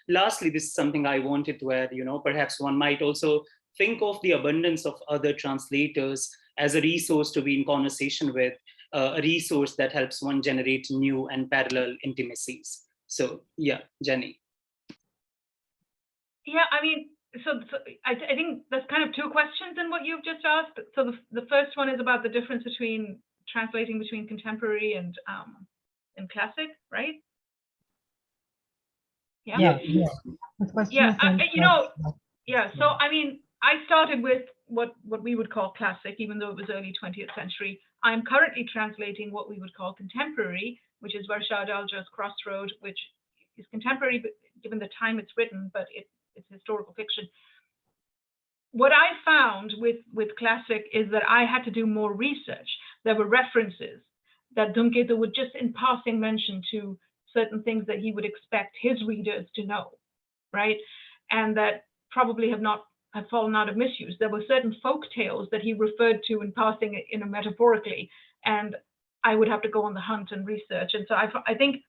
lastly, this is something I wanted to add, perhaps one might also think of the abundance of other translators as a resource to be in conversation with, a resource that helps one generate new and parallel intimacies. So yeah, Jenny. Yeah, I mean, so I think there's kind of two questions in what you've just asked. So the first one is about the difference between translating between contemporary and classic, right? Yeah. So I mean, I started with what we would call classic, even though it was early 20th century. I'm currently translating what we would call contemporary, which is Varsha Adalja's Crossroad, which is contemporary, but given the time it's written, but it's historical fiction. What I found with classic is that I had to do more research. There were references that Dhumketu would just in passing mention to certain things that he would expect his readers to know, right? And that probably have fallen out of misuse. There were certain folk tales that he referred to in passing, metaphorically, and I would have to go on the hunt and research. And so I think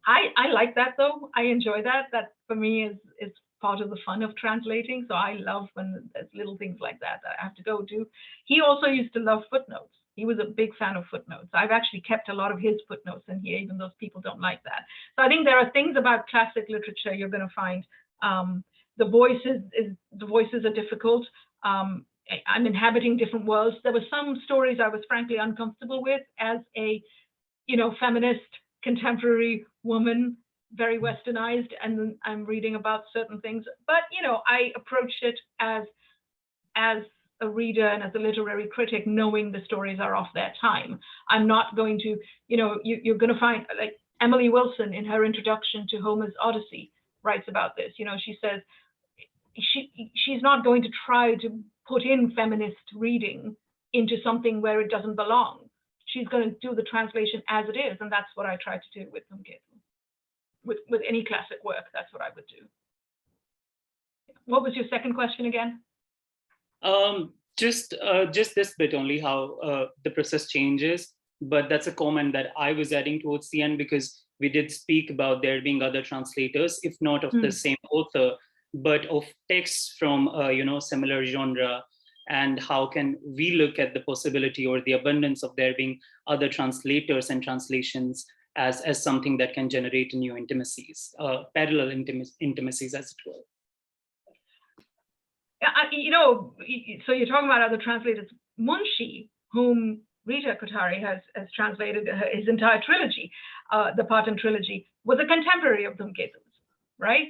I like that, though. I enjoy that. That for me is part of the fun of translating. So I love when there's little things like that I have to go do. He also used to love footnotes. He was a big fan of footnotes. I've actually kept a lot of his footnotes in here, even though people don't like that. So I think there are things about classic literature you're going to find. The voices are difficult. I'm inhabiting different worlds. There were some stories I was frankly uncomfortable with as a, feminist contemporary woman, very westernized, and I'm reading about certain things. But I approached it as a reader and as a literary critic, knowing the stories are of their time. I'm not going to, you're going to find, like Emily Wilson in her introduction to Homer's Odyssey writes about this. She says she's not going to try to put in feminist reading into something where it doesn't belong. She's going to do the translation as it is, and that's what I try to do with Dhumketu. With any classic work, that's what I would do. What was your second question again? Just this bit only, how the process changes, but that's a comment that I was adding towards the end, because we did speak about there being other translators, if not of the same author, but of texts from similar genre, and how can we look at the possibility or the abundance of there being other translators and translations as something that can generate new intimacies, parallel intimacies, as it were. So you're talking about other translators. Munshi, whom Rita Kothari has translated his entire trilogy, the Patan trilogy, was a contemporary of Dhumketu's, right?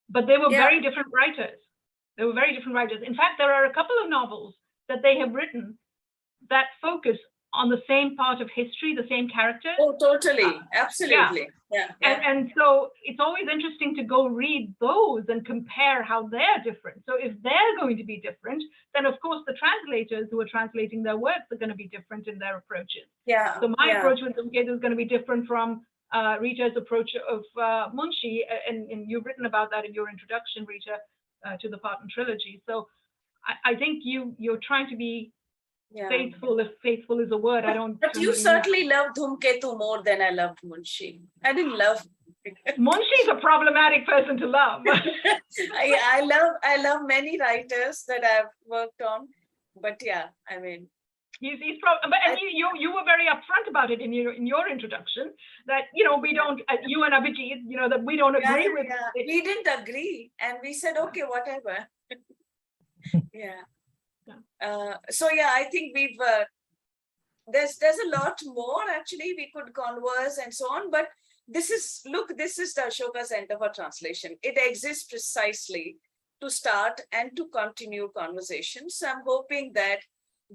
But they were very different writers. They were very different writers. In fact, there are a couple of novels that they have written that focus on the same part of history, the same characters. Oh, totally. Absolutely. Yeah. And so it's always interesting to go read those and compare how they're different. So if they're going to be different, then of course the translators who are translating their works are going to be different in their approaches. Yeah. So my approach with Dhumketu is going to be different from Rita's approach of Munshi, and you've written about that in your introduction, Rita, to the Patan trilogy. So I think you're trying to be faithful, if faithful is a word. I don't. But you certainly loved Dhumketu more than I loved Munshi. I didn't love. Munshi's a problematic person to love. I love many writers that I've worked on, but yeah, I mean. He's you were very upfront about it in your introduction that we don't, you and Abhijit, that we don't agree with. We didn't agree, and we said okay, whatever. So yeah, I think we've there's a lot more actually we could converse and so on, but this is the Ashoka Center for Translation. It exists precisely to start and to continue conversations. So I'm hoping that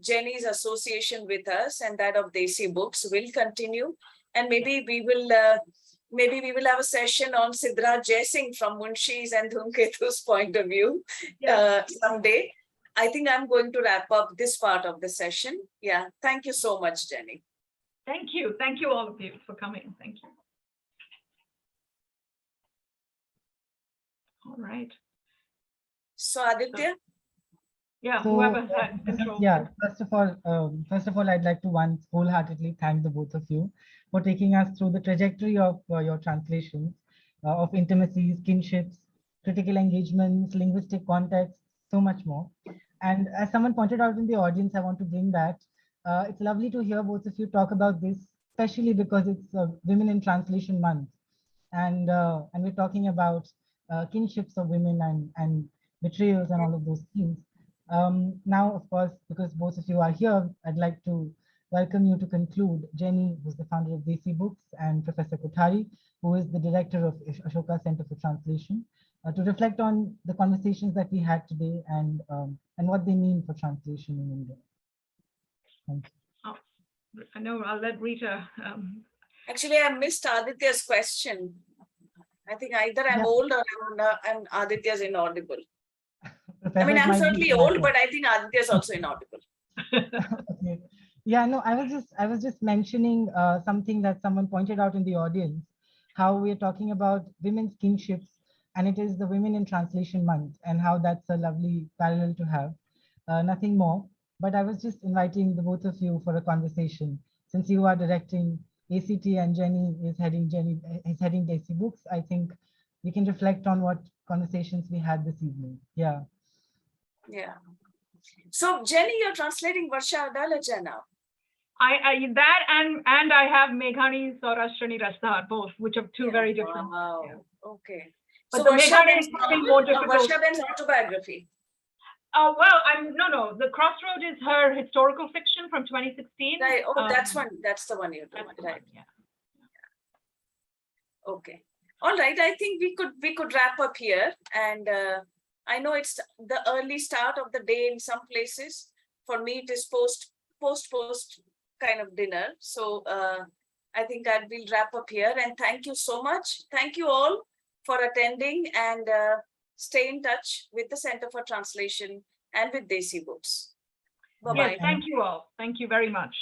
Jenny's association with us and that of Desi Books will continue, and maybe we will have a session on Siddharth Jaisingh from Munshi's and Dhumketu's point of view someday. I think I'm going to wrap up this part of the session. Yeah, thank you so much, Jenny. Thank you all of you for coming. Thank you. All right. So Aditya. Whoever had control. First of all, I'd like to once wholeheartedly thank the both of you for taking us through the trajectory of your translations of intimacies, kinships, critical engagements, linguistic context, so much more. And as someone pointed out in the audience, I want to bring that. It's lovely to hear both of you talk about this, especially because it's Women in Translation Month, and we're talking about kinships of women and betrayals and all of those things. Now, of course, because both of you are here, I'd like to welcome you to conclude Jenny, who's the founder of Desi Books, and Professor Kothari, who is the director of Ashoka Center for Translation, to reflect on the conversations that we had today and what they mean for translation in India. Thank you. I know I'll let Rita. Actually, I missed Aditya's question. I think either I'm old or I'm Aditya's inaudible. I mean, I'm certainly old, but I think Aditya is also inaudible. Okay. Yeah, no, I was just mentioning something that someone pointed out in the audience, how we're talking about women's kinships, and it is the Women in Translation Month, and how that's a lovely parallel to have. Nothing more, but I was just inviting the both of you for a conversation. Since you are directing ACT and Jenny is heading Desi Books, I think we can reflect on what conversations we had this evening. Yeah. So Jenny, you're translating Varsha Adalaja now. That and I have Meghani Saurashtrani Rastar, both, which are two very different. Wow. Okay. But so the Meghani is something more difficult. Varshaben's autobiography. Well, no. The Crossroad is her historical fiction from 2016. Right. Oh, that's the one you're doing. Right. Yeah. Okay. All right. I think we could wrap up here, and I know it's the early start of the day in some places. For me, it is post kind of dinner. So I think we'll wrap up here, and thank you so much. Thank you all for attending, and stay in touch with the Center for Translation and with Desi Books. Bye-bye. Yes, thank you all. Thank you very much.